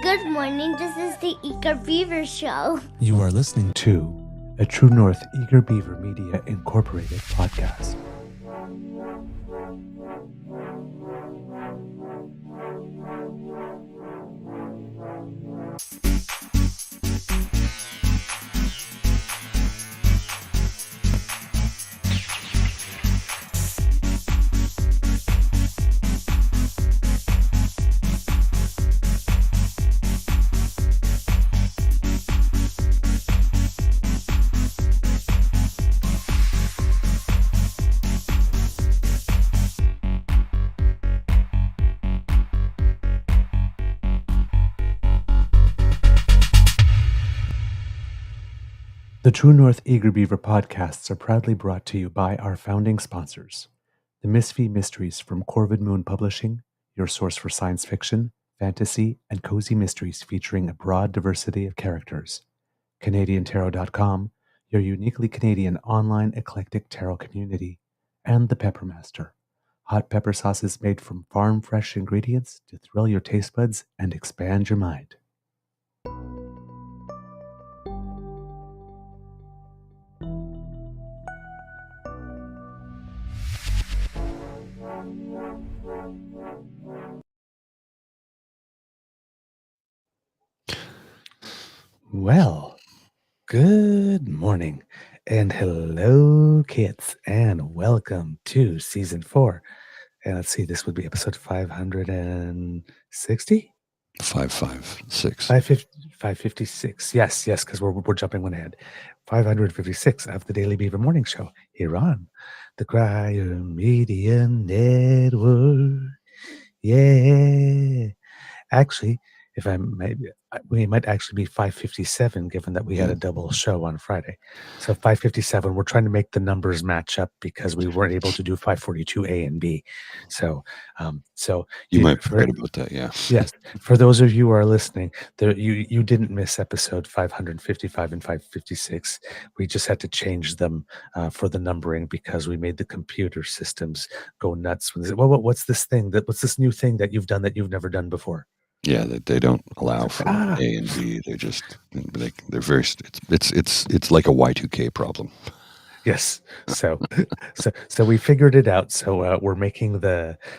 Good morning, this is the Eager Beaver Show. You are listening to a True North Eager Beaver Media Incorporated podcast. The True North Eager Beaver podcasts are proudly brought to you by our founding sponsors, the Misfit Mysteries from Corvid Moon Publishing, your source for science fiction, fantasy, and cozy mysteries featuring a broad diversity of characters, CanadianTarot.com, your uniquely Canadian online eclectic tarot community, and the Peppermaster, hot pepper sauces made from farm-fresh ingredients to thrill your taste buds and expand your mind. Well, good morning and hello, kids, and welcome to season 4. And let's see, this would be episode 560? 556. 556. Yes, because we're jumping one ahead. 556 of the Daily Beaver Morning Show here on the Crier Media Network. Yeah. Actually, if I might, we might actually be 557, given that we had a double show on Friday. So 557, we're trying to make the numbers match up because we weren't able to do 542A and B. So, you might forget about that, yeah. Yes, for those of you who are listening, you didn't miss episode 555 and 556. We just had to change them for the numbering because we made the computer systems go nuts. Well, what's this thing? What's this new thing that you've done that you've never done before? Yeah, they don't allow for A and B. They're very. It's like a Y2K problem. Yes. So we figured it out. So we're making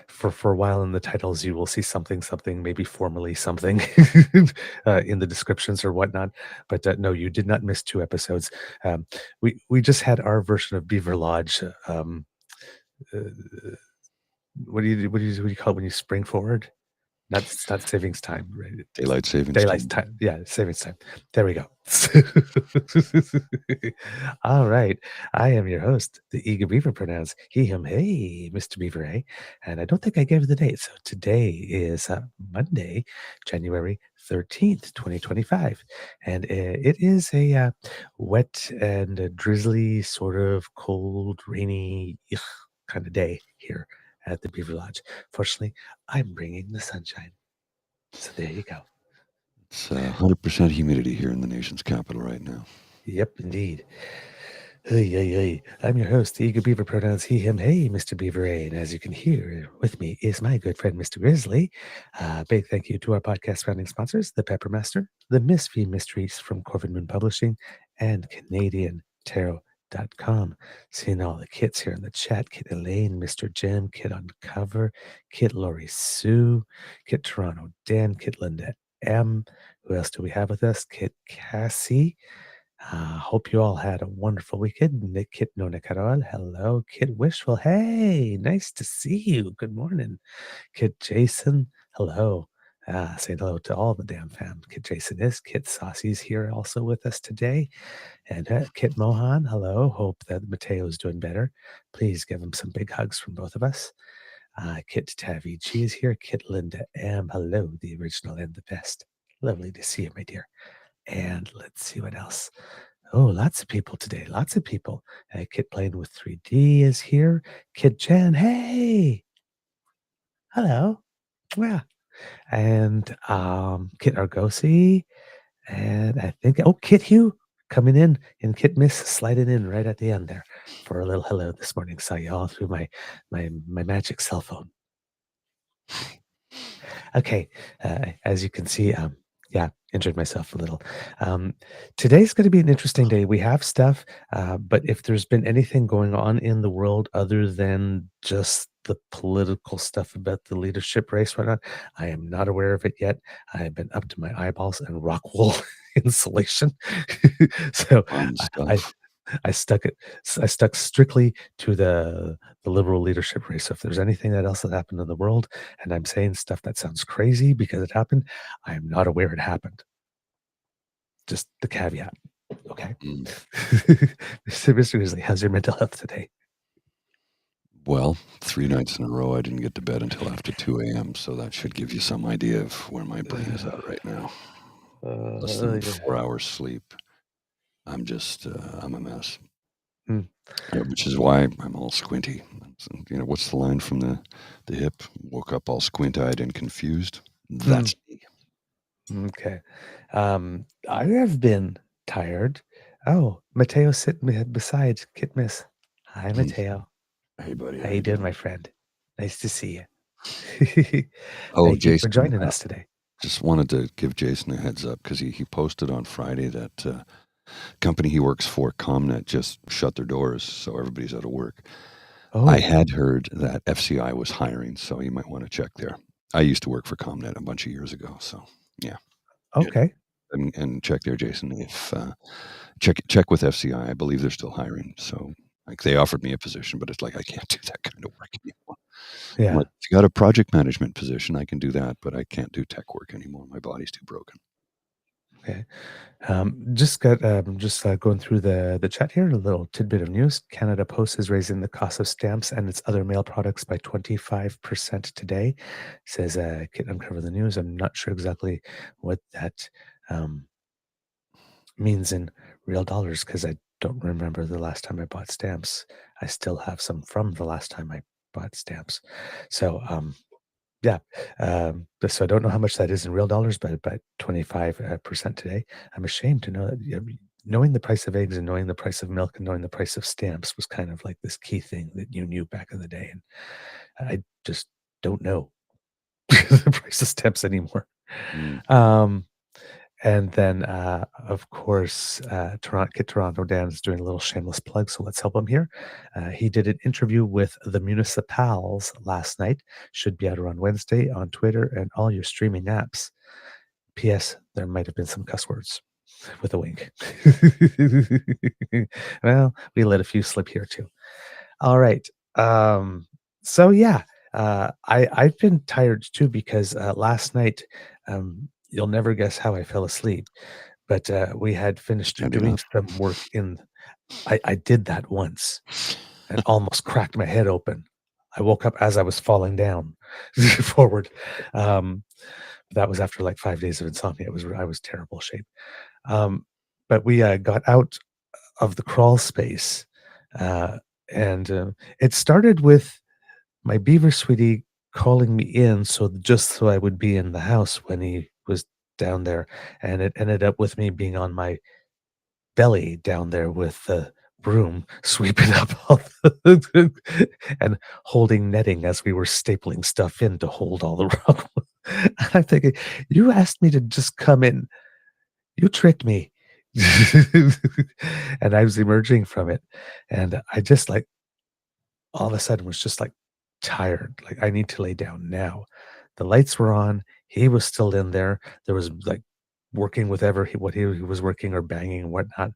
for a while in the titles, you will see something, maybe formally something in the descriptions or whatnot. But no, you did not miss 2 episodes. We just had our version of Beaver Lodge. What do you call it when you spring forward? It's not savings time, right? Daylight savings time. Yeah, savings time. There we go. All right. I am your host, the Eager Beaver, pronounced he, him, hey, Mr. Beaver, hey. And I don't think I gave the date. So today is Monday, January 13th, 2025. And it is a wet and a drizzly, sort of cold, rainy kind of day here at the Beaver Lodge. Fortunately, I'm bringing the sunshine. So there you go. It's 100% humidity here in the nation's capital right now. Yep, indeed. Hey. I'm your host, the Eager Beaver, pronouns he, him, hey, Mr. Beaver, and as you can hear with me is my good friend, Mr. Grizzly. Big thank you to our podcast founding sponsors, the Peppermaster, the Misfit Mysteries from Corvid Moon Publishing, and CanadianTarot.com. Seeing all the kits here in the chat. Kit Elaine, Mr. Jim, Kit Uncover, Kit Lori Sue, Kit Toronto Dan, Kit Linda M. Who else do we have with us? Kit Cassie. Hope you all had a wonderful weekend. Nick, Kit Nona Carol, hello. Kit Wishful, hey, nice to see you. Good morning. Kit Jason, hello. Saying hello to all the damn fam. Kit Jason is. Kit Saucy's here also with us today. And Kit Mohan, hello. Hope that Mateo's doing better. Please give him some big hugs from both of us. Kit Tavi G is here. Kit Linda M, hello, the original and the best. Lovely to see you, my dear. And let's see what else. Oh, lots of people today. Lots of people. Kit Playing with 3D is here. Kit Jen, hey. Hello. Yeah. And Kit Argosi. And I think, Kit Hugh coming in. And Kit Miss sliding in right at the end there for a little hello this morning. Saw you all through my magic cell phone. Okay. As you can see, Yeah, injured myself a little. Today's going to be an interesting day. We have stuff, but if there's been anything going on in the world other than just the political stuff about the leadership race, whatnot, I am not aware of it yet. I have been up to my eyeballs in rock wool insulation, so Fun I, I stuff. I stuck it. I stuck strictly to the liberal leadership race. So if there's anything that else that happened in the world, and I'm saying stuff that sounds crazy because it happened, I am not aware it happened. Just the caveat. Okay. Mm. Mr. Grizzly, how's your mental health today? Well, 3 nights in a row, I didn't get to bed until after 2 a.m., so that should give you some idea of where my brain is at right now. Less than Yeah. 4 hours sleep. I'm just, I'm a mess. Mm. Which is why I'm all squinty. You know, what's the line from the hip? Woke up all squint-eyed and confused. That's me. Okay. I have been tired. Oh, Mateo's sitting beside Kit Miss. Hi, Mateo. Hey, buddy. How How you you doing, doing? my friend? Nice to see you. Oh, Thank you for Jason, joining us today. just wanted to give Jason a heads up because he posted on Friday that company he works for, ComNet, just shut their doors, so everybody's out of work. I Oh, had heard that FCI was hiring, so you might want to check there. I used to work for ComNet a bunch of years ago, so yeah. okay. And check there, Jason. If check with FCI, I believe they're still hiring. So like they offered me a position, but it's like I can't do that kind of work anymore. I'm Yeah. like, if you got a project management position, I can do that, but I can't do tech work anymore. My body's too broken. Okay. Just going through the chat here. A little tidbit of news: Canada Post is raising the cost of stamps and its other mail products by 25% today. Says Kit Uncover the News. I'm not sure exactly what that means in real dollars because I don't remember the last time I bought stamps. I still have some from the last time I bought stamps. So yeah. So I don't know how much that is in real dollars, but about 25% today. I'm ashamed to know that knowing the price of eggs and knowing the price of milk and knowing the price of stamps was kind of like this key thing that you knew back in the day. And I just don't know the price of stamps anymore. Mm. Um, and then, of course, Kit Toronto Dan is doing a little shameless plug, so let's help him here. He did an interview with the Municipals last night. Should be out around Wednesday on Twitter and all your streaming apps. P.S. There might have been some cuss words with a wink. Well, we let a few slip here too. All right. So yeah, I've been tired too because last night, you'll never guess how I fell asleep, but we had finished Standing doing up. some work in. I did that once and almost cracked my head open. I woke up as I was falling down forward. Um, that was after like 5 days of insomnia. I was terrible shape. Um, but we got out of the crawl space, uh, and it started with my beaver sweetie calling me in just so I would be in the house when he was down there, and it ended up with me being on my belly down there with the broom, sweeping up all and holding netting as we were stapling stuff in to hold all the rubble. And I'm thinking, you asked me to just come in. You tricked me. And I was emerging from it. And I just like all of a sudden was just like tired. Like I need to lay down now. The lights were on. He was still in there. There was like working with what he was working or banging and whatnot.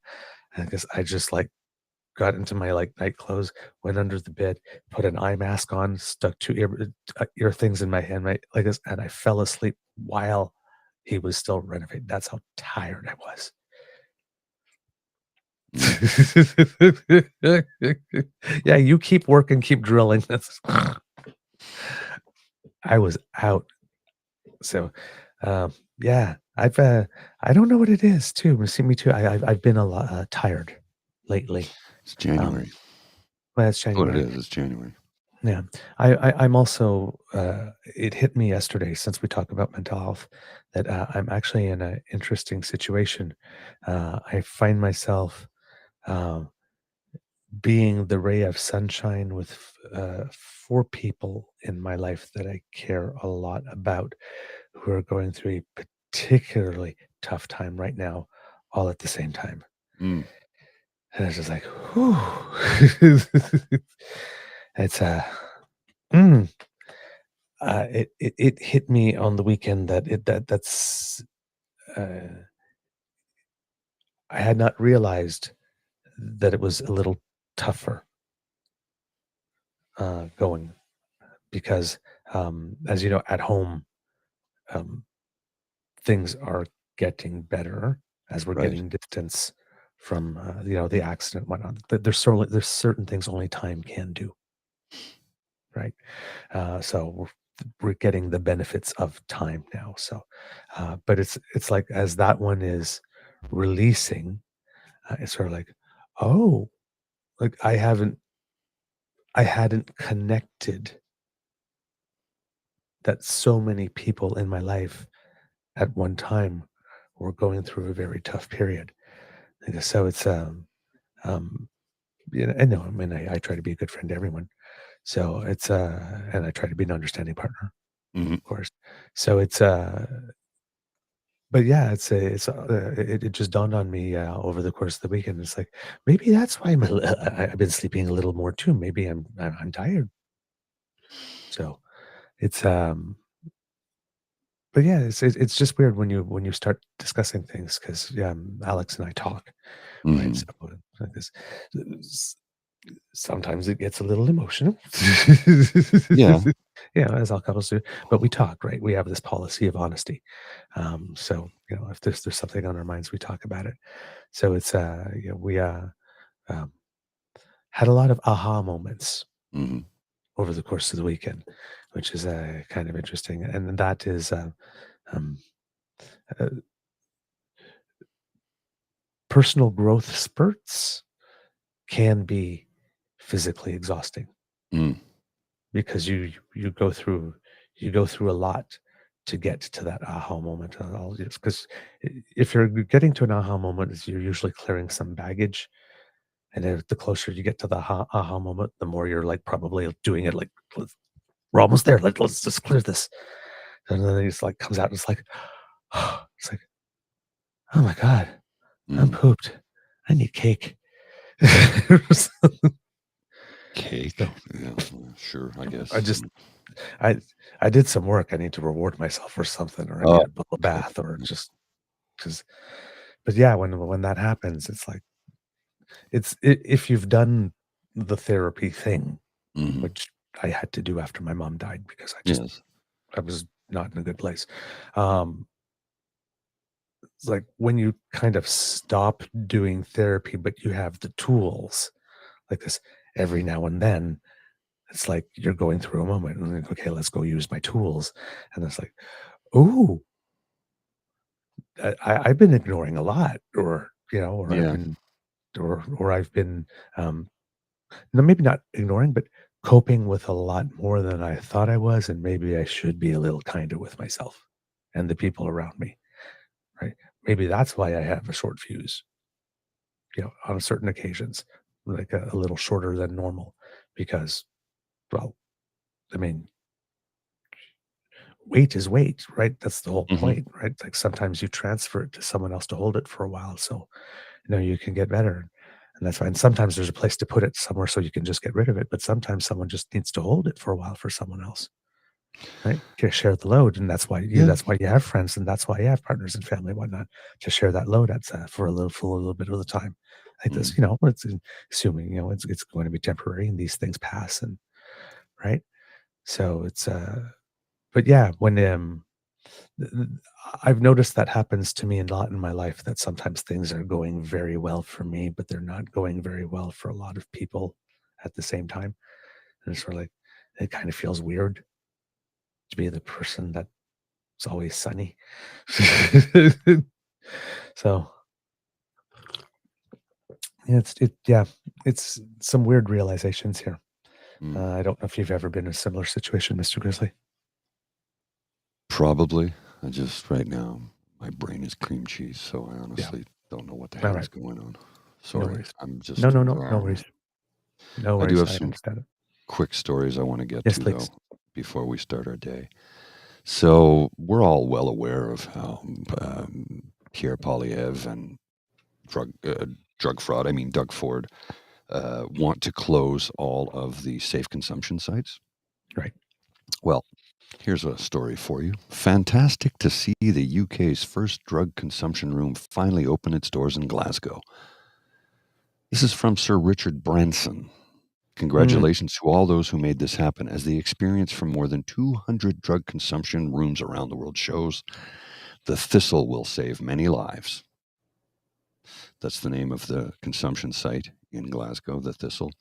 And I guess I just like got into my like night clothes, went under the bed, put an eye mask on, stuck two ear things in my hand, like this, and I fell asleep while he was still renovating. That's how tired I was. Yeah, you keep working, keep drilling. I was out. So, yeah, I don't know what it is too. See me too. I've been a lot tired lately. It's Um, January. well, it's That's what it January. is. It's January. Yeah, I'm also. It hit me yesterday since we talk about mental health that I'm actually in an interesting situation. I find myself uh, being the ray of sunshine with four people in my life that I care a lot about who are going through a particularly tough time right now, all at the same time. Mm. And it's just like, whew. It's mm, it hit me on the weekend that's I had not realized that it was a little tougher going because, as you know, at home, um, things are getting better as we're Right. getting distance from the accident and whatnot. There's certain things only time can do, right? So we're getting the benefits of time now. So, but it's like as that one is releasing, it's sort of like, oh, like I hadn't connected that so many people in my life at one time were going through a very tough period. And so it's um I know, I mean, I try to be a good friend to everyone. So it's and I try to be an understanding partner, Hmm. of course. So it's but yeah, it just dawned on me over the course of the weekend. It's like maybe that's why I've been sleeping a little more too. Maybe I'm tired. So it's but yeah, it's just weird when you start discussing things because Alex and I talk, right? Hmm. So like this, s- sometimes it gets a little emotional, Yeah. as all couples do. But we talk, right? We have this policy of honesty. So if there's something on our minds, we talk about it. So it's we um, had a lot of aha moments Hmm. over the course of the weekend, which is kind of interesting, and that is. Um, uh, Personal growth spurts can be physically exhausting Mm. because you go through a lot to get to that aha moment. I'll just because if you're getting to an aha moment, you're usually clearing some baggage, and then the closer you get to the aha moment, the more you're like probably doing it like we're almost there. Let's just clear this, and then it's like comes out and it's like it's like oh my god, I'm Mm. pooped. I need cake. Cake. So Yeah. Sure. I I guess. just I I did some work. I need to reward myself for something, or I Oh. need a bubble Okay. bath, or just because. But yeah, when that happens, it's like if you've done the therapy thing, Hmm. which I had to do after my mom died because Yes. I was not in a good place. Um, it's like when you kind of stop doing therapy, but you have the tools like this every now and then. It's like you're going through a moment and like, okay, let's go use my tools. And it's like, oh, I've been ignoring a lot, or I've Yeah. been, or I've been, um, no, maybe not ignoring, but coping with a lot more than I thought I was, and maybe I should be a little kinder with myself and the people around me, right? Maybe that's why I have a short fuse, on certain occasions, like a little shorter than normal, because, well, I mean, weight is weight, right? That's the whole Hmm. point, right? Like sometimes you transfer it to someone else to hold it for a while, so you can get better. And that's fine. Sometimes there's a place to put it somewhere so you can just get rid of it, but sometimes someone just needs to hold it for a while for someone else, right? To share the load, and Yeah. that's why you have friends, and that's why you have partners and family and whatnot to share that load at for a little bit of the time. Like this, Mm. it's assuming it's going to be temporary and these things pass, and right. So it's but yeah, when th- th- I've noticed that happens to me a lot in my life that sometimes things are going very well for me, but they're not going very well for a lot of people at the same time. And it's sort of like it kind of feels weird to be the person that's always sunny. So it's some weird realizations here. Mm. I don't know if you've ever been in a similar situation, Mr. Grizzly. Probably. I just right now my brain is cream cheese, so I Yeah. honestly don't know what the All hell is right. going on. No Sorry. worries. I'm No, just no, no, no worries. No I do worries. have I some understand it. quick stories I want to get Yes, to though please. before we start our day. So we're all well aware of how Pierre Poilievre and drug fraud, I mean Doug Ford, want to close all of the safe consumption sites. Right. Well, here's a story for you. Fantastic to see the UK's first drug consumption room finally open its doors in Glasgow. This is from Sir Richard Branson. Congratulations to all those who made this happen, as the experience from more than 200 drug consumption rooms around the world shows the thistle will save many lives. That's the name of the consumption site in Glasgow. The Thistle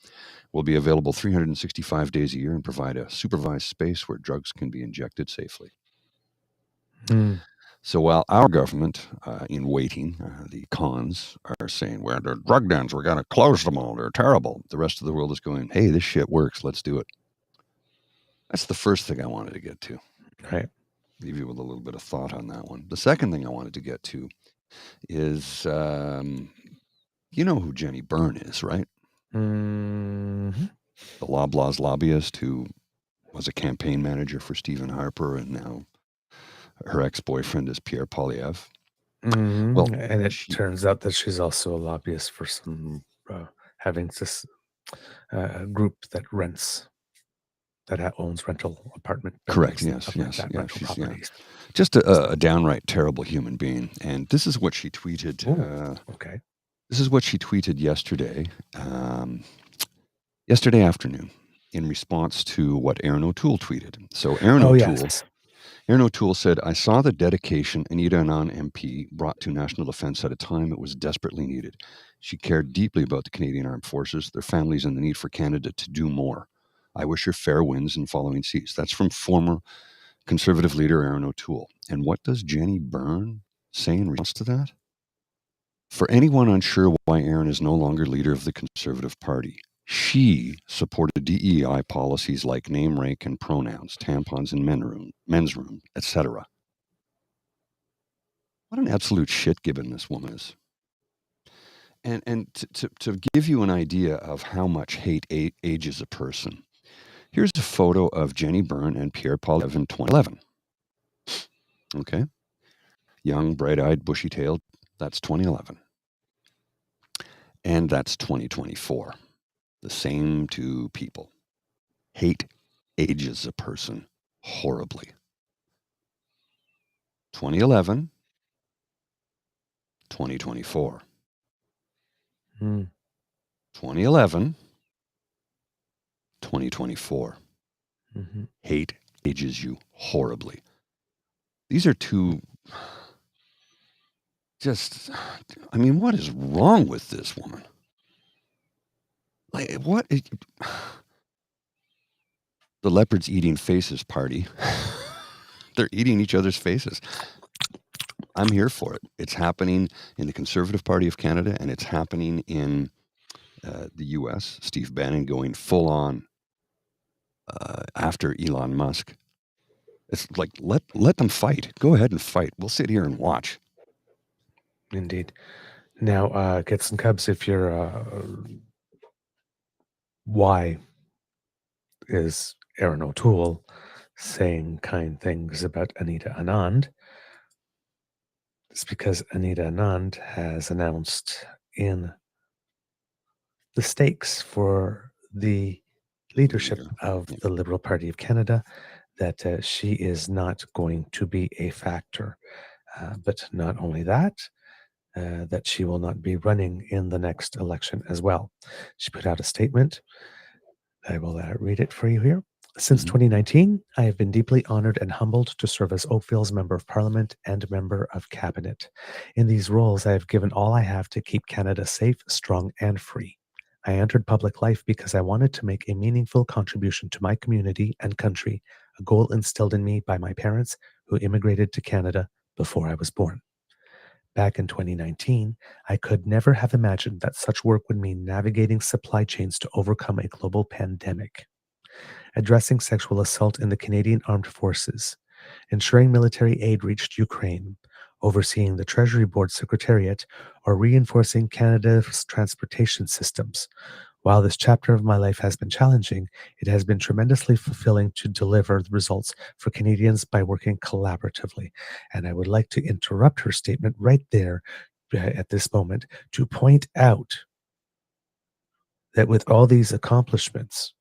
will be available 365 days a year and provide a supervised space where drugs can be injected safely. So while our government, in waiting, the cons, are saying, well, they're drug dens, we're going to close them all, they're terrible. The rest of the world is going, hey, this shit works, let's do it. That's the first thing I wanted to get to. Right. Leave you with a little bit of thought on that one. The second thing I wanted to get to is, you know who Jenny Byrne is, right? Mm-hmm. The Loblaws lobbyist who was a campaign manager for Stephen Harper, and now her ex-boyfriend is Pierre Poilievre. Mm-hmm. Well, and it turns out that she's also a lobbyist for some having this group that owns rental apartment correct, buildings, yes, stuff like yes, that, yeah, rental she's properties. just a downright terrible human being. And this is what she tweeted. Okay. This is what she tweeted yesterday, yesterday afternoon, in response to what Aaron O'Toole tweeted. So Aaron O'Toole said, I saw the dedication Anita Anand MP brought to national defense at a time it was desperately needed. She cared deeply about the Canadian Armed Forces, their families, and the need for Canada to do more. I wish her fair winds in following seas. That's from former Conservative leader Aaron O'Toole. And what does Jenny Byrne say in response to that? For anyone unsure why Aaron is no longer leader of the Conservative Party, she supported DEI policies like name, rank, and pronouns, tampons in men's room, etc. What an absolute shitgibbon this woman is. And to give you an idea of how much hate ages a person, here's a photo of Jenny Byrne and Pierre Poilievre in 2011. Okay? Young, bright-eyed, bushy-tailed, that's 2011. And that's 2024. The same two people. Hate ages a person horribly. 2011, 2024. 2011, 2024. Mm-hmm. Hate ages you horribly. These are two I mean, what is wrong with this woman? Like, what? The leopards eating faces party. They're eating each other's faces. I'm here for it. It's happening in the Conservative Party of Canada, and it's happening in the U.S. Steve Bannon going full on after Elon Musk. It's like, let them fight. Go ahead and fight. We'll sit here and watch. Indeed. Now, Kits and Cubs, if you're why is Aaron O'Toole saying kind things about Anita Anand? It's because Anita Anand has announced in the stakes for the leadership of the Liberal Party of Canada that she is not going to be a factor. But not only that, that she will not be running in the next election as well. She put out a statement. I will read it for you here. Since 2019, I have been deeply honored and humbled to serve as Oakville's Member of Parliament and Member of Cabinet. In these roles, I have given all I have to keep Canada safe, strong, and free. I entered public life because I wanted to make a meaningful contribution to my community and country, a goal instilled in me by my parents who immigrated to Canada before I was born. Back in 2019, I could never have imagined that such work would mean navigating supply chains to overcome a global pandemic, addressing sexual assault in the Canadian Armed Forces, ensuring military aid reached Ukraine, overseeing the Treasury Board Secretariat, or reinforcing Canada's transportation systems, While this chapter of my life has been challenging, it has been tremendously fulfilling to deliver the results for Canadians by working collaboratively. And I would like to interrupt her statement right there at this moment to point out that with all these accomplishments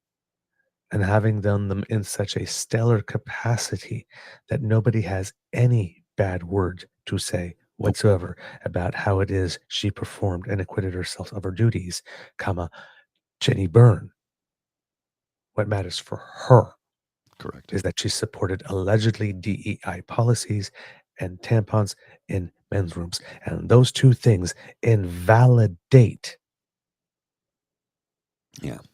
and having done them in such a stellar capacity, that nobody has any bad word to say whatsoever about how it is she performed and acquitted herself of her duties, Jenny Byrne. What matters for her Correct. is that she supported allegedly DEI policies and tampons in men's rooms. And those two things invalidate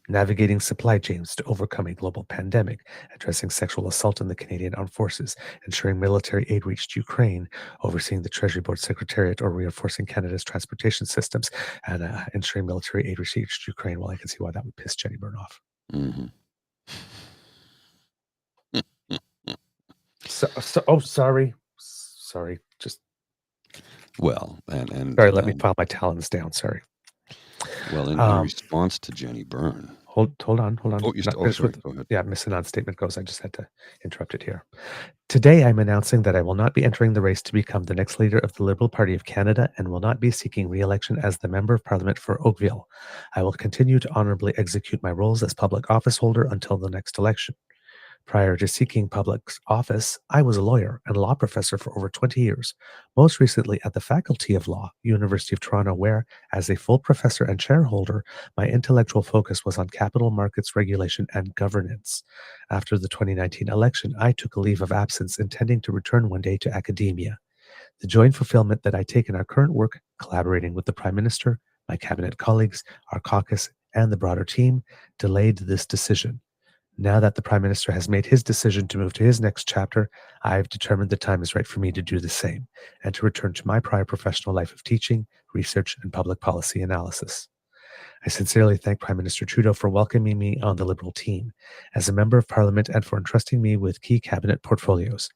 navigating supply chains to overcome a global pandemic, addressing sexual assault in the Canadian Armed Forces, ensuring military aid reached Ukraine, overseeing the Treasury Board Secretariat, or reinforcing Canada's transportation systems, and ensuring military aid reached Ukraine. Well, I can see why that would piss Jenny Byrne off. Mm-hmm. Sorry. Just well, and sorry. Let me file my talons down. Sorry. Well, in response to Jenny Byrne. Hold on. Oh, sorry. Go ahead. Yeah, Miss Anand's statement goes. I just had to interrupt it here. Today, I'm announcing that I will not be entering the race to become the next leader of the Liberal Party of Canada and will not be seeking re-election as the Member of Parliament for Oakville. I will continue to honorably execute my roles as public office holder until the next election. Prior to seeking public office, I was a lawyer and law professor for over 20 years, most recently at the Faculty of Law, University of Toronto, where, as a full professor and shareholder, my intellectual focus was on capital markets regulation and governance. After the 2019 election, I took a leave of absence, intending to return one day to academia. The joy and fulfillment that I take in our current work, collaborating with the Prime Minister, my cabinet colleagues, our caucus, and the broader team, delayed this decision. Now that the Prime Minister has made his decision to move to his next chapter, I have determined the time is right for me to do the same and to return to my prior professional life of teaching, research, and public policy analysis. I sincerely thank Prime Minister Trudeau for welcoming me on the Liberal team as a Member of Parliament and for entrusting me with key cabinet portfolios.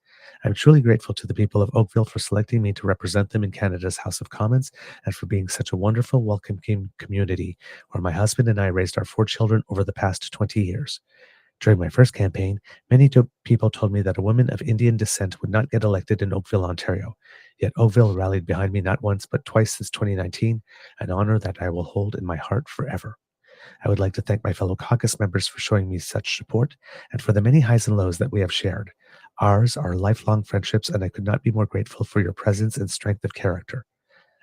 I'm truly grateful to the people of Oakville for selecting me to represent them in Canada's House of Commons and for being such a wonderful, welcoming community where my husband and I raised our 4 children over the past 20 years. During my first campaign, many people told me that a woman of Indian descent would not get elected in Oakville, Ontario. Yet Oakville rallied behind me not once but twice since 2019, an honor that I will hold in my heart forever. I would like to thank my fellow caucus members for showing me such support and for the many highs and lows that we have shared. Ours are lifelong friendships, and I could not be more grateful for your presence and strength of character.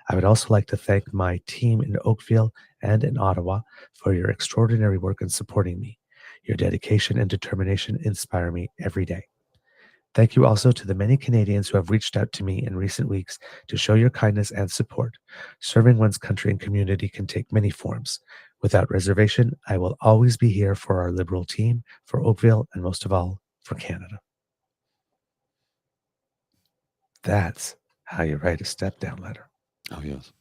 I would also like to thank my team in Oakville and in Ottawa for your extraordinary work in supporting me. Your dedication and determination inspire me every day. Thank you also to the many Canadians who have reached out to me in recent weeks to show your kindness and support. Serving one's country and community can take many forms. Without reservation, I will always be here for our Liberal team, for Oakville, and most of all, for Canada. That's how you write a step-down letter. Oh, yes.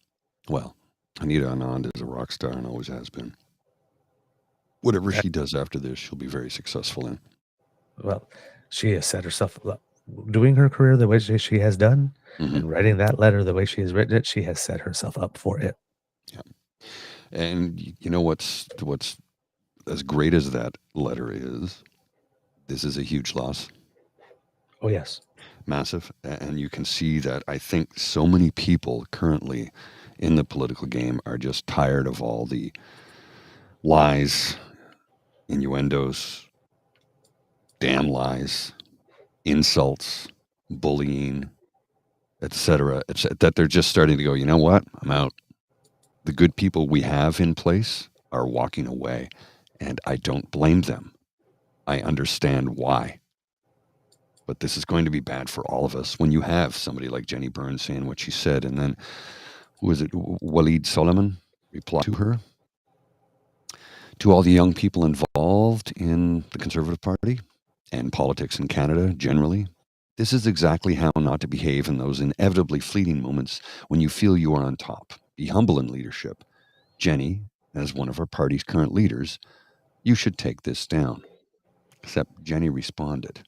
Well, Anita Anand is a rock star and always has been. Whatever she does after this, she'll be very successful in. Well, she has set herself up. Doing her career the way she has done and writing that letter the way she has written it, she has set herself up for it. Yeah. And you know what's as great as that letter is, this is a huge loss. Oh, yes. Massive. And you can see that I think so many people currently in the political game are just tired of all the lies, innuendos, damn lies, insults, bullying, etc., that they're just starting to go, you know what? I'm out. The good people we have in place are walking away, and I don't blame them. I understand why. But this is going to be bad for all of us when you have somebody like Jenny Byrne saying what she said, and then, who was it, Waleed Solomon replied to her? To all the young people involved in the Conservative Party and politics in Canada generally, this is exactly how not to behave in those inevitably fleeting moments when you feel you are on top. Be humble in leadership. Jenny, as one of our party's current leaders, you should take this down. Except Jenny responded.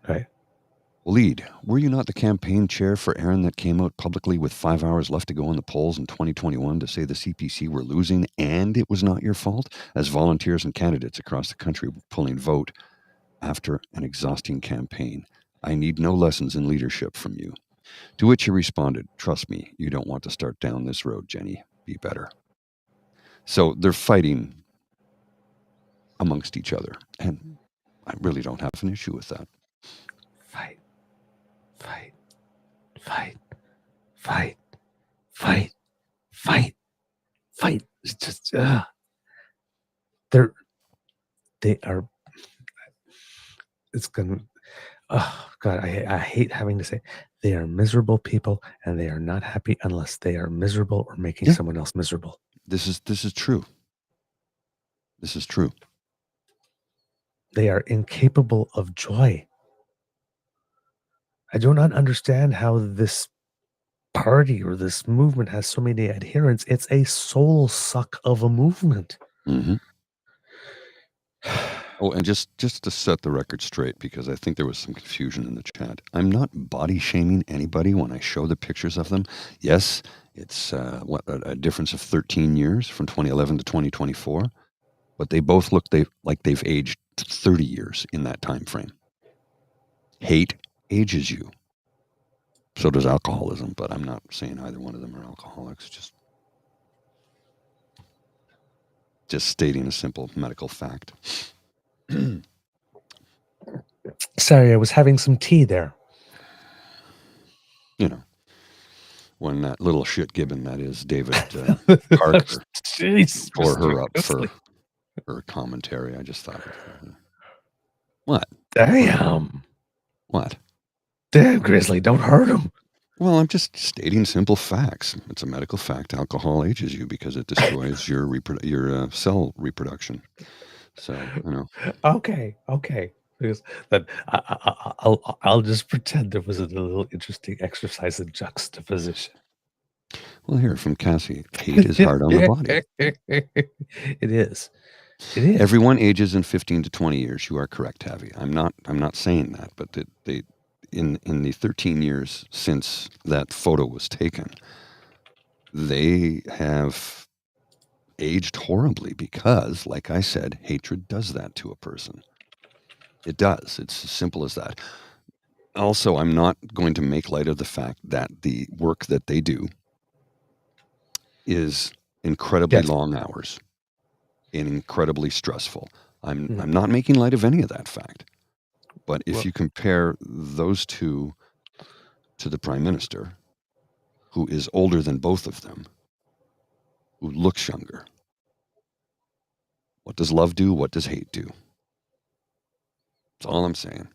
Right. Waleed, were you not the campaign chair for Aaron that came out publicly with 5 hours left to go in the polls in 2021 to say the CPC were losing and it was not your fault, as volunteers and candidates across the country were pulling vote after an exhausting campaign? I need no lessons in leadership from you. To which he responded, trust me, you don't want to start down this road, Jenny. Be better. So they're fighting amongst each other. And I really don't have an issue with that. Fight, fight, fight, fight, fight, fight, fight. It's just, they are, it's going to, oh God, I hate having to say they are miserable people and they are not happy unless they are miserable or making someone else miserable. This is true. This is true. They are incapable of joy. I do not understand how this party or this movement has so many adherents. It's a soul suck of a movement. Mm-hmm. Oh, and just to set the record straight, because I think there was some confusion in the chat. I'm not body shaming anybody when I show the pictures of them. Yes, it's a difference of 13 years from 2011 to 2024, but they both look like they've aged 30 years in that time frame. Hate ages you. So does alcoholism, but I'm not saying either one of them are alcoholics. Just stating a simple medical fact. Sorry, I was having some tea there. You know, when that little shit gibbon that is David Parker tore her up for her commentary, I just thought, what? Damn. What? Damn, Grizzly, don't hurt him. Well, I'm just stating simple facts. It's a medical fact. Alcohol ages you because it destroys your cell reproduction. So, you know. Okay. Because then I'll just pretend there was a little interesting exercise in juxtaposition. Well, here from Cassie, hate is hard on the body. It is. It is. Everyone ages in 15 to 20 years. You are correct, Tavi. I'm not saying that, but they in the 13 years since that photo was taken, they have aged horribly because, like I said, hatred does that to a person. It does. It's as simple as that. Also, I'm not going to make light of the fact that the work that they do is incredibly long hours and incredibly stressful. I'm not making light of any of that fact. But if you compare those two to the Prime Minister, who is older than both of them, who looks younger, what does love do? What does hate do? That's all I'm saying.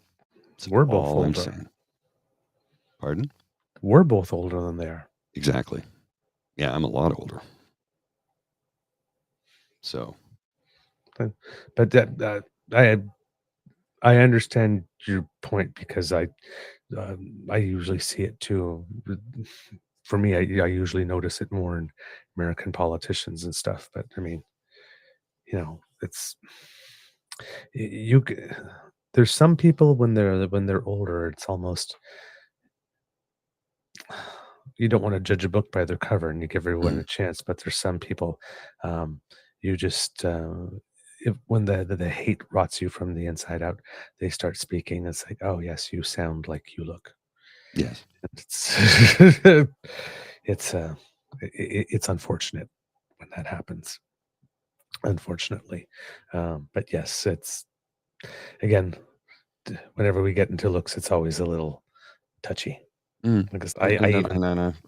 We're both older. I'm saying. Pardon? We're both older than they are. Exactly. Yeah, I'm a lot older. So. But I understand your point because I usually see it too. For me, I usually notice it more in American politicians and stuff. But I mean, you know, there's some people when they're older, it's almost you don't want to judge a book by their cover and you give everyone a chance. But there's some people you just when the hate rots you from the inside out, they start speaking. It's like, oh yes, you sound like you look. Yes, it's unfortunate when that happens. Unfortunately, but yes, it's again. Whenever we get into looks, it's always a little touchy. Because I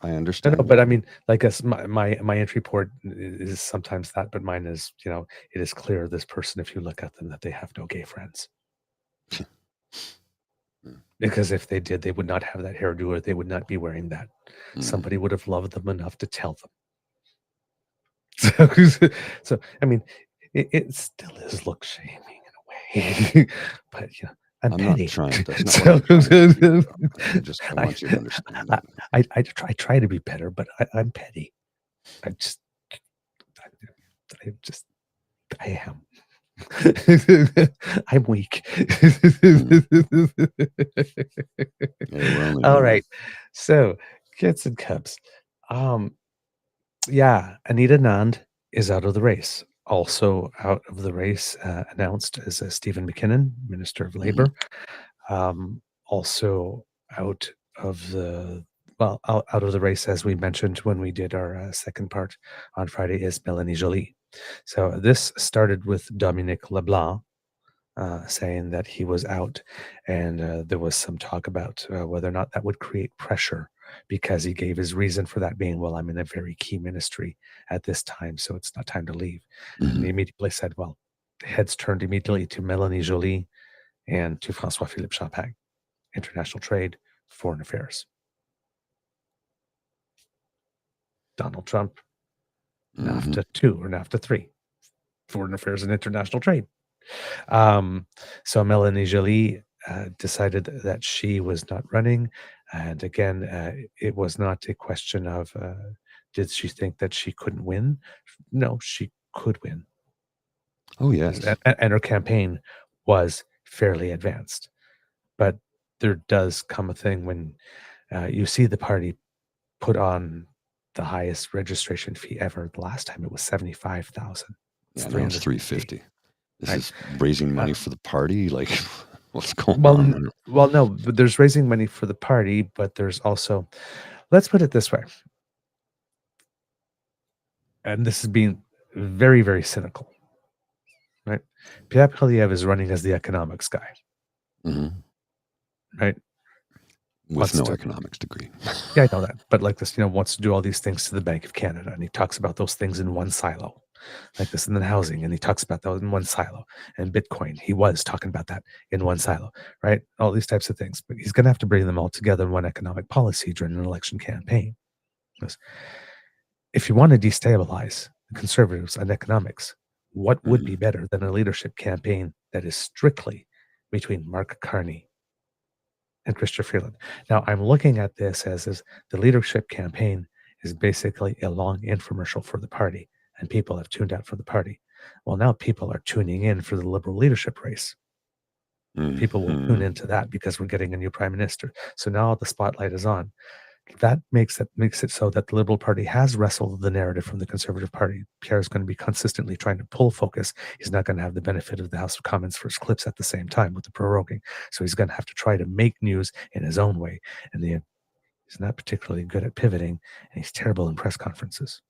understand. No, but I mean, like my entry port is sometimes that, but mine is, you know, it is clear this person, if you look at them, that they have no gay friends. Because if they did, they would not have that hairdo or they would not be wearing that. Somebody would have loved them enough to tell them. So I mean, it still is look shaming in a way, but you know. I'm petty. Not trying. That's not what I'm trying to I want you to understand that. I try to be better, but I'm petty. I am. I'm weak. Well, All right. So, Kits and Cubs. Yeah, Anita Nand is out of the race. Also out of the race, announced as Stephen McKinnon, Minister of Labor. Also out of the out of the race, as we mentioned when we did our second part on Friday, is Melanie Joly. So this started with Dominique Leblanc saying that he was out, and there was some talk about whether or not that would create pressure, because he gave his reason for that being, well, I'm in a very key ministry at this time, so it's not time to leave. And he immediately said, well, heads turned immediately to Melanie Joly and to François-Philippe Champagne, international trade, foreign affairs. Donald Trump, NAFTA 2 or NAFTA 3, foreign affairs and international trade. So Melanie Joly decided that she was not running. And again, it was not a question of did she think that she couldn't win? No, she could win. Oh, yes. And her campaign was fairly advanced. But there does come a thing when you see the party put on the highest registration fee ever. The last time it was $75,000. Yeah, now it's $350. This is raising money for the party? Like, what's going on? Well, no, but there's raising money for the party, but there's also, let's put it this way, and this is being very, very cynical, right? Pierre Poilievre is running as the economics guy, right? With no economics degree. Yeah, I know that. But like this, wants to do all these things to the Bank of Canada, and he talks about those things in one silo. Like this, and then housing, and he talks about that in one silo. And Bitcoin, he was talking about that in one silo, right? All these types of things. But he's going to have to bring them all together in one economic policy during an election campaign. Because if you want to destabilize the Conservatives on economics, what would be better than a leadership campaign that is strictly between Mark Carney and Chrystia Freeland? Now, I'm looking at this as the leadership campaign is basically a long infomercial for the party, and people have tuned out for the party. Well, now people are tuning in for the Liberal leadership race. People will tune into that because we're getting a new prime minister. So now the spotlight is on. That makes it so that the Liberal Party has wrestled the narrative from the Conservative Party. Pierre is going to be consistently trying to pull focus. He's not going to have the benefit of the House of Commons first clips at the same time with the proroguing. So he's going to have to try to make news in his own way. And he's not particularly good at pivoting, and he's terrible in press conferences.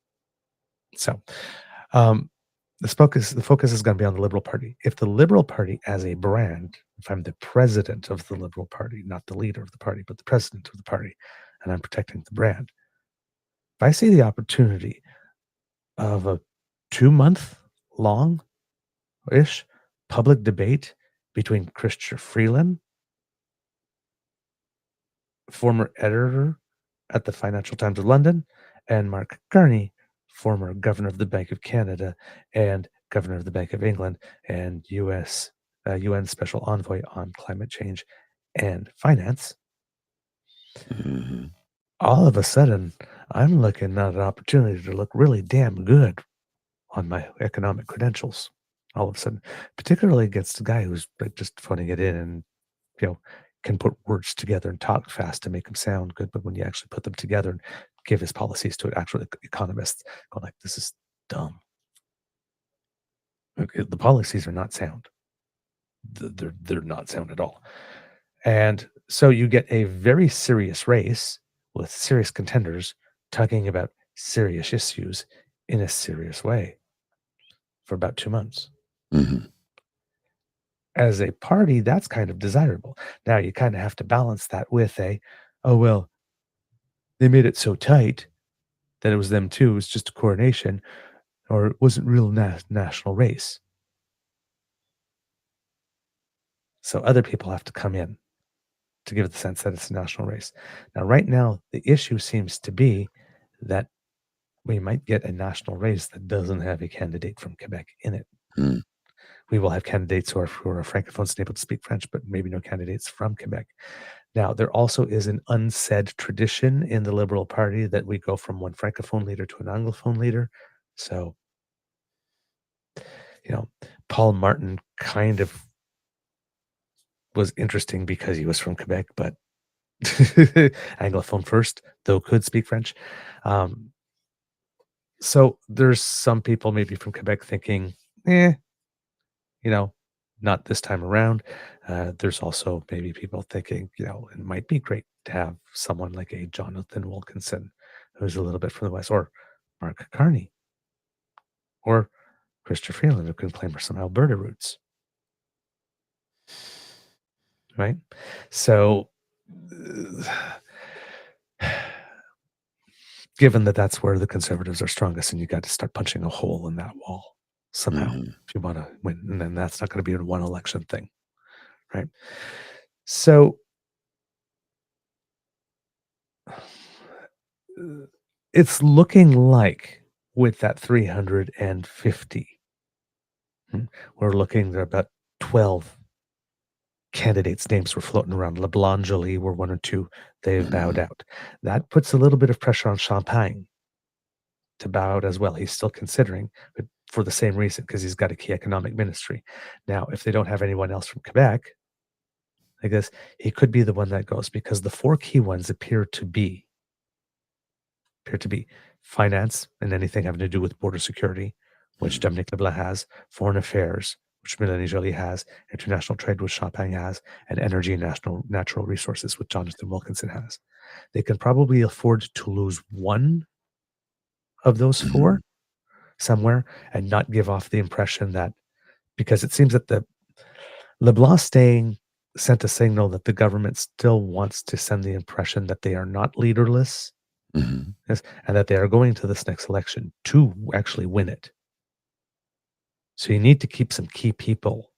So the focus is going to be on the Liberal Party. If the Liberal Party as a brand, if I'm the president of the Liberal Party, not the leader of the party, but the president of the party, and I'm protecting the brand, if I see the opportunity of a 2-month long-ish public debate between Chrystia Freeland, former editor at the Financial Times of London, and Mark Carney, former governor of the Bank of Canada and governor of the Bank of England and UN Special Envoy on Climate Change and Finance, all of a sudden, I'm looking at an opportunity to look really damn good on my economic credentials. All of a sudden, particularly against a guy who's just phoning it in and, can put words together and talk fast to make them sound good. But when you actually put them together and give his policies to actual economists, go like, this is dumb. The policies are not sound. They're not sound at all. And so you get a very serious race with serious contenders talking about serious issues in a serious way for about 2 months. As a party, that's kind of desirable. Now you kind of have to balance that with they made it so tight that it was them too. It was just a coronation, or it wasn't real national race. So other people have to come in to give it the sense that it's a national race. Now, right now, the issue seems to be that we might get a national race that doesn't have a candidate from Quebec in it. We will have candidates who are francophones and able to speak French, but maybe no candidates from Quebec. Now, there also is an unsaid tradition in the Liberal Party that we go from one francophone leader to an anglophone leader. So Paul Martin kind of was interesting because he was from Quebec, but Anglophone first, though could speak French. So there's some people maybe from Quebec thinking, not this time around. There's also maybe people thinking, it might be great to have someone like a Jonathan Wilkinson, who's a little bit from the West, or Mark Carney, or Christopher Freeland, who can claim some Alberta roots. Right? So, given that that's where the Conservatives are strongest, and you got to start punching a hole in that wall somehow if you want to win, and then that's not going to be a one election thing, right? So it's looking like with that 350, we're looking at about 12 candidates' names were floating around. LeBlanc, Joly were one or two. They've bowed out. That puts a little bit of pressure on Champagne to bow out as well. He's still considering, but for the same reason, because he's got a key economic ministry. Now, if they don't have anyone else from Quebec, I guess he could be the one that goes, because the four key ones appear to be finance and anything having to do with border security, which Dominic Leblanc has, foreign affairs, which Mélanie Joly has, international trade, which Champagne has, and energy and natural resources, which Jonathan Wilkinson has. They can probably afford to lose one of those four somewhere and not give off the impression that, because it seems that the LeBlanc staying sent a signal that the government still wants to send the impression that they are not leaderless, yes, and that they are going to this next election to actually win it. So you need to keep some key people.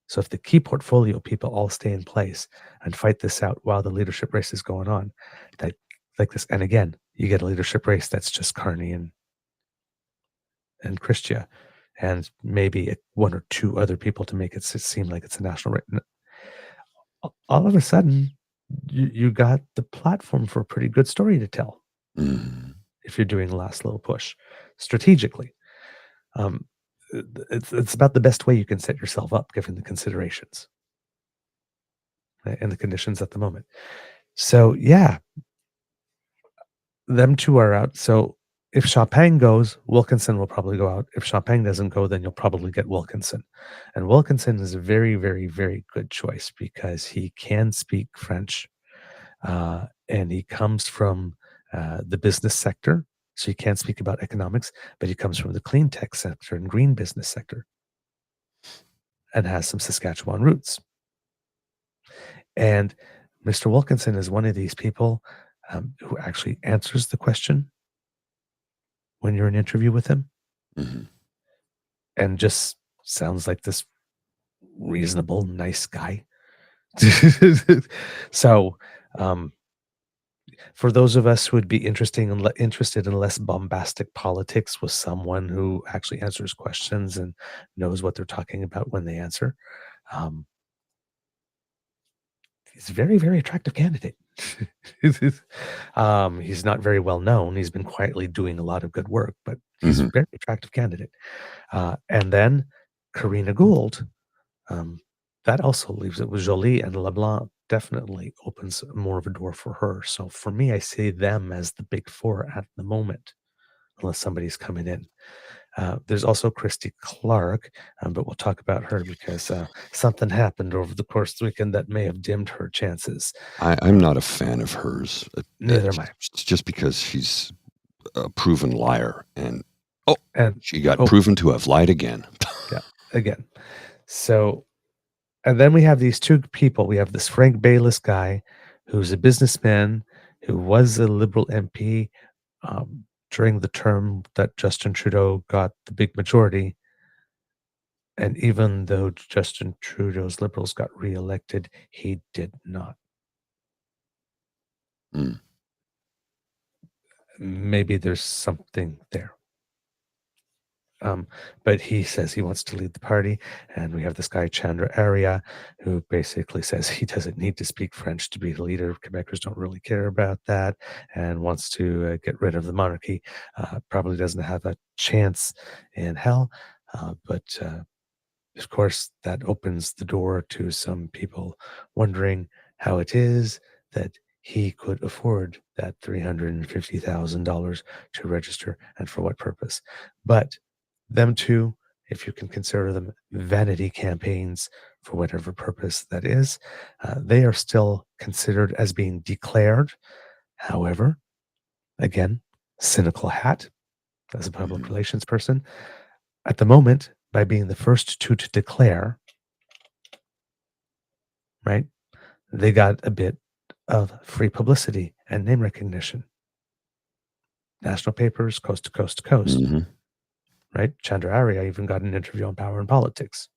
So if the key portfolio people all stay in place and fight this out while the leadership race is going on, that like this, and again, you get a leadership race that's just Carney and Christia, and maybe one or two other people to make it seem like it's a national race. All of a sudden, you got the platform for a pretty good story to tell. If you're doing a last little push strategically. It's about the best way you can set yourself up, given the considerations and the conditions at the moment. So, yeah, them two are out. So if Champagne goes, Wilkinson will probably go out. If Champagne doesn't go, then you'll probably get Wilkinson. And Wilkinson is a very, very, very good choice because he can speak French, and he comes from the business sector. So he can't speak about economics, but he comes from the clean tech sector and green business sector and has some Saskatchewan roots. And Mr. Wilkinson is one of these people who actually answers the question when you're in an interview with him, and just sounds like this reasonable, nice guy. So, for those of us who would be interested in less bombastic politics with someone who actually answers questions and knows what they're talking about when they answer, he's a very, very attractive candidate. He's not very well known. He's been quietly doing a lot of good work, but he's a very attractive candidate. And then Karina Gould, that also leaves it with Joly, and LeBlanc definitely opens more of a door for her. So for me, I see them as the big four at the moment, unless somebody's coming in. There's also Christy Clark, but we'll talk about her because something happened over the course of the weekend that may have dimmed her chances. I'm not a fan of hers. Neither am I. It's just because she's a proven liar, and she got proven to have lied again. Yeah, again. So, and then we have these two people. We have this Frank Baylis guy, who's a businessman, who was a Liberal MP during the term that Justin Trudeau got the big majority. And even though Justin Trudeau's Liberals got reelected, he did not. Maybe there's something there. But he says he wants to lead the party, and we have this guy Chandra Arya, who basically says he doesn't need to speak French to be the leader. Quebecers don't really care about that, and wants to get rid of the monarchy. Probably doesn't have a chance in hell. But of course, that opens the door to some people wondering how it is that he could afford that $350,000 to register and for what purpose. But them two, if you can consider them vanity campaigns for whatever purpose that is, they are still considered as being declared. However, again, cynical hat as a public relations person, at the moment, by being the first two to declare, right, they got a bit of free publicity and name recognition. National papers, coast to coast to coast, right? Chandra Arya even got an interview on Power and Politics,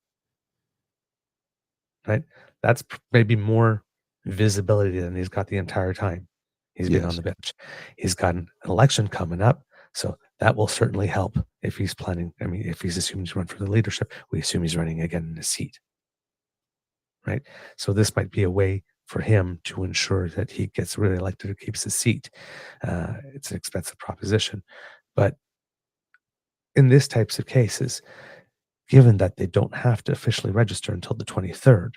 right? That's maybe more visibility than he's got the entire time he's been on the bench. He's got an election coming up, so that will certainly help if he's planning. I mean, if he's assuming to run for the leadership, we assume he's running again in a seat, right? So this might be a way for him to ensure that he gets really elected or keeps his seat. It's an expensive proposition. But in this types of cases, given that they don't have to officially register until the 23rd,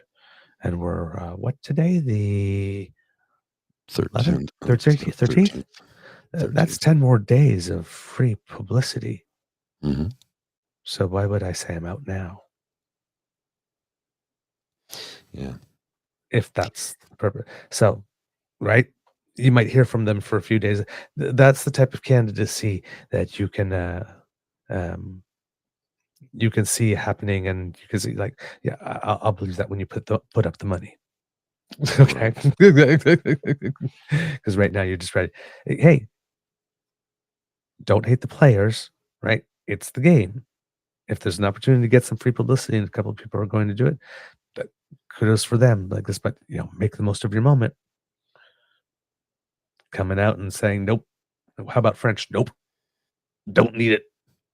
and we're, what today? The 13th. 13th? That's 10 more days of free publicity. So why would I say I'm out now? Yeah. If that's the purpose. So, right? You might hear from them for a few days. That's the type of candidacy that you can see happening, and you can see, like, yeah, I'll believe that when you put up the money. Okay. Because right now you're just ready. Hey, don't hate the players, right? It's the game. If there's an opportunity to get some free publicity and a couple of people are going to do it, but kudos for them. Like this, but make the most of your moment. Coming out and saying, nope. How about French? Nope. Don't need it.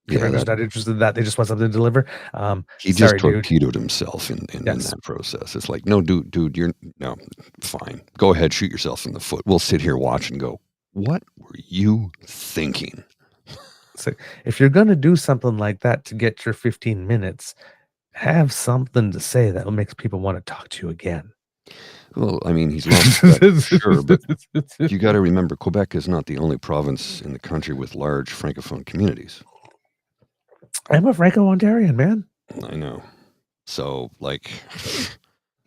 Quebecers not interested in that. They just want something to deliver. He just torpedoed himself in that process. It's like, no, dude, no, fine. Go ahead, shoot yourself in the foot. We'll sit here, watch, and go, what were you thinking? So if you're going to do something like that to get your 15 minutes, have something to say that makes people want to talk to you again. Well, I mean, he's lost that, sure, but you got to remember, Quebec is not the only province in the country with large Francophone communities. I'm a Franco-Ontarian, man. I know. So, like,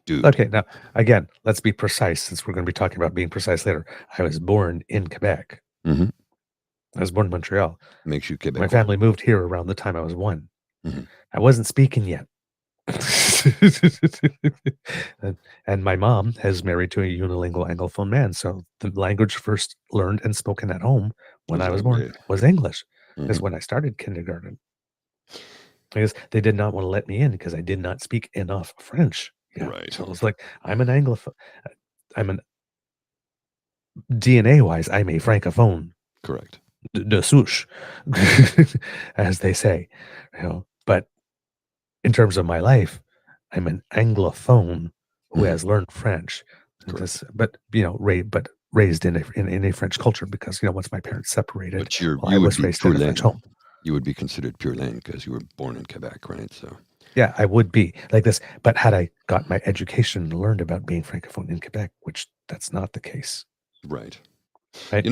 dude. Okay, now, again, let's be precise, since we're going to be talking about being precise later. I was born in Quebec. I was born in Montreal. Makes you Quebec. My family moved here around the time I was 1. I wasn't speaking yet. And my mom is married to a unilingual Anglophone man, so the language first learned and spoken at home when I was born was English. Because when I started kindergarten, because they did not want to let me in because I did not speak enough French. Right. So it's like, I'm an Anglophone. I'm an DNA-wise, I'm a Francophone. Correct. De souche, as they say. But in terms of my life, I'm an Anglophone who has learned French. But raised in a French culture, because once my parents separated, but you I was raised in a French home. You would be considered pure laine because you were born in Quebec, right? So yeah, I would be like this. But had I got my education and learned about being Francophone in Quebec, which that's not the case, right? Right.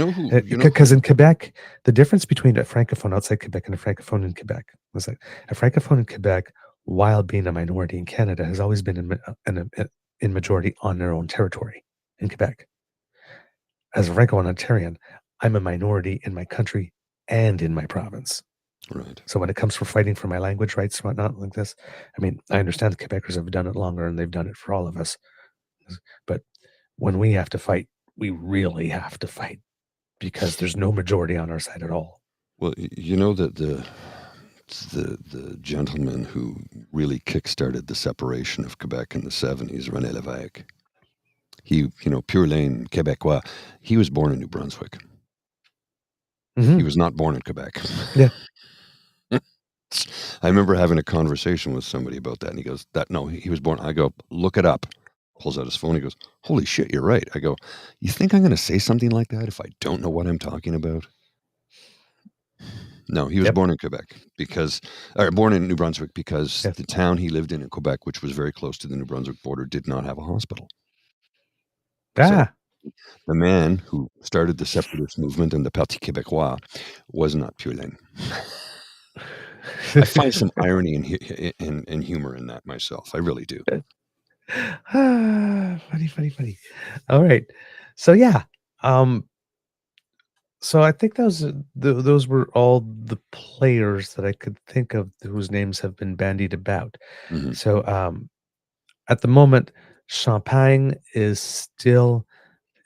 Because in Quebec, the difference between a Francophone outside Quebec and a Francophone in Quebec was like a Francophone in Quebec, while being a minority in Canada, has always been in majority on their own territory in Quebec. As a Franco-Ontarian, I'm a minority in my country and in my province. Right. So when it comes for fighting for my language rights and whatnot like this, I mean, I understand the Quebecers have done it longer and they've done it for all of us. But when we have to fight, we really have to fight, because there's no majority on our side at all. Well, you know that the gentleman who really kickstarted the separation of Quebec in the 70s, René Lévesque, he, pure laine Québécois, he was born in New Brunswick. He was not born in Quebec. Yeah. I remember having a conversation with somebody about that, and he goes, he was born. I go, look it up. Pulls out his phone. He goes, holy shit, you're right. I go, you think I'm going to say something like that if I don't know what I'm talking about? No, he was born in Quebec born in New Brunswick because Yes. the town he lived in Quebec, which was very close to the New Brunswick border, did not have a hospital. So the man who started the separatist movement and the Parti Québécois was not Poilievre. I find some irony and humor in that myself. I really do. Funny. All right. So yeah. So I think those were all the players that I could think of whose names have been bandied about. Mm-hmm. So at the moment, Champagne is still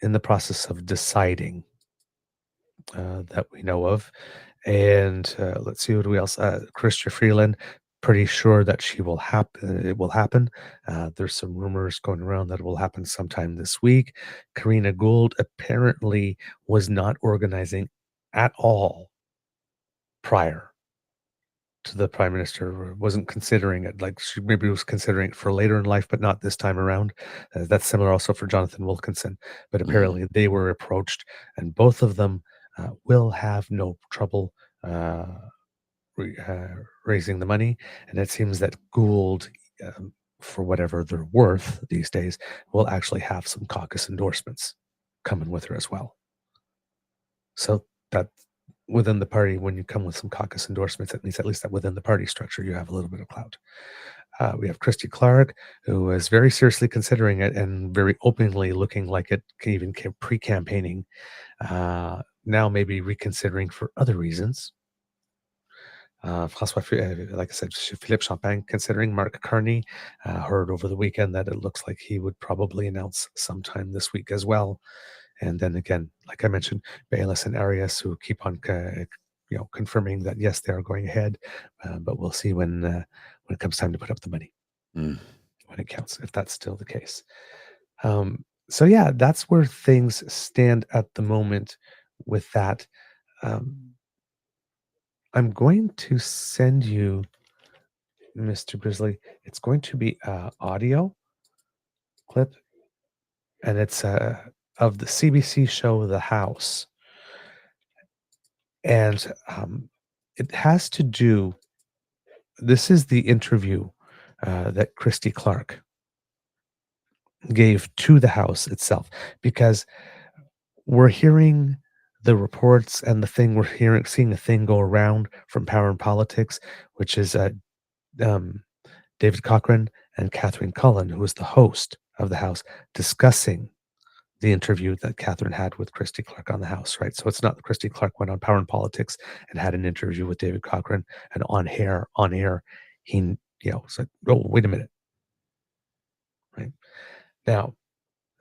in the process of deciding that we know of. And let's see what else. Chrystia Freeland, pretty sure that she will happen. It will happen. There's some rumors going around that it will happen sometime this week. Karina Gould apparently was not organizing at all prior to the prime minister, wasn't considering it. Like she maybe was considering it for later in life, but not this time around. That's similar also for Jonathan Wilkinson. But apparently they were approached, and both of them will have no trouble raising the money. And it seems that Gould, for whatever they're worth these days, will actually have some caucus endorsements coming with her as well. So that within the party, when you come with some caucus endorsements, it means at least that within the party structure, you have a little bit of clout. We have Christy Clark, who is very seriously considering it and very openly looking like it, even pre-campaigning, now maybe reconsidering for other reasons. François, like I said, Philippe Champagne considering. Mark Carney heard over the weekend that it looks like he would probably announce sometime this week as well. And then again, like I mentioned, Bayless and Arias, who keep on confirming that yes, they are going ahead, but we'll see when it comes time to put up the money, when it counts, if that's still the case. So yeah, that's where things stand at the moment with that. I'm going to send you, Mr. Grizzly. It's going to be an audio clip, and it's of the CBC show The House. And it has to do, this is the interview that Christy Clark gave to the House itself, because we're hearing the reports and the thing we're seeing a thing go around from Power and Politics, which is David Cochrane and Catherine Cullen, who is the host of the House, discussing the interview that Catherine had with Christy Clark on the House, right? So it's not that Christy Clark went on Power and Politics and had an interview with David Cochrane, and on air, he, it's like, oh, wait a minute, right? Now,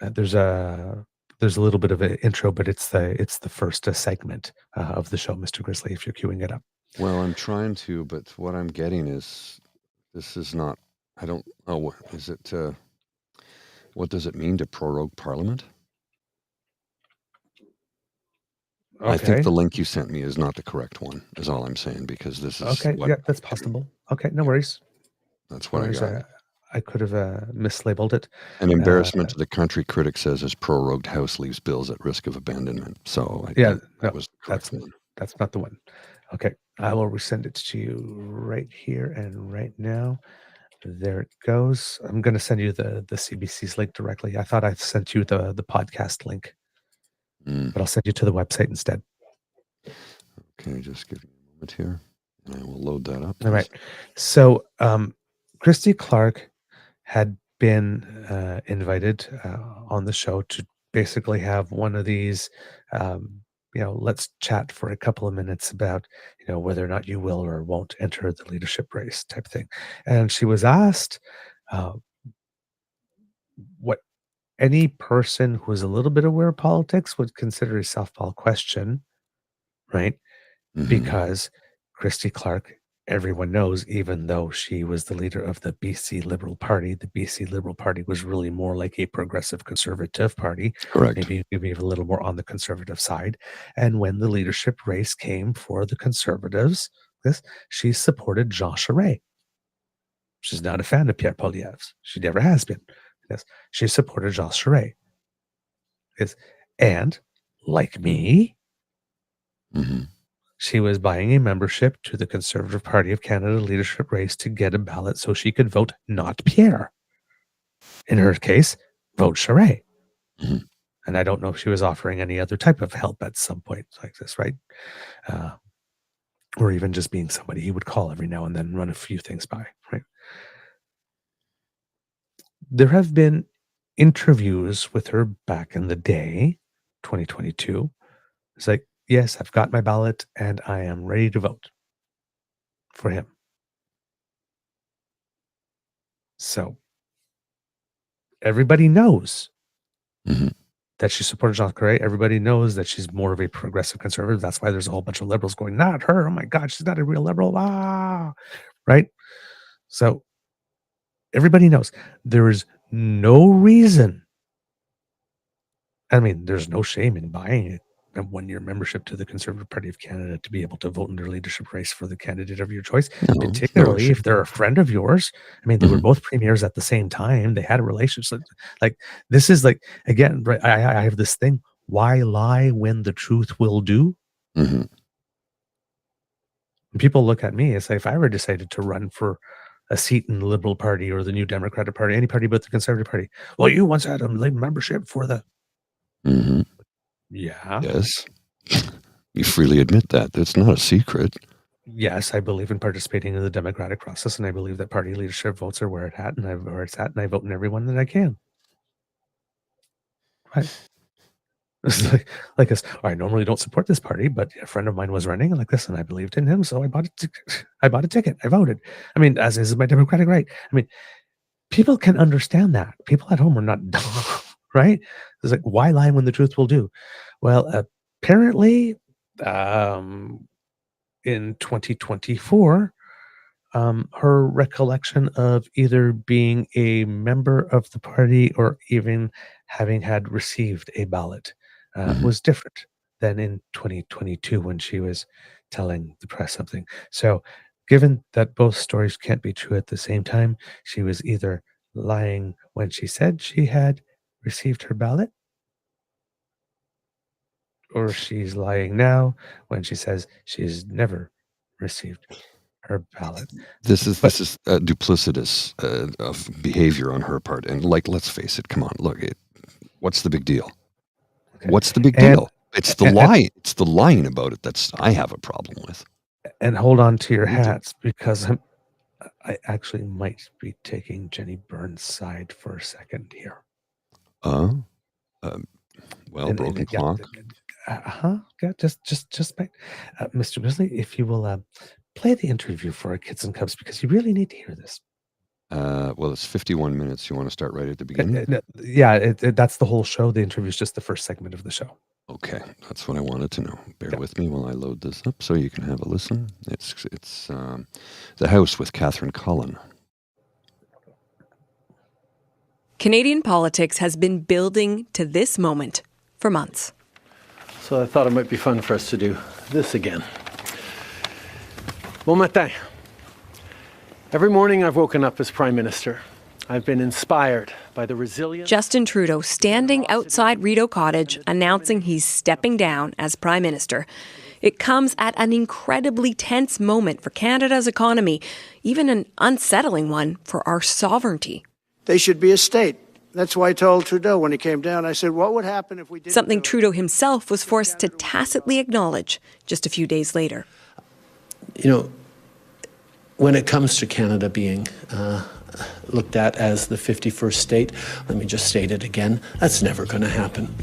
there's a little bit of an intro, but it's the first segment of the show, Mr. Grizzly, if you're queuing it up. Well, I'm trying to, but what I'm getting is this is not. I don't. Oh, is it? What does it mean to prorogue Parliament? Okay. I think the link you sent me is not the correct one, is all I'm saying, because this is... Okay, yeah, that's possible. Okay, no worries. That's what I got. I could have mislabeled it. An embarrassment to the country, critic says, as prorogued House leaves bills at risk of abandonment. So I think that was the correct one. That's not the one. Okay, I will resend it to you right here and right now. There it goes. I'm going to send you the CBC's link directly. I thought I sent you the podcast link. But I'll send you to the website instead. Okay, just give me a moment here, and I will load that up. All right. So, Christy Clark had been invited on the show to basically have one of these, let's chat for a couple of minutes about, whether or not you will or won't enter the leadership race type thing. And she was asked what any person who is a little bit aware of politics would consider a softball question, right? Because Christy Clark, everyone knows, even though she was the leader of the BC Liberal Party, the BC Liberal Party was really more like a progressive conservative party. Correct. Maybe a little more on the conservative side. And when the leadership race came for the Conservatives, she supported Jean Charest. She's not a fan of Pierre Poilievre. She never has been. Yes, she supported Jean Charest. Yes, and like me, she was buying a membership to the Conservative Party of Canada leadership race to get a ballot so she could vote not Pierre. In her case, vote Charest. Mm-hmm. And I don't know if she was offering any other type of help at some point like this, right? Or even just being somebody he would call every now and then, run a few things by, right? There have been interviews with her back in the day, 2022. It's like, yes, I've got my ballot and I am ready to vote for him. So everybody knows that she supported Jean Charest. Everybody knows that she's more of a progressive conservative. That's why there's a whole bunch of liberals going, not her. Oh my God, she's not a real liberal. Right? So everybody knows there is no reason. I mean, there's no shame in buying a one-year membership to the Conservative Party of Canada to be able to vote in their leadership race for the candidate of your choice, particularly if they're a friend of yours. I mean, they were both premiers at the same time. They had a relationship. Like, this is like, again, right, I have this thing. Why lie when the truth will do? And people look at me and say, if I ever decided to run for a seat in the Liberal Party or the New Democratic Party, any party but the Conservative Party, well, you once had a membership for the... Yeah. Yes. You freely admit that. It's not a secret. Yes, I believe in participating in the democratic process, and I believe that party leadership votes are where it's at, and I vote in everyone that I can. Right? It's like this. I normally don't support this party, but a friend of mine was running like this, and I believed in him, so I bought a ticket. I voted. I mean, as is my democratic right. I mean, people can understand that. People at home are not dumb, right? It's like, why lie when the truth will do? Well, apparently, in 2024, her recollection of either being a member of the party or even having had received a ballot was different than in 2022 when she was telling the press something. So given that both stories can't be true at the same time, she was either lying when she said she had received her ballot, or she's lying now when she says she's never received her ballot. This is duplicitous of behavior on her part, and let's face it. Come on, look. What's the big deal? Okay. What's the big deal? It's the lie. It's the lying about it that's I have a problem with. And hold on to your hats, because I actually might be taking Jenny Byrne's side for a second here. Broken clock. Yeah, just Mr. Grizzly, if you will play the interview for our kids and cubs, because you really need to hear this. Well, it's 51 minutes. You want to start right at the beginning? That's the whole show. The interview is just the first segment of the show. Okay, that's what I wanted to know. Bear with me while I load this up so you can have a listen. It's The House with Catherine Cullen. Canadian politics has been building to this moment for months. So I thought it might be fun for us to do this again. Bon matin. Every morning I've woken up as Prime Minister. I've been inspired by the resilience... Justin Trudeau standing outside Rideau Cottage announcing he's stepping down as Prime Minister. It comes at an incredibly tense moment for Canada's economy, even an unsettling one for our sovereignty. They should be a state. That's why I told Trudeau when he came down, I said, what would happen if we did... Something Trudeau himself was forced to tacitly acknowledge just a few days later. You know, when it comes to Canada being looked at as the 51st state, let me just state it again, that's never going to happen.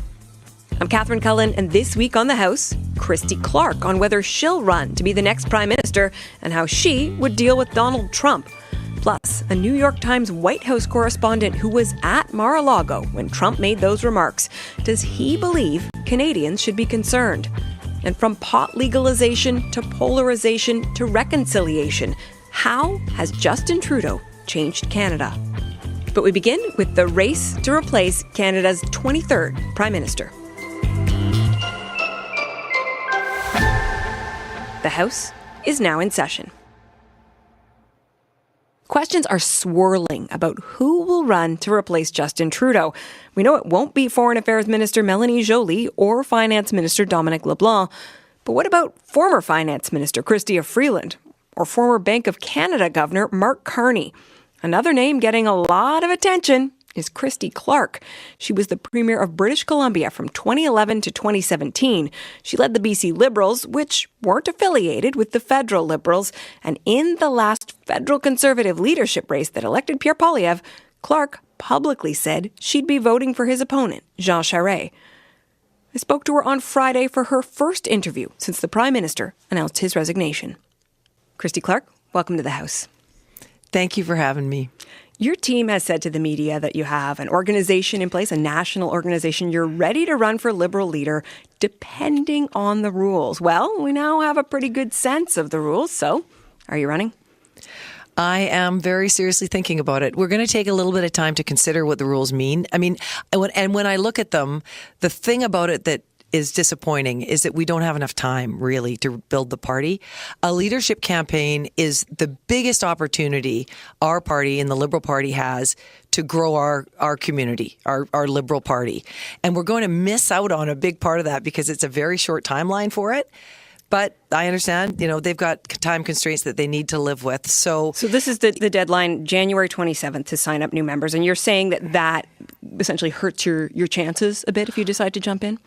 I'm Catherine Cullen, and this week on The House, Christy Clark on whether she'll run to be the next Prime Minister and how she would deal with Donald Trump. Plus, a New York Times White House correspondent who was at Mar-a-Lago when Trump made those remarks. Does he believe Canadians should be concerned? And from pot legalization to polarization to reconciliation, how has Justin Trudeau changed Canada? But we begin with the race to replace Canada's 23rd Prime Minister. The House is now in session. Questions are swirling about who will run to replace Justin Trudeau. We know it won't be Foreign Affairs Minister Mélanie Joly or Finance Minister Dominic LeBlanc. But what about former Finance Minister Chrystia Freeland or former Bank of Canada Governor Mark Carney? Another name getting a lot of attention is Christy Clark. She was the Premier of British Columbia from 2011 to 2017. She led the BC Liberals, which weren't affiliated with the federal Liberals. And in the last federal Conservative leadership race that elected Pierre Poilievre, Clark publicly said she'd be voting for his opponent, Jean Charest. I spoke to her on Friday for her first interview since the Prime Minister announced his resignation. Christy Clark, welcome to the House. Thank you for having me. Your team has said to the media that you have an organization in place, a national organization. You're ready to run for Liberal leader depending on the rules. Well, we now have a pretty good sense of the rules. So, are you running? I am very seriously thinking about it. We're going to take a little bit of time to consider what the rules mean. I mean, when I look at them, the thing about it that is disappointing is that we don't have enough time, really, to build the party. A leadership campaign is the biggest opportunity our party and the Liberal Party has to grow our community, our Liberal Party. And we're going to miss out on a big part of that because it's a very short timeline for it. But I understand, they've got time constraints that they need to live with. So this is the deadline, January 27th, to sign up new members. And you're saying that essentially hurts your chances a bit if you decide to jump in?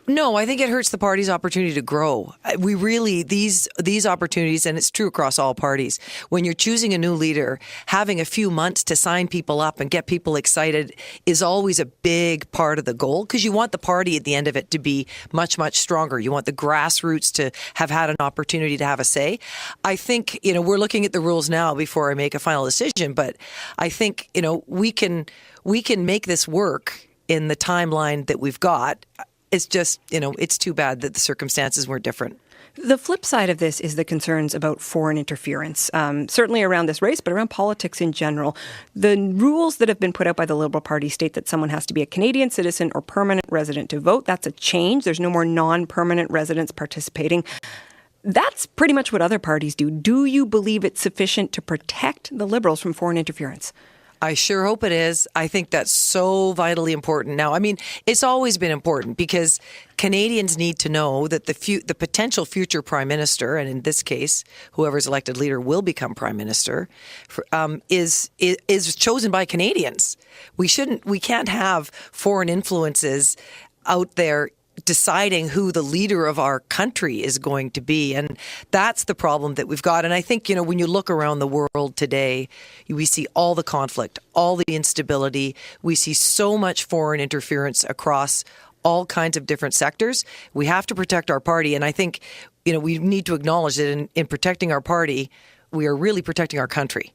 No, I think it hurts the party's opportunity to grow. We really, these opportunities, and it's true across all parties, when you're choosing a new leader, having a few months to sign people up and get people excited is always a big part of the goal, because you want the party at the end of it to be much, much stronger. You want the grassroots to have had an opportunity to have a say. I think, we're looking at the rules now before I make a final decision, but I think, we can make this work in the timeline that we've got. It's just, it's too bad that the circumstances were different. The flip side of this is the concerns about foreign interference, certainly around this race, but around politics in general. The rules that have been put out by the Liberal Party state that someone has to be a Canadian citizen or permanent resident to vote. That's a change. There's no more non-permanent residents participating. That's pretty much what other parties do. Do you believe it's sufficient to protect the Liberals from foreign interference? I sure hope it is. I think that's so vitally important now. I mean, it's always been important because Canadians need to know that the potential future prime minister, and in this case, whoever's elected leader will become prime minister, is chosen by Canadians. We can't have foreign influences out there deciding who the leader of our country is going to be. And that's the problem that we've got. And I think, when you look around the world today, we see all the conflict, all the instability. We see so much foreign interference across all kinds of different sectors. We have to protect our party. And I think, we need to acknowledge that in protecting our party, we are really protecting our country.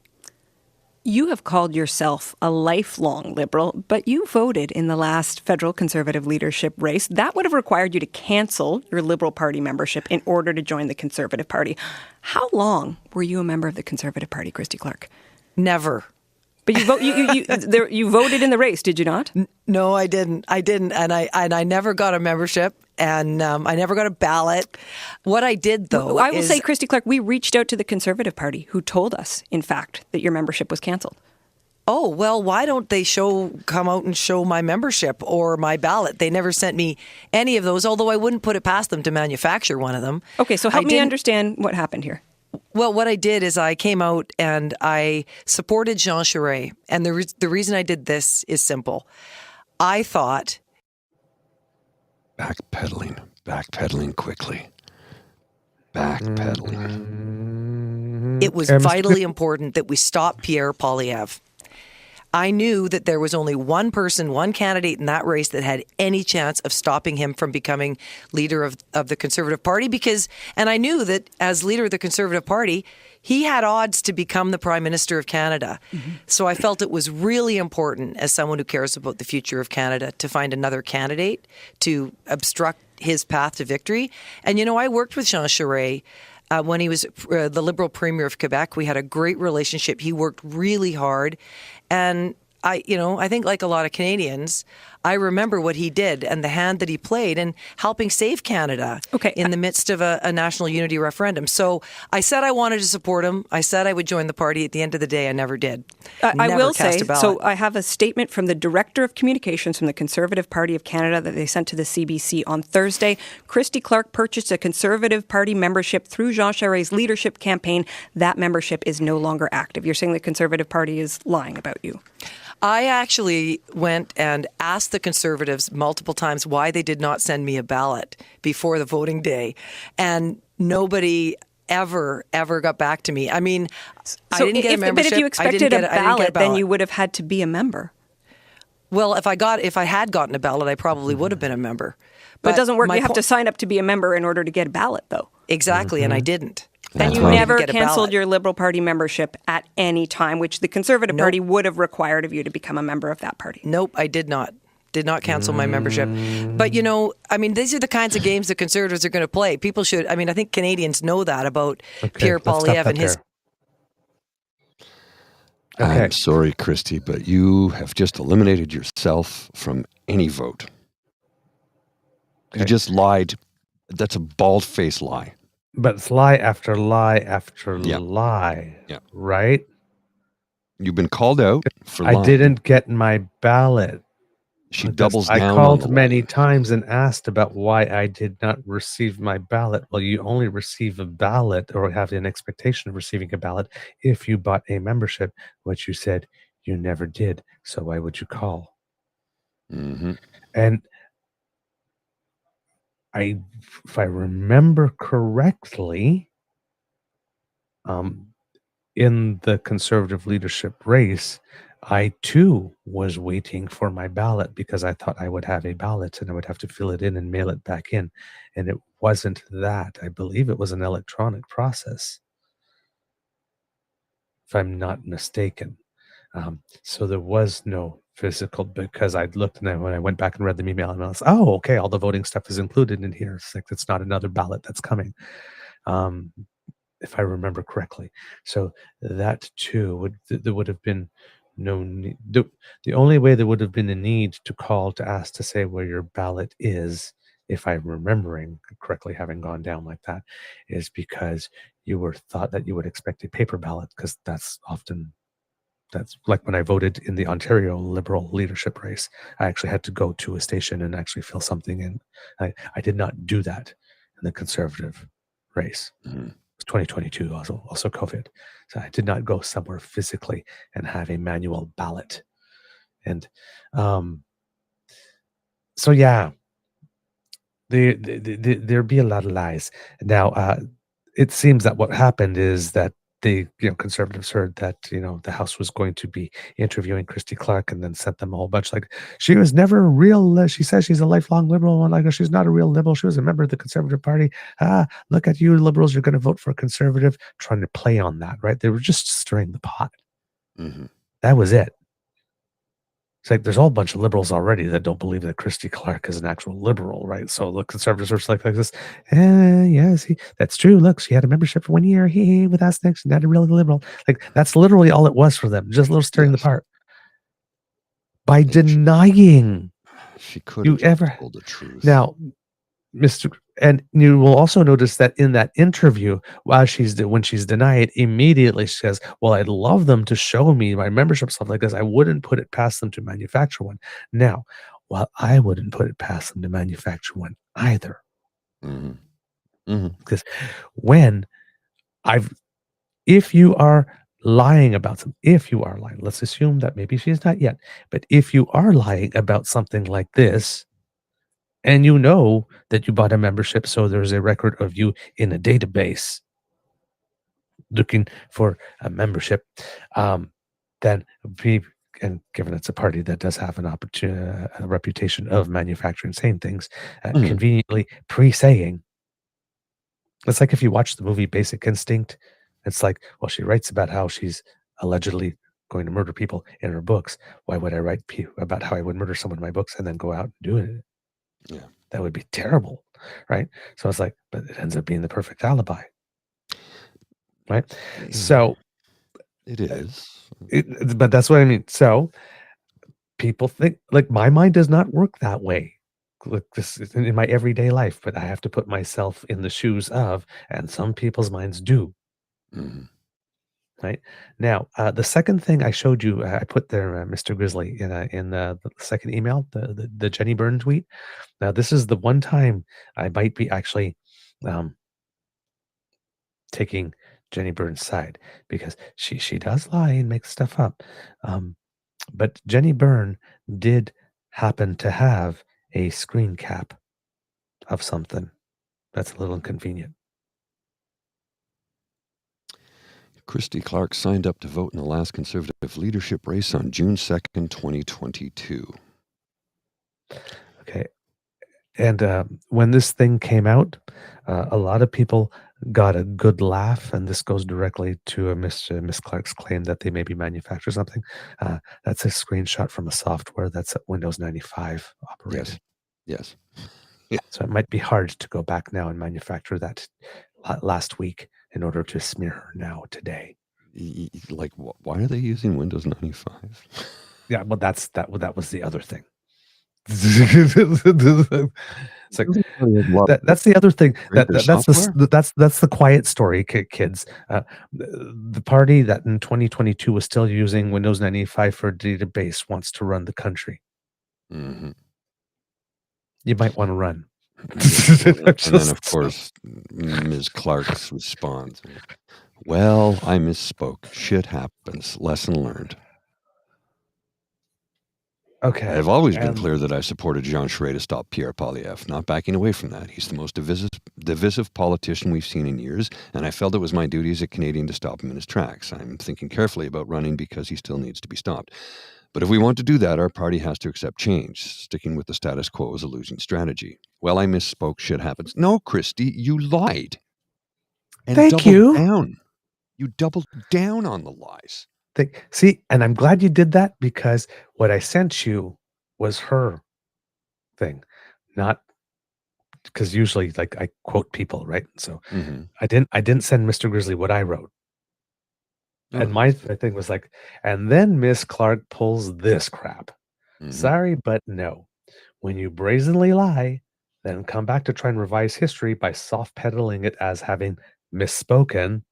You have called yourself a lifelong Liberal, but you voted in the last federal Conservative leadership race. That would have required you to cancel your Liberal Party membership in order to join the Conservative Party. How long were you a member of the Conservative Party, Christy Clark? Never. But you voted in the race, did you not? No, I didn't. And I never got a membership, and I never got a ballot. What I did, though, I will say, Christy Clark, we reached out to the Conservative Party, who told us, in fact, that your membership was cancelled. Oh, well, why don't they come out and show my membership or my ballot? They never sent me any of those, although I wouldn't put it past them to manufacture one of them. Okay, so help me understand what happened here. Well, what I did is I came out and I supported Jean Charest. And the reason I did this is simple. I thought... Backpedaling quickly. Backpedaling. It was vitally important that we stop Pierre Poilievre. I knew that there was only one person, one candidate in that race that had any chance of stopping him from becoming leader of the Conservative Party and I knew that as leader of the Conservative Party, he had odds to become the Prime Minister of Canada. Mm-hmm. So I felt it was really important as someone who cares about the future of Canada to find another candidate to obstruct his path to victory. And, I worked with Jean Charest when he was the Liberal Premier of Quebec. We had a great relationship. He worked really hard. And I think like a lot of Canadians, I remember what he did and the hand that he played in helping save Canada in the midst of a national unity referendum. So I said I wanted to support him. I said I would join the party. At the end of the day, I never did. I will say, so I have a statement from the Director of Communications from the Conservative Party of Canada that they sent to the CBC on Thursday. Christy Clark purchased a Conservative Party membership through Jean Charest's leadership campaign. That membership is no longer active. You're saying the Conservative Party is lying about you. I actually went and asked the Conservatives multiple times why they did not send me a ballot before the voting day. And nobody ever got back to me. I mean, I didn't get a membership. But if you expected a ballot, then you would have had to be a member. Well, if I had gotten a ballot, I probably would have been a member. But it doesn't work. You have to sign up to be a member in order to get a ballot, though. Exactly, and I didn't. And you never canceled your Liberal Party membership at any time, which the Conservative Party would have required of you to become a member of that party. Nope, I did not. Did not cancel my membership. But, you know, I mean, these are the kinds of games the Conservatives are going to play. People should, I mean, I think Canadians know that about Pierre Poilievre and his... I'm sorry, Christy, but you have just eliminated yourself from any vote. You just lied. That's a bald-faced lie. But it's lie after lie after lie, right? You've been called out for lying. I didn't get my ballot. She doubles down. I called many times and asked about why I did not receive my ballot. Well, you only receive a ballot or have an expectation of receiving a ballot if you bought a membership, which you said you never did. So why would you call? Mm-hmm. And if I remember correctly, in the Conservative leadership race, I too was waiting for my ballot because I thought I would have a ballot and I would have to fill it in and mail it back in. And it wasn't that. I believe it was an electronic process, if I'm not mistaken. So there was no physical, because I'd looked and then when I went back and read the email and I was, oh, okay, all the voting stuff is included in here. It's like, it's not another ballot that's coming. If I remember correctly. So that too, there would have been no need. The only way there would have been a need to call to ask to say where your ballot is, if I'm remembering correctly, having gone down like that, is because you were thought that you would expect a paper ballot, because that's like when I voted in the Ontario Liberal leadership race, I actually had to go to a station and actually fill something in. I did not do that in the Conservative race. Mm-hmm. 2022, also COVID. So I did not go somewhere physically and have a manual ballot. And so yeah, there'd be a lot of lies. Now, it seems that what happened is that the Conservatives heard that the House was going to be interviewing Christy Clark, and then sent them a whole bunch like, she was never a real. She says she's a lifelong liberal, and like, she's not a real liberal. She was a member of the Conservative Party. Look at you, liberals! You're going to vote for a Conservative. Trying to play on that, right? They were just stirring the pot. Mm-hmm. That was it. It's like there's a whole bunch of liberals already that don't believe that Christy Clark is an actual liberal, right? So the Conservatives are like this. Yes, that's true. Look, she had a membership for 1 year. With us next, she's not a real liberal. Like, that's literally all it was for them. Just a little stirring the pot. By denying she could have ever told the truth. Now, and you will also notice that in that interview, when she's denied, immediately she says, well, I'd love them to show me my membership stuff like this. I wouldn't put it past them to manufacture one. Now, well, I wouldn't put it past them to manufacture one either. Mm-hmm. Mm-hmm. Because if you are lying about something, let's assume that maybe she is not yet, but if you are lying about something like this, and you know that you bought a membership, so there's a record of you in a database looking for a membership, then and given it's a party that does have an a reputation of manufacturing saying things, conveniently pre-saying. It's like if you watch the movie Basic Instinct, it's like, well, she writes about how she's allegedly going to murder people in her books. Why would I write about how I would murder someone in my books and then go out and do it? Yeah, that would be terrible, right? So it's like, but it ends up being the perfect alibi, right? So it is. But that's what I mean. So people think, like, my mind does not work that way. Like, this is in my everyday life, but I have to put myself in the shoes of, and some people's minds do. Mhm. Right now, the second thing I showed you, I put there, Mr. Grizzly, in the second email, the Jenny Byrne tweet. Now, this is the one time I might be actually um, taking Jenny Byrne's side, because she does lie and make stuff up. But Jenny Byrne did happen to have a screen cap of something. That's a little inconvenient. Christy Clark signed up to vote in the last Conservative leadership race on June 2nd, 2022. Okay. And when this thing came out, a lot of people got a good laugh, and this goes directly to Miss Clark's claim that they maybe manufacture something. That's a screenshot from a software that's at Windows 95 operated. Yes. Yeah. So it might be hard to go back now and manufacture that last week in order to smear her now today. Like, why are they using Windows 95? Yeah, well, that was the other thing. It's like that's the other thing. That's the quiet story, kids. The party that in 2022 was still using Windows 95 for a database wants to run the country. Mm-hmm. You might want to run. And then, of course, Ms. Clark's response: "Well, I misspoke. Shit happens. Lesson learned." Okay. I've always been clear that I supported Jean Charest to stop Pierre Poilievre, not backing away from that. He's the most divisive politician we've seen in years, and I felt it was my duty as a Canadian to stop him in his tracks. I'm thinking carefully about running because he still needs to be stopped. But if we want to do that, our party has to accept change. Sticking with the status quo is a losing strategy. Well, I misspoke. Shit happens. No, Christy, you lied. And Thank you. Down. You doubled down on the lies. See, and I'm glad you did that, because what I sent you was her thing, not because usually, like, I quote people, right? So I didn't send Mr. Grizzly what I wrote. And my thing was like, and then Miss Clark pulls this crap. Sorry, but no. When you brazenly lie, then come back to try and revise history by soft pedaling it as having misspoken,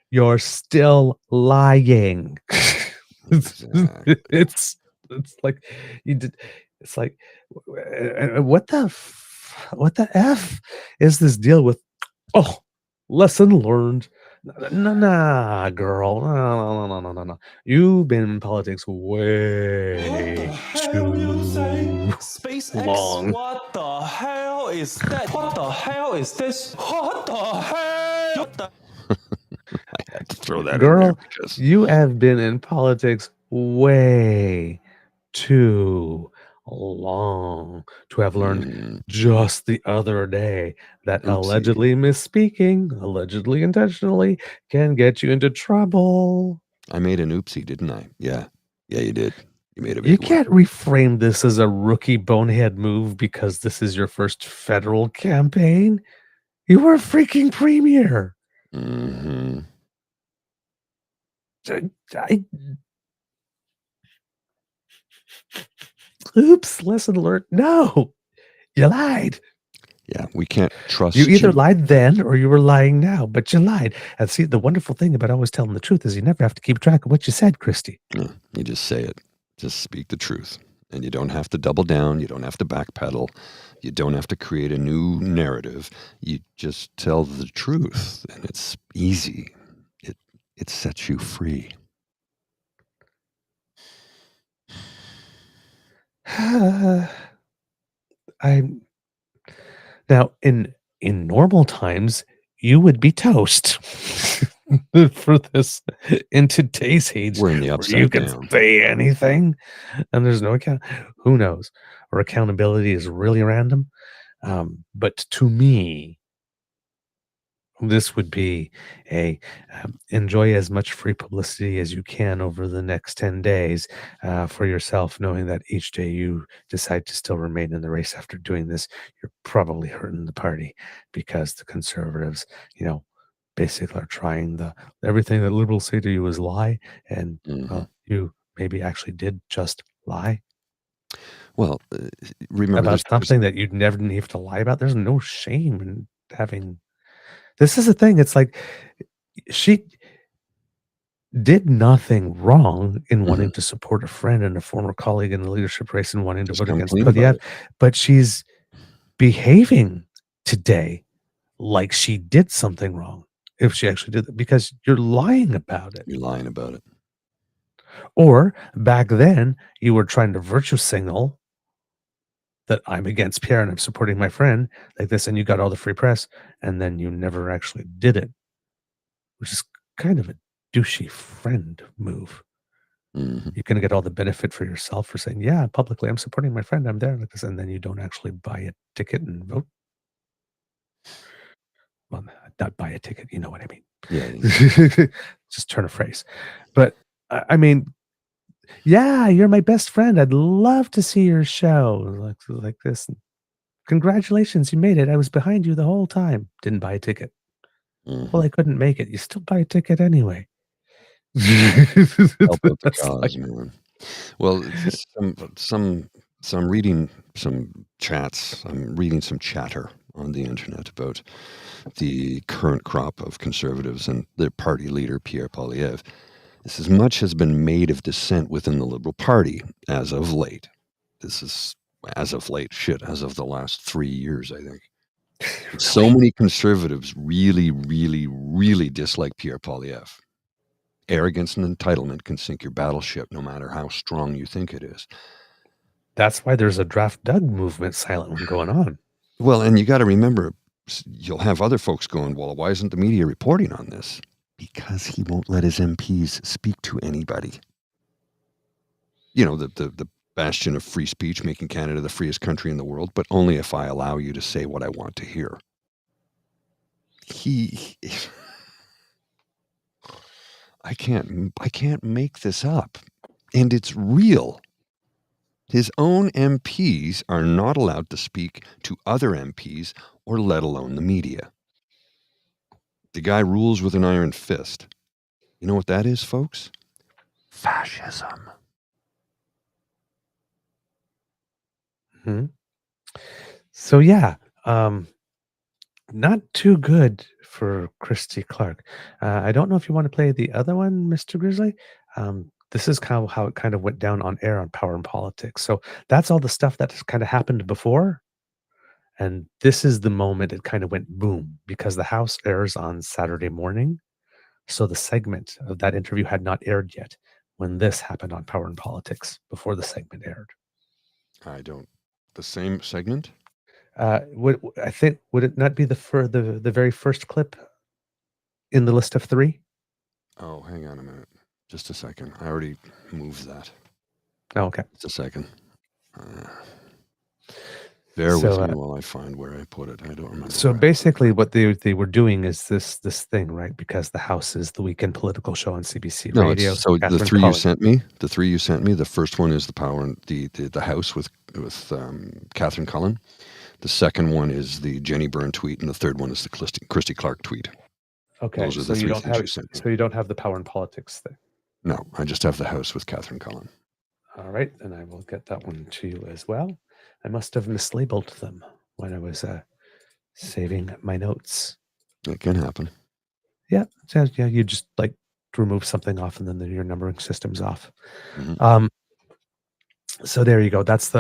you're still lying. Exactly. It's like you did. It's like, what the F is this deal with? Oh, lesson learned. Nah, girl. No. You've been in politics way too long. What the hell is that? What the hell is this? What the hell? I had to throw that Girl, in there because you have been in politics way too long to have learned just the other day that allegedly misspeaking, allegedly intentionally, can get you into trouble. I made an oopsie, didn't I? Yeah, you did. You made a big You one. can't reframe this as a rookie bonehead move because this is your first federal campaign. You were a freaking premier. Mm-hmm. Oops, lesson learned. No, you lied. Yeah, we can't trust you. Either lied then or you were lying now, but you lied. And see, the wonderful thing about always telling the truth is you never have to keep track of what you said, Christy. Yeah, you just say it. Just speak the truth. And you don't have to double down. You don't have to backpedal. You don't have to create a new narrative. You just tell the truth, and it's easy. It sets you free. I'm now in normal times you would be toast. For this, in today's age, we're in the upside you can down. say anything, and there's no account. Who knows? Or accountability is really random. But to me, this would be a enjoy as much free publicity as you can over the next 10 days for yourself, knowing that each day you decide to still remain in the race after doing this, you're probably hurting the party, because the Conservatives, basically are trying everything that liberals say to you is lie, and you maybe actually did just lie. Well, remember about something that you'd never need to lie about. There's no shame in having. This is the thing. It's like she did nothing wrong in wanting to support a friend and a former colleague in the leadership race and wanting to vote against Poilievre, but she's behaving today like she did something wrong. If she actually did that, because you're lying about it. You're lying about it. Or back then, you were trying to virtue signal that I'm against Pierre and I'm supporting my friend like this, and you got all the free press, and then you never actually did it, which is kind of a douchey friend move. You're going to get all the benefit for yourself for saying, yeah, publicly, I'm supporting my friend, I'm there like this, and then you don't actually buy a ticket and vote. Well, not buy a ticket, you know what I mean. Yeah. Just turn a phrase. But I mean, yeah, you're my best friend. I'd love to see your show like this. Congratulations, you made it. I was behind you the whole time. Didn't buy a ticket. Well, I couldn't make it. You still buy a ticket anyway. Help out the cause, man. Well, I'm reading some chats. I'm reading some chatter on the internet about the current crop of conservatives and their party leader, Pierre Poilievre. This as much has been made of dissent within the Liberal Party as of late. This is as of late, as of the last 3 years, I think. So many conservatives really, really, really dislike Pierre Poilievre. Arrogance and entitlement can sink your battleship no matter how strong you think it is. That's why there's a draft Doug movement silently going on. Well, and you got to remember, you'll have other folks going, well, why isn't the media reporting on this? Because he won't let his MPs speak to anybody. You know, the bastion of free speech, making Canada the freest country in the world, but only if I allow you to say what I want to hear. I can't make this up. And it's real. His own MPs are not allowed to speak to other MPs or let alone the media. The guy rules with an iron fist. You know what that is, folks? Fascism. So yeah, not too good for Christy Clark. I don't know if you want to play the other one, Mr. Grizzly. This is kind of how it kind of went down on air on Power and Politics. So that's all the stuff that's kind of happened before. And this is the moment it kind of went boom, because the House airs on Saturday morning. So the segment of that interview had not aired yet when this happened on Power and Politics before the segment aired. The same segment? Would it not be the very first clip in the list of 3? Oh, hang on a minute. Just a second. I already moved that. Oh, okay. Just a second. Bear with me while I find where I put it. I don't remember. So basically what they were doing is this thing, right? Because the House is the weekend political show on CBC Radio. So the 3 you sent me, the first one is the Power and the House with Catherine Cullen. The second one is the Jenny Byrne tweet, and the third one is the Christy Clark tweet. Okay, Those are the three things you sent me. So you don't have the Power and Politics thing. No, I just have the House with Catherine Cullen. All right, then I will get that one to you as well. I must have mislabeled them when I was saving my notes. It can happen. Yeah, you just like remove something off, and then your numbering system's off. So there you go. That's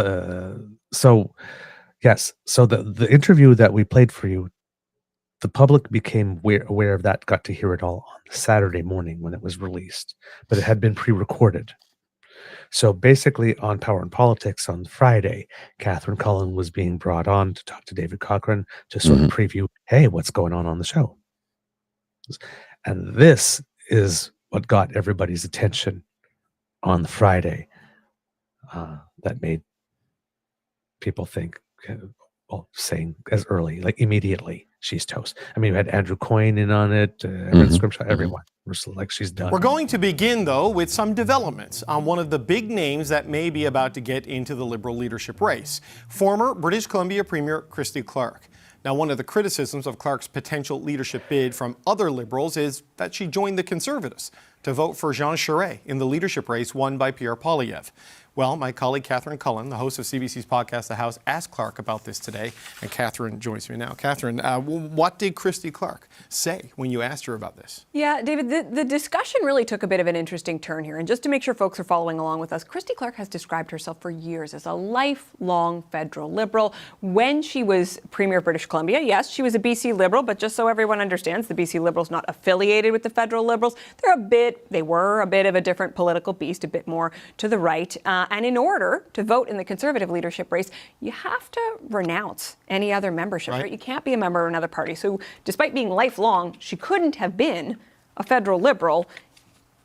yes. So the interview that we played for you, the public became aware of that, got to hear it all on Saturday morning when it was released, but it had been pre-recorded. So basically on Power and Politics on Friday, Catherine Cullen was being brought on to talk to David Cochrane to sort of preview, hey, what's going on the show? And this is what got everybody's attention on the Friday that made people think, saying as early, like immediately, she's toast. I mean, we had Andrew Coyne in on it, Scrimshaw, everyone. We're like, she's done. We're going to begin, though, with some developments on one of the big names that may be about to get into the Liberal leadership race, former British Columbia Premier Christy Clark. Now, one of the criticisms of Clark's potential leadership bid from other Liberals is that she joined the Conservatives. to vote for Jean Charest in the leadership race won by Pierre Poilievre. Well, my colleague Catherine Cullen, the host of CBC's podcast The House, asked Clark about this today, and Catherine joins me now. Catherine, what did Christy Clark say when you asked her about this? Yeah, David, the discussion really took a bit of an interesting turn here. And just to make sure folks are following along with us, Christy Clark has described herself for years as a lifelong federal Liberal. When she was Premier of British Columbia, yes, she was a BC Liberal, but just so everyone understands, the BC Liberals not affiliated with the federal Liberals. They were a bit of a different political beast, a bit more to the right. And in order to vote in the Conservative leadership race, you have to renounce any other membership. Right? You can't be a member of another party. So despite being lifelong, she couldn't have been a federal Liberal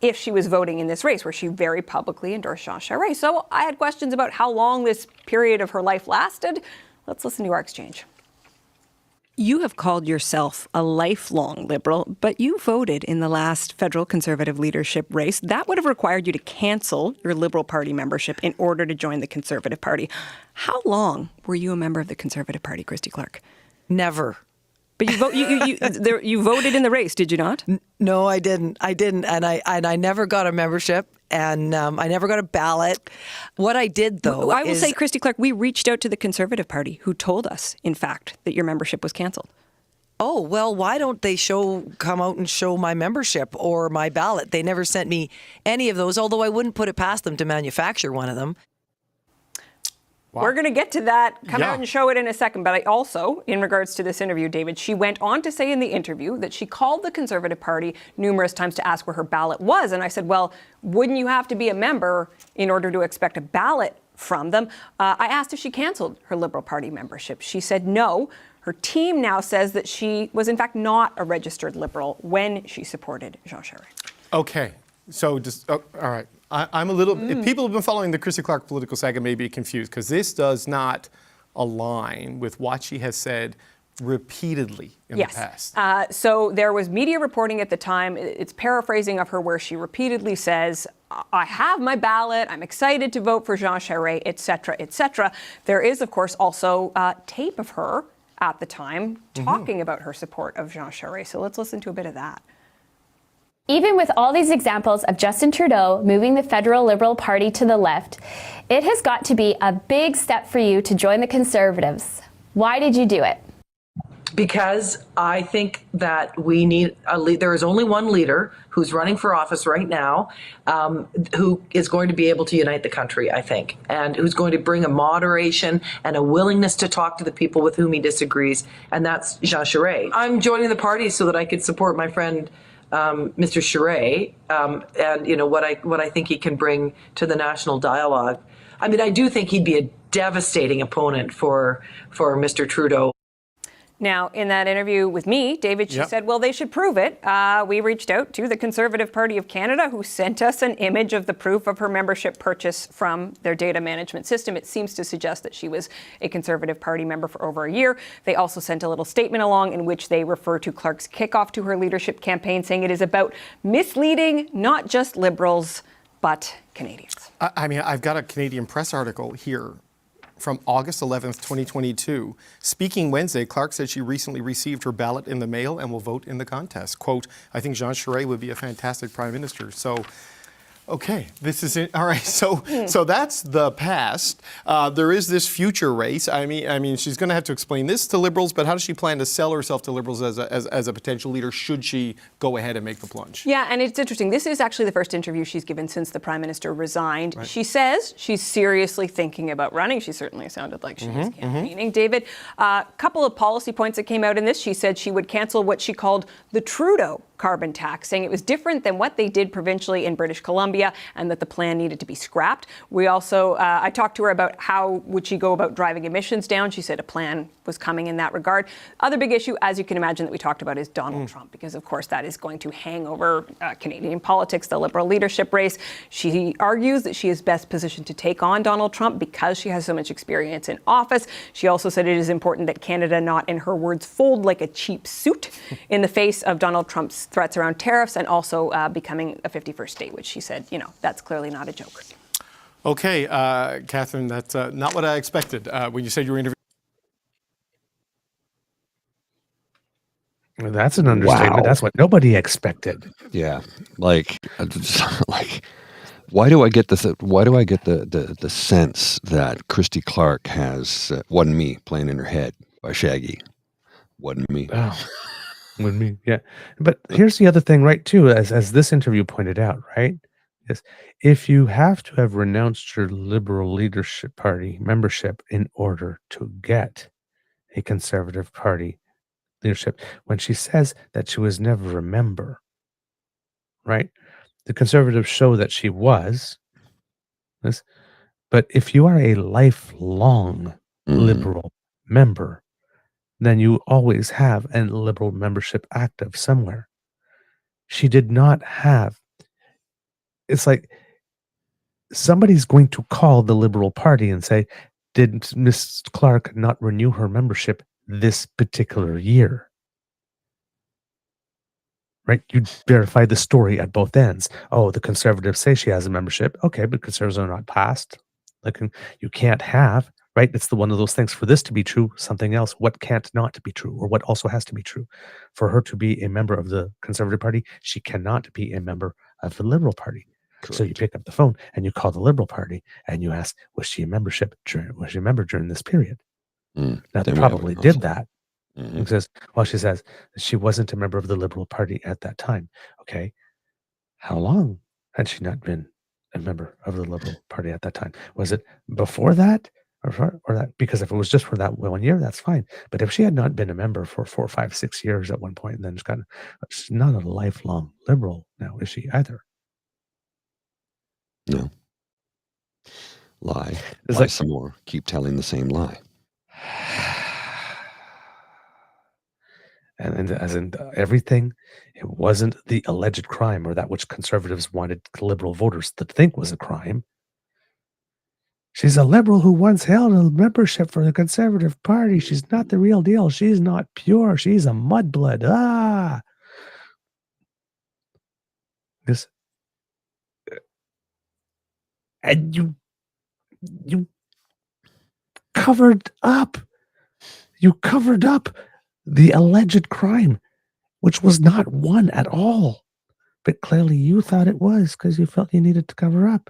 if she was voting in this race, where she very publicly endorsed Jean Charest. So I had questions about how long this period of her life lasted. Let's listen to our exchange. You have called yourself a lifelong Liberal, but you voted in the last federal Conservative leadership race. That would have required you to cancel your Liberal Party membership in order to join the Conservative Party. How long were you a member of the Conservative Party, Christy Clark? Never. But you voted in the race, did you not? No, I didn't. And I never got a membership, and I never got a ballot. What I did, though, I will say, Christy Clark, we reached out to the Conservative Party, who told us, in fact, that your membership was cancelled. Oh, well, why don't they come out and show my membership or my ballot? They never sent me any of those, although I wouldn't put it past them to manufacture one of them. Wow. We're going to get to that, out and show it in a second. But I also, in regards to this interview, David, she went on to say in the interview that she called the Conservative Party numerous times to ask where her ballot was. And I said, well, wouldn't you have to be a member in order to expect a ballot from them? I asked if she canceled her Liberal Party membership. She said no. Her team now says that she was, in fact, not a registered Liberal when she supported Jean Charest. Okay. So, all right. I'm a little. If people have been following the Christy Clark political saga, may be confused because this does not align with what she has said repeatedly in the past. So there was media reporting at the time. It's paraphrasing of her where she repeatedly says, I have my ballot. I'm excited to vote for Jean Charest, et cetera, et cetera. There is, of course, also tape of her at the time talking about her support of Jean Charest. So let's listen to a bit of that. Even with all these examples of Justin Trudeau moving the federal Liberal Party to the left, it has got to be a big step for you to join the Conservatives. Why did you do it? Because I think that we need there is only one leader who's running for office right now who is going to be able to unite the country, I think, and who's going to bring a moderation and a willingness to talk to the people with whom he disagrees, and that's Jean Charest. I'm joining the party so that I could support my friend Mr. Charest, and you know what I think he can bring to the national dialogue. I mean, I do think he'd be a devastating opponent for Mr. Trudeau. Now, in that interview with me, David, she said, well, they should prove it. We reached out to the Conservative Party of Canada, who sent us an image of the proof of her membership purchase from their data management system. It seems to suggest that she was a Conservative Party member for over a year. They also sent a little statement along in which they refer to Clark's kickoff to her leadership campaign, saying it is about misleading not just Liberals, but Canadians. I mean, I've got a Canadian Press article here from August 11th, 2022. Speaking Wednesday, Clark said she recently received her ballot in the mail and will vote in the contest. Quote, I think Jean Charest would be a fantastic prime minister. So, okay, this is it. All right, so that's the past. There is this future race. I mean, she's going to have to explain this to Liberals, but how does she plan to sell herself to Liberals as a potential leader should she go ahead and make the plunge? Yeah, and it's interesting. This is actually the first interview she's given since the Prime Minister resigned. Right. She says she's seriously thinking about running. She certainly sounded like she was campaigning. David, a couple of policy points that came out in this. She said she would cancel what she called the Trudeau carbon tax, saying it was different than what they did provincially in British Columbia and that the plan needed to be scrapped. We also, I talked to her about how would she go about driving emissions down. She said a plan was coming in that regard. Other big issue, as you can imagine, that we talked about is Donald Trump, because of course that is going to hang over Canadian politics, the Liberal leadership race. She argues that she is best positioned to take on Donald Trump because she has so much experience in office. She also said it is important that Canada not, in her words, fold like a cheap suit in the face of Donald Trump's threats around tariffs and also becoming a 51st state, which she said, you know, that's clearly not a joke. Okay, Catherine, that's not what I expected when you said you were interviewing. That's an understatement. Wow. That's what nobody expected. Yeah, like, like, why do I get the sense that Christy Clark has wasn't me playing in her head by Shaggy? Wasn't me. Oh, with me, yeah. But here's the other thing, right? Too, as this interview pointed out, right? Is if you have to have renounced your Liberal Leadership Party membership in order to get a Conservative Party leadership, when she says that she was never a member, right? The Conservatives show that she was. This, but if you are a lifelong Liberal member, then you always have a Liberal membership active somewhere. She did not have. It's like somebody's going to call the Liberal Party and say, did Miss Clark not renew her membership this particular year? Right? You verify the story at both ends. Oh, the Conservatives say she has a membership. Okay, but Conservatives are not passed. Like, you can't have, right? It's one of those things. For this to be true, something else. What can't not be true, or what also has to be true? For her to be a member of the Conservative Party, she cannot be a member of the Liberal Party. Correct. So you pick up the phone and you call the Liberal Party and you ask, was she a member during this period? Now, they probably did that. Because, well, she says she wasn't a member of the Liberal Party at that time. Okay. How long had she not been a member of the Liberal Party at that time? Was it before that or that? Because if it was just for that 1 year, that's fine. But if she had not been a member for 4, 5, 6 years at one point, then she's not a lifelong Liberal now, is she either? No. Lie. It's lie some more. Keep telling the same lie. And as in everything, it wasn't the alleged crime or that which Conservatives wanted Liberal voters to think was a crime. She's a Liberal who once held a membership for the Conservative Party. She's not the real deal. She's not pure. She's a mudblood. This, and you covered up. You covered up the alleged crime, which was not one at all. But clearly you thought it was because you felt you needed to cover up.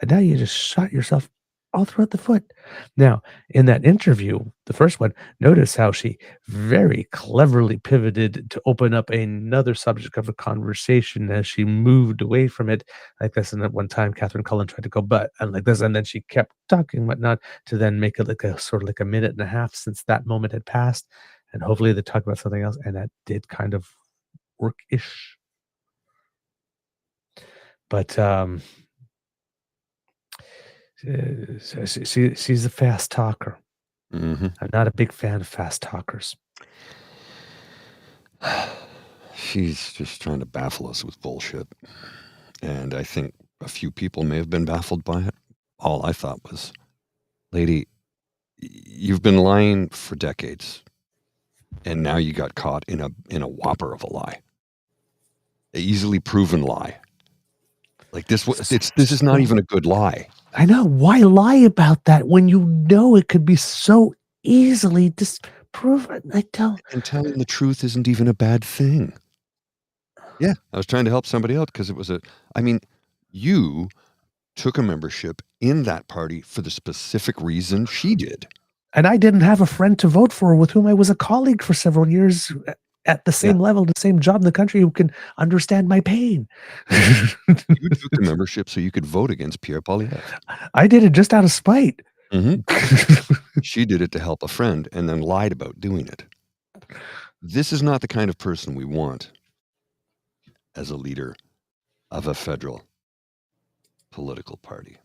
And now you just shot yourself all throughout the foot. Now, in that interview, the first one, notice how she very cleverly pivoted to open up another subject of a conversation as she moved away from it like this. And at one time, Catherine Cullen tried to go, but, and like this, and then she kept talking and whatnot to then make it like a sort of like a minute and a half since that moment had passed. And hopefully they talk about something else. And that did kind of work-ish. But, she's a fast talker. I'm not a big fan of fast talkers. She's just trying to baffle us with bullshit. And I think a few people may have been baffled by it. All I thought was, lady, you've been lying for decades. And now you got caught in a whopper of a lie. An easily proven lie. Like this is not even a good lie. I know. Why lie about that when you know it could be so easily disproven? And telling the truth isn't even a bad thing. Yeah, I was trying to help somebody out because it was you took a membership in that party for the specific reason she did. And I didn't have a friend to vote for with whom I was a colleague for several years at the same level, the same job in the country, who can understand my pain. You took the membership so you could vote against Pierre Poilievre. I did it just out of spite. She did it to help a friend and then lied about doing it. This is not the kind of person we want as a leader of a federal political party.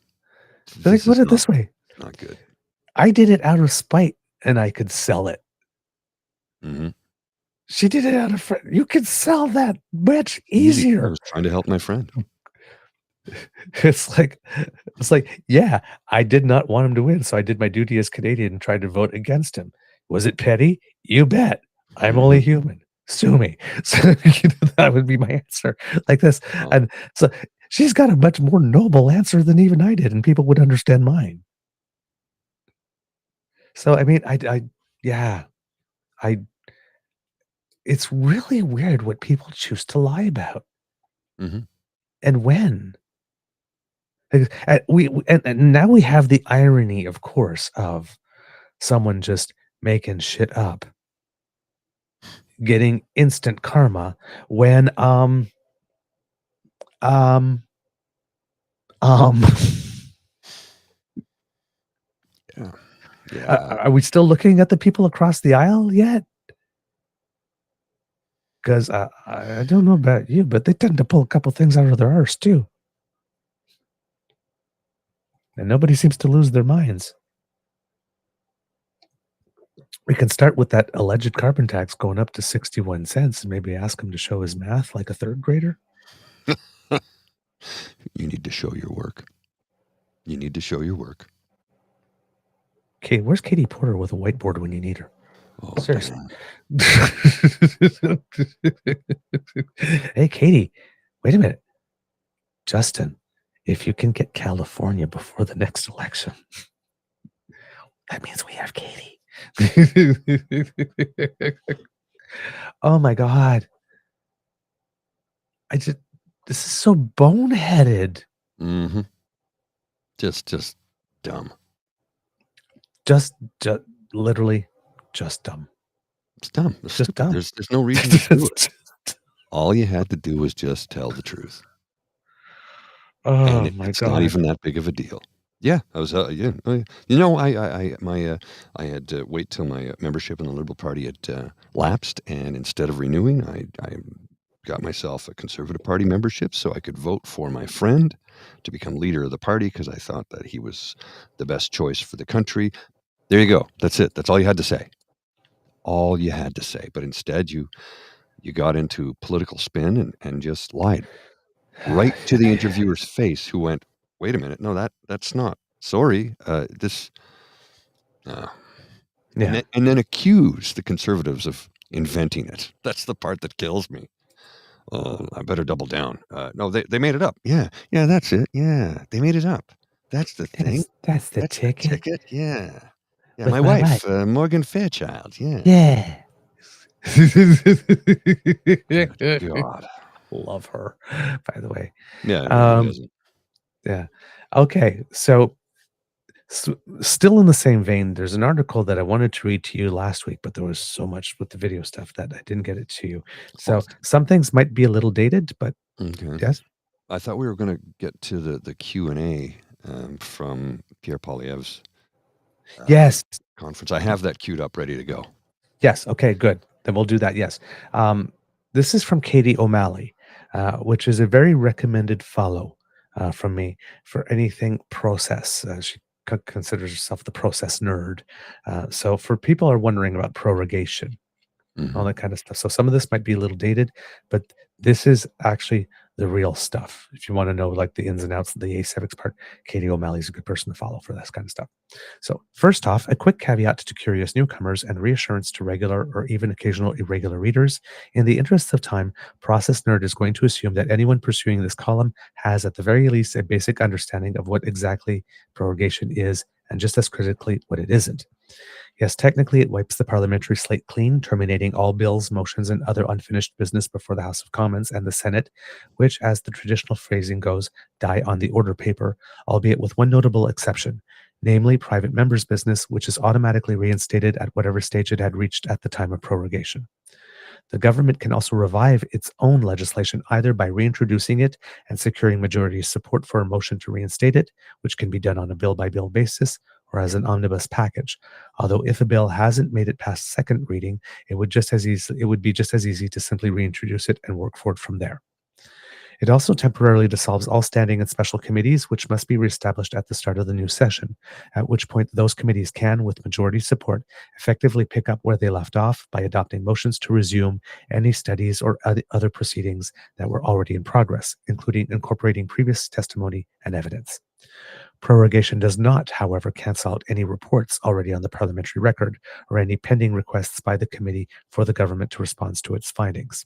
Let's put it this way. Not good. I did it out of spite and I could sell it. She did it out of you could sell that much easier. I was trying to help my friend. It's like, yeah, I did not want him to win, so I did my duty as Canadian and tried to vote against him. Was it petty? You bet. I'm only human. Sue me. So that would be my answer. Like this. And so she's got a much more noble answer than even I did, and people would understand mine. So I mean, it's really weird what people choose to lie about Mm-hmm. and when. And now we have the irony, of course, of someone just making shit up, getting instant karma when Yeah. Are we still looking at the people across the aisle yet? Because I don't know about you, but they tend to pull a couple things out of their arse too. And nobody seems to lose their minds. We can start with that alleged carbon tax going up to 61 cents and maybe ask him to show his math like a third grader. You need to show your work. You need to show your work. Okay, where's Katie Porter with a whiteboard when you need her? Oh, seriously. Hey, Katie, wait a minute. Justin, if you can get California before the next election, that means we have Katie. Oh my God. This is so boneheaded. Mm-hmm. Just dumb. Just literally just dumb. It's dumb. It's just dumb. There's no reason to do it. All you had to do was just tell the truth. Oh and my it's God. not even that big of a deal. Yeah, I was. I had to wait till my membership in the Liberal Party had lapsed, and instead of renewing, I got myself a Conservative Party membership so I could vote for my friend to become leader of the party because I thought that he was the best choice for the country. There you go. That's it. That's all you had to say. All you had to say. But instead, you got into political spin and just lied right to the interviewer's face, who went, "Wait a minute, no, that's not. Sorry, this." Yeah. And then accuse the Conservatives of inventing it. That's the part that kills me. Oh, I better double down. No, they made it up. Yeah, that's it. Yeah, they made it up. That's the thing. That's the ticket. Yeah. Yeah, With my my wife, Morgan Fairchild. Yeah. Yeah. God. Love her, by the way. Yeah, nobody doesn't. Yeah. Okay. So, still in the same vein, there's an article that I wanted to read to you last week, but there was so much with the video stuff that I didn't get it to you. So some things might be a little dated, but Okay. yes. I thought we were going to get to the Q&A from Pierre Poilievre's Yes. conference. I have that queued up, ready to go. Yes. Okay, good. Then we'll do that. Yes. This is from Katie O'Malley, which is a very recommended follow from me for anything process. She considers herself the process nerd. So for people who are wondering about prorogation, all that kind of stuff. So some of this might be a little dated, but this is actually the real stuff. If you want to know like the ins and outs of the aseptics part, Katie O'Malley is a good person to follow for this kind of stuff. So first off, a quick caveat to curious newcomers and reassurance to regular or even occasional irregular readers. In the interests of time, Process Nerd is going to assume that anyone pursuing this column has at the very least a basic understanding of what exactly prorogation is and just as critically what it isn't. Yes, technically it wipes the parliamentary slate clean, terminating all bills, motions, and other unfinished business before the House of Commons and the Senate, which, as the traditional phrasing goes, die on the order paper, albeit with one notable exception, namely private members' business, which is automatically reinstated at whatever stage it had reached at the time of prorogation. The government can also revive its own legislation either by reintroducing it and securing majority support for a motion to reinstate it, which can be done on a bill-by-bill basis, or as an omnibus package. Although if a bill hasn't made it past second reading, it would be just as easy to simply reintroduce it and work for it from there. It also temporarily dissolves all standing and special committees, which must be reestablished at the start of the new session, at which point those committees can, with majority support, effectively pick up where they left off by adopting motions to resume any studies or other proceedings that were already in progress, including incorporating previous testimony and evidence. Prorogation does not, however, cancel out any reports already on the parliamentary record or any pending requests by the committee for the government to respond to its findings.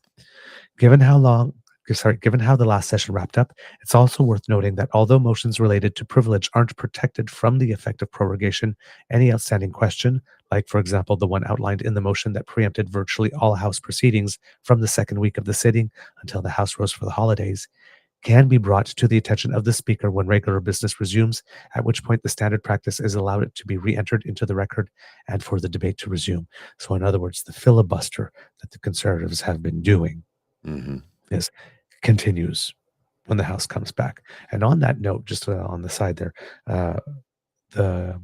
Given how given how the last session wrapped up, it's also worth noting that although motions related to privilege aren't protected from the effect of prorogation, any outstanding question, like for example the one outlined in the motion that preempted virtually all House proceedings from the second week of the sitting until the House rose for the holidays, can be brought to the attention of the Speaker when regular business resumes, at which point the standard practice is allowed it to be re-entered into the record and for the debate to resume. So in other words, the filibuster that the Conservatives have been doing is continues when the House comes back. And on that note, just on the side there, the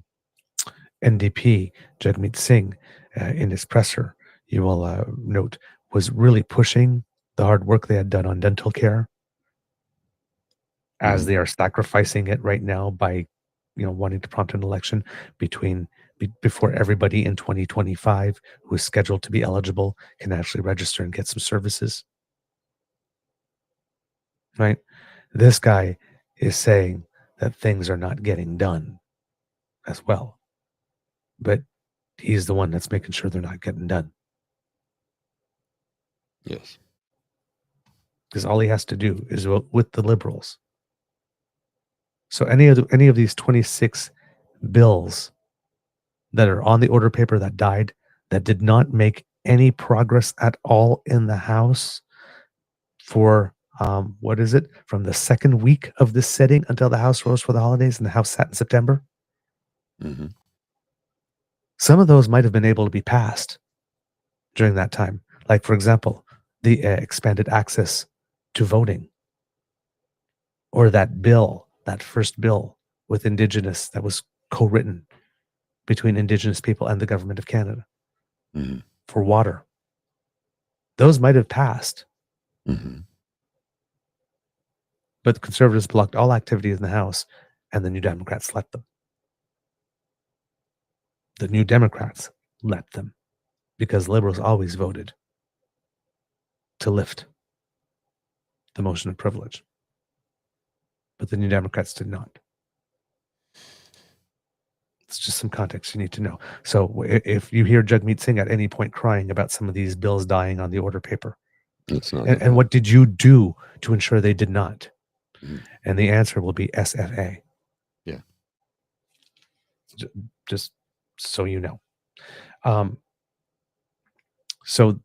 NDP, Jagmeet Singh, in his presser, you will note, was really pushing the hard work they had done on dental care, as they are sacrificing it right now by, wanting to prompt an election before everybody in 2025 who is scheduled to be eligible can actually register and get some services. Right? This guy is saying that things are not getting done as well, but he's the one that's making sure they're not getting done. Yes. Because all he has to do is vote with the Liberals. So any of these 26 bills that are on the order paper that died, that did not make any progress at all in the House for from the second week of this sitting until the House rose for the holidays and the House sat in September. Some of those might have been able to be passed during that time. Like, for example, the expanded access to voting, or that first bill with Indigenous that was co-written between Indigenous people and the Government of Canada for water. Those might have passed. But the Conservatives blocked all activity in the House, and the New Democrats let them. The New Democrats let them because Liberals always voted to lift the motion of privilege. But the New Democrats did not. It's just some context you need to know. So if you hear Jagmeet Singh at any point crying about some of these bills dying on the order paper, it's not. And what did you do to ensure they did not? And the answer will be SFA. Yeah. Just so you know. So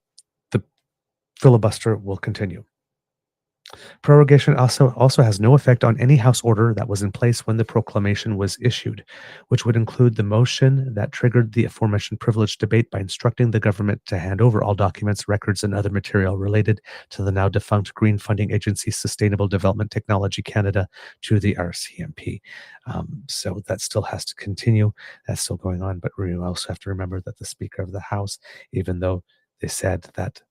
the filibuster will continue. Prorogation also has no effect on any House order that was in place when the proclamation was issued, which would include the motion that triggered the aforementioned privilege debate by instructing the government to hand over all documents, records, and other material related to the now defunct green funding agency Sustainable Development Technology Canada to the RCMP. So that still has to continue. That's still going on, but we also have to remember that the Speaker of the House, even though they said that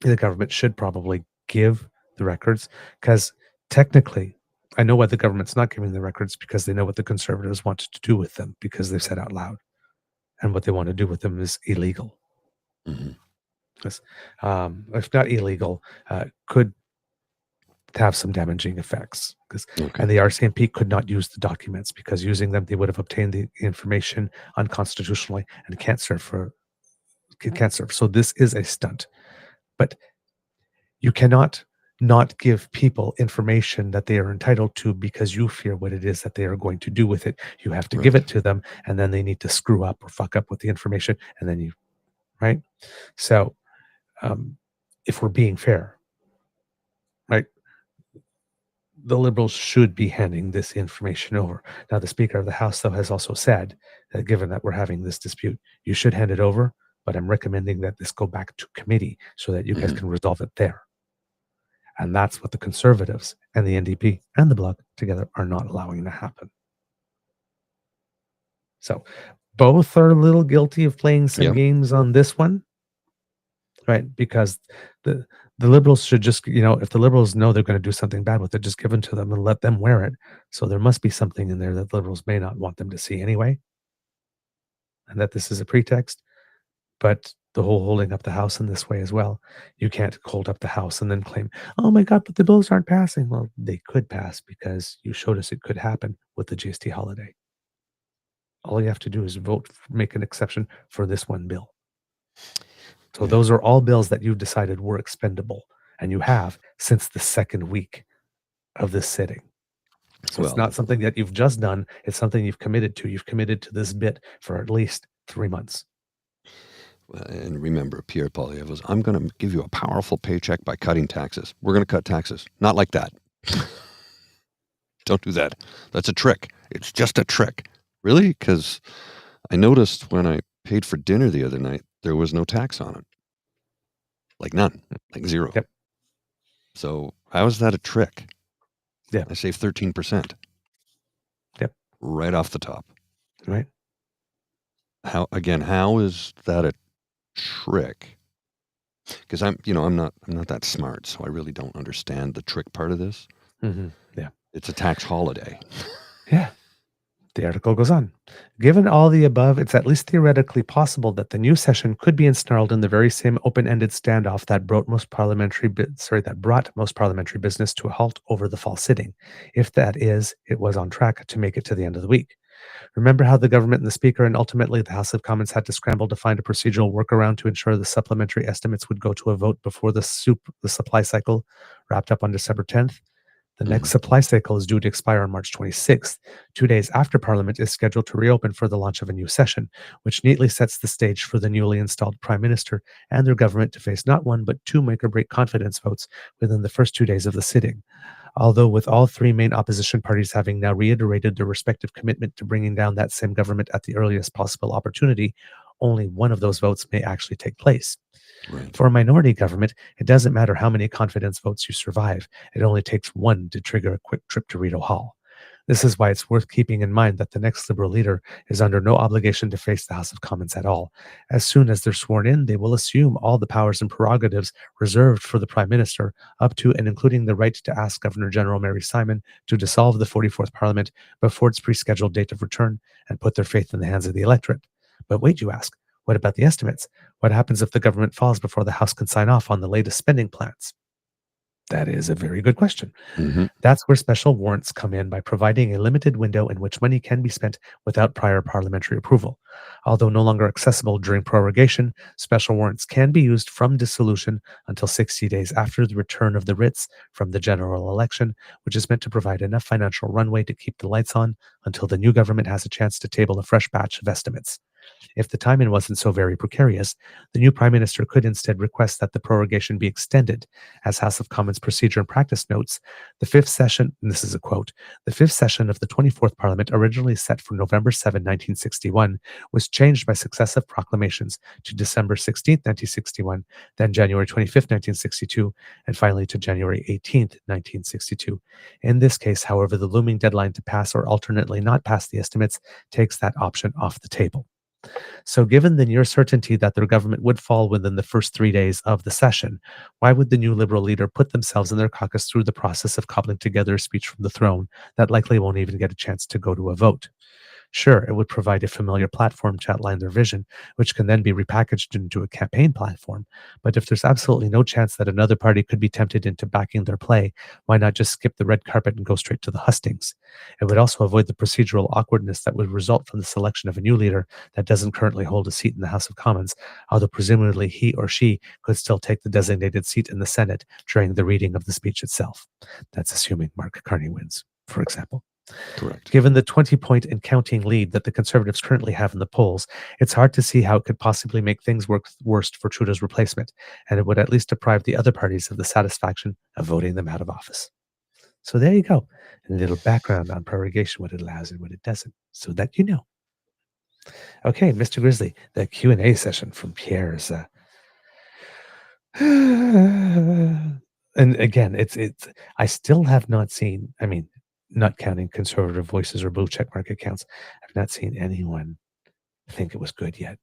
the government should probably give the records, because technically I know why the government's not giving the records, because they know what the Conservatives wanted to do with them, because they've said out loud, and what they want to do with them is illegal. If not illegal, could have some damaging effects, and the RCMP could not use the documents, because using them they would have obtained the information unconstitutionally and can't serve. So this is a stunt, but you cannot not give people information that they are entitled to because you fear what it is that they are going to do with it. You have to give it to them, and then they need to screw up or fuck up with the information, and then right? So if we're being fair, right, the Liberals should be handing this information over. Now, the Speaker of the House, though, has also said that given that we're having this dispute, you should hand it over, but I'm recommending that this go back to committee so that you guys can resolve it there. And that's what the Conservatives and the NDP and the Bloc together are not allowing to happen. So both are a little guilty of playing some games on this one, right? Because the Liberals should just, if the Liberals know they're going to do something bad with it, just give it to them and let them wear it. So there must be something in there that the Liberals may not want them to see anyway, and that this is a pretext. But the whole holding up the House in this way as well. You can't hold up the House and then claim, oh my God, but the bills aren't passing. Well, they could pass because you showed us it could happen with the GST holiday. All you have to do is vote, make an exception for this one bill. So those are all bills that you've decided were expendable. And you have since the second week of this sitting. So it's not something that you've just done. It's something you've committed to. You've committed to this bit for at least 3 months. And remember, Pierre Poilievre was, I'm going to give you a powerful paycheck by cutting taxes. We're going to cut taxes. Not like that. Don't do that. That's a trick. It's just a trick. Really? Because I noticed when I paid for dinner the other night, there was no tax on it. Like none. Like zero. Yep. So how is that a trick? Yeah. I saved 13%. Yep. Right off the top. Right. How is that a trick? Because I'm not that smart, so I really don't understand the trick part of this. Mm-hmm. Yeah. It's a tax holiday. Yeah. The article goes on. Given all the above, it's at least theoretically possible that the new session could be ensnarled in the very same open-ended standoff that brought most parliamentary business to a halt over the fall sitting, if that is, it was on track to make it to the end of the week. Remember how the government and the Speaker and ultimately the House of Commons had to scramble to find a procedural workaround to ensure the supplementary estimates would go to a vote before the supply cycle wrapped up on December 10th? The next supply cycle is due to expire on March 26th, 2 days after Parliament is scheduled to reopen for the launch of a new session, which neatly sets the stage for the newly installed Prime Minister and their government to face not one but two make-or-break confidence votes within the first 2 days of the sitting. Although with all three main opposition parties having now reiterated their respective commitment to bringing down that same government at the earliest possible opportunity, only one of those votes may actually take place. Right. For a minority government, it doesn't matter how many confidence votes you survive. It only takes one to trigger a quick trip to Rideau Hall. This is why it's worth keeping in mind that the next Liberal leader is under no obligation to face the House of Commons at all. As soon as they're sworn in, they will assume all the powers and prerogatives reserved for the Prime Minister, up to and including the right to ask Governor-General Mary Simon to dissolve the 44th Parliament before its pre-scheduled date of return and put their faith in the hands of the electorate. But wait, you ask, what about the estimates? What happens if the government falls before the House can sign off on the latest spending plans? That is a very good question. Mm-hmm. That's where special warrants come in by providing a limited window in which money can be spent without prior parliamentary approval. Although no longer accessible during prorogation, special warrants can be used from dissolution until 60 days after the return of the writs from the general election, which is meant to provide enough financial runway to keep the lights on until the new government has a chance to table a fresh batch of estimates. If the timing wasn't so very precarious, the new Prime Minister could instead request that the prorogation be extended. As House of Commons Procedure and Practice notes, the fifth session, and this is a quote, the fifth session of the 24th Parliament, originally set for November 7, 1961, was changed by successive proclamations to December 16, 1961, then January 25, 1962, and finally to January 18, 1962. In this case, however, the looming deadline to pass or alternately not pass the estimates takes that option off the table. So given the near certainty that their government would fall within the first 3 days of the session, why would the new Liberal leader put themselves and their caucus through the process of cobbling together a speech from the throne that likely won't even get a chance to go to a vote? Sure, it would provide a familiar platform to outline their vision, which can then be repackaged into a campaign platform. But if there's absolutely no chance that another party could be tempted into backing their play, why not just skip the red carpet and go straight to the hustings? It would also avoid the procedural awkwardness that would result from the selection of a new leader that doesn't currently hold a seat in the House of Commons, although presumably he or she could still take the designated seat in the Senate during the reading of the speech itself. That's assuming Mark Carney wins, for example. Correct. Given the 20-point and counting lead that the Conservatives currently have in the polls, it's hard to see how it could possibly make things worse for Trudeau's replacement, and it would at least deprive the other parties of the satisfaction of voting them out of office. So there you go. A little background on prorogation, what it allows and what it doesn't, so that you know. Okay, Mr. Grizzly, the Q&A session from Pierre is... and again, it's. I still have not seen, not counting conservative voices or blue checkmark accounts, I've not seen anyone think it was good yet.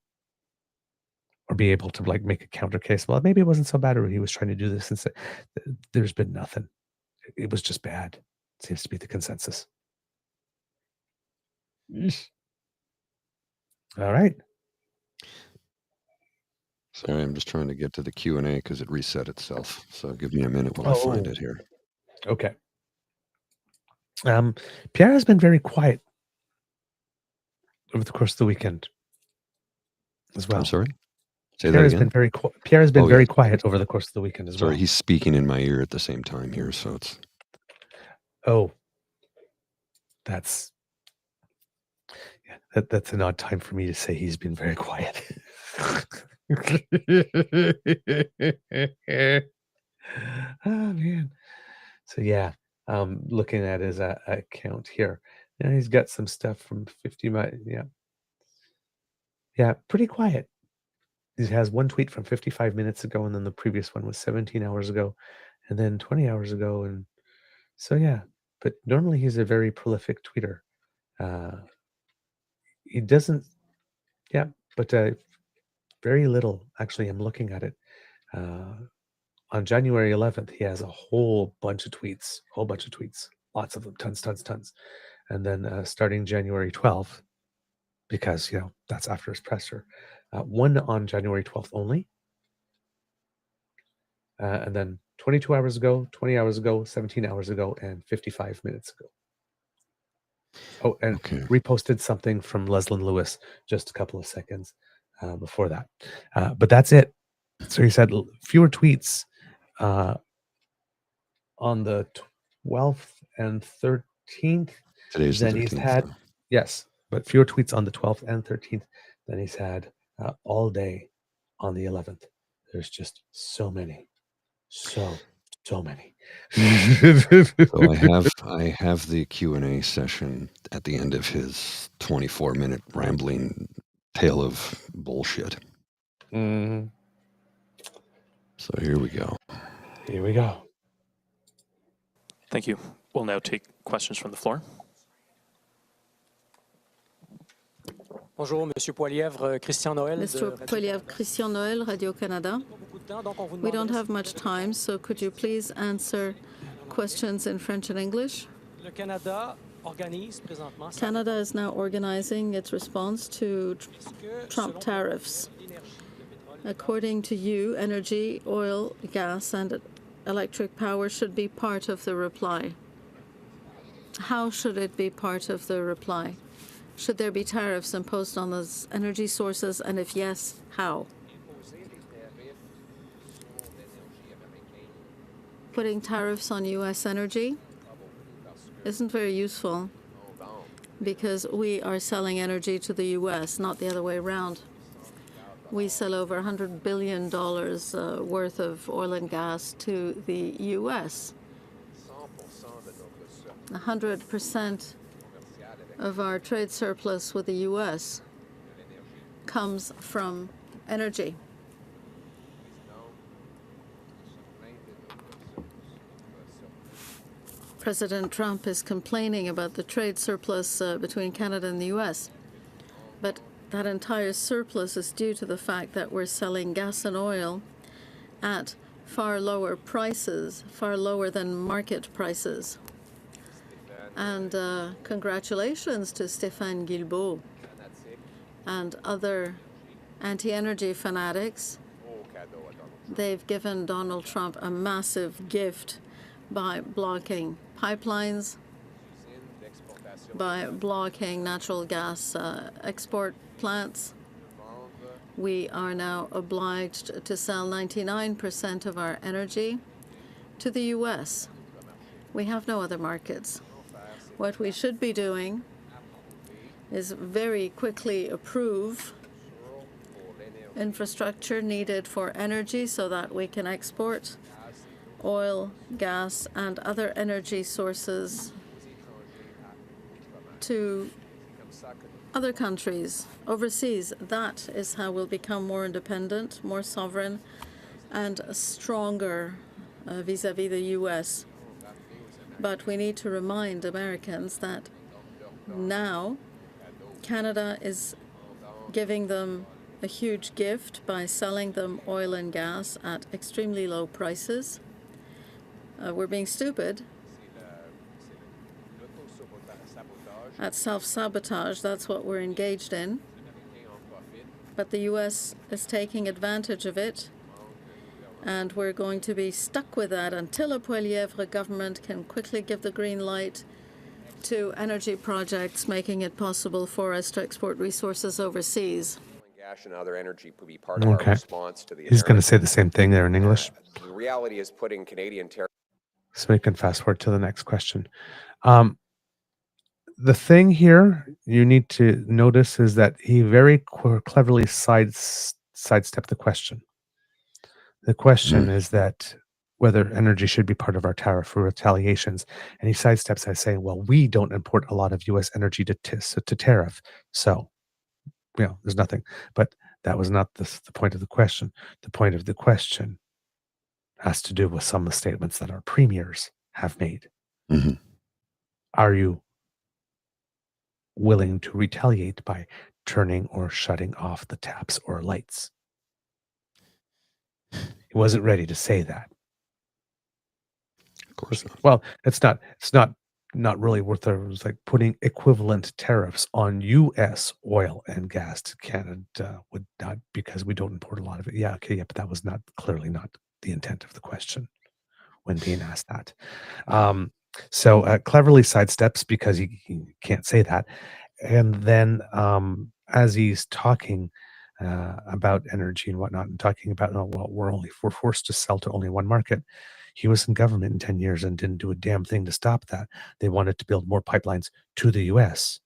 Or be able to make a counter case. Well, maybe it wasn't so bad, or he was trying to do this. And say, there's been nothing. It was just bad. Seems to be the consensus. All right. Sorry, I'm just trying to get to the Q&A because it reset itself. So give me a minute while I find it here. Okay. Pierre has been very quiet over the course of the weekend as well. I'm sorry? Say Pierre that has been again? Pierre has been Oh, very yeah. quiet over the course of the weekend as Sorry, well. he's speaking in my ear at the same time here, so it's Oh, that's that's an odd time for me to say he's been very quiet. Oh man. So yeah, looking at his account here, yeah, he's got some stuff from 50 miles. Yeah, pretty quiet. He has one tweet from 55 minutes ago, and then the previous one was 17 hours ago, and then 20 hours ago, and so yeah. But normally he's a very prolific tweeter. He doesn't, yeah, but very little. Actually, I'm looking at it. On January 11th, he has a whole bunch of tweets, lots of them, tons. And then starting January 12th, because, that's after his presser, one on January 12th only. And then 22 hours ago, 20 hours ago, 17 hours ago, and 55 minutes ago. Oh, and okay. reposted something from Leslyn Lewis just a couple of seconds before that. But that's it. So he said fewer tweets on the 12th and 13th Today's than the 13th. he's had. Though. Yes, but fewer tweets on the 12th and 13th than he's had all day on the 11th. There's just so many. So many. So I have the Q&A session at the end of his 24-minute rambling tale of bullshit. Mm-hmm. So here we go. Thank you. We'll now take questions from the floor. Bonjour, Monsieur Poilievre, Christian Noël. Mr. Poilievre, Christian Noël, Radio-Canada. We don't have much time, so could you please answer questions in French and English? Canada is now organizing its response to Trump tariffs. According to you, energy, oil, gas, and electric power should be part of the reply. How should it be part of the reply? Should there be tariffs imposed on those energy sources, and if yes, how? Putting tariffs on U.S. energy isn't very useful because we are selling energy to the U.S., not the other way around. We sell over $100 billion worth of oil and gas to the U.S. 100% of our trade surplus with the U.S. comes from energy. President Trump is complaining about the trade surplus between Canada and the U.S., but that entire surplus is due to the fact that we're selling gas and oil at far lower prices, far lower than market prices. And congratulations to Stéphane Guilbeault and other anti-energy fanatics. They've given Donald Trump a massive gift by blocking pipelines, by blocking natural gas export plants. We are now obliged to sell 99% of our energy to the U.S. We have no other markets. What we should be doing is very quickly approve infrastructure needed for energy so that we can export oil, gas, and other energy sources to other countries overseas. That is how we'll become more independent, more sovereign, and stronger vis-à-vis the U.S. But we need to remind Americans that now Canada is giving them a huge gift by selling them oil and gas at extremely low prices. We're being stupid at self-sabotage. That's what we're engaged in. But the U.S. is taking advantage of it, and we're going to be stuck with that until a Poilievre government can quickly give the green light to energy projects, making it possible for us to export resources overseas. Cash and other energy would be part of our response to the He's going to say the same thing there in English. The reality is putting Canadian tariffs. So we can fast forward to the next question. The thing here you need to notice is that he very cleverly sidestepped the question. The question is that whether energy should be part of our tariff for retaliations. And he sidesteps by saying, well, we don't import a lot of U.S. energy to tariff. So, there's nothing. But that was not the point of the question. The point of the question has to do with some of the statements that our premiers have made. Mm-hmm. Are you willing to retaliate by turning or shutting off the taps or lights? He wasn't ready to say that. Of course not. Well, it's not really worth it. It was like putting equivalent tariffs on U.S. oil and gas to Canada would not, because we don't import a lot of it. Yeah, okay, yeah, but that was clearly not the intent of the question when being asked that. So cleverly sidesteps because he can't say that. And then as he's talking about energy and whatnot, and talking about, we're forced to sell to only one market. He was in government in 10 years and didn't do a damn thing to stop that. They wanted to build more pipelines to the U.S.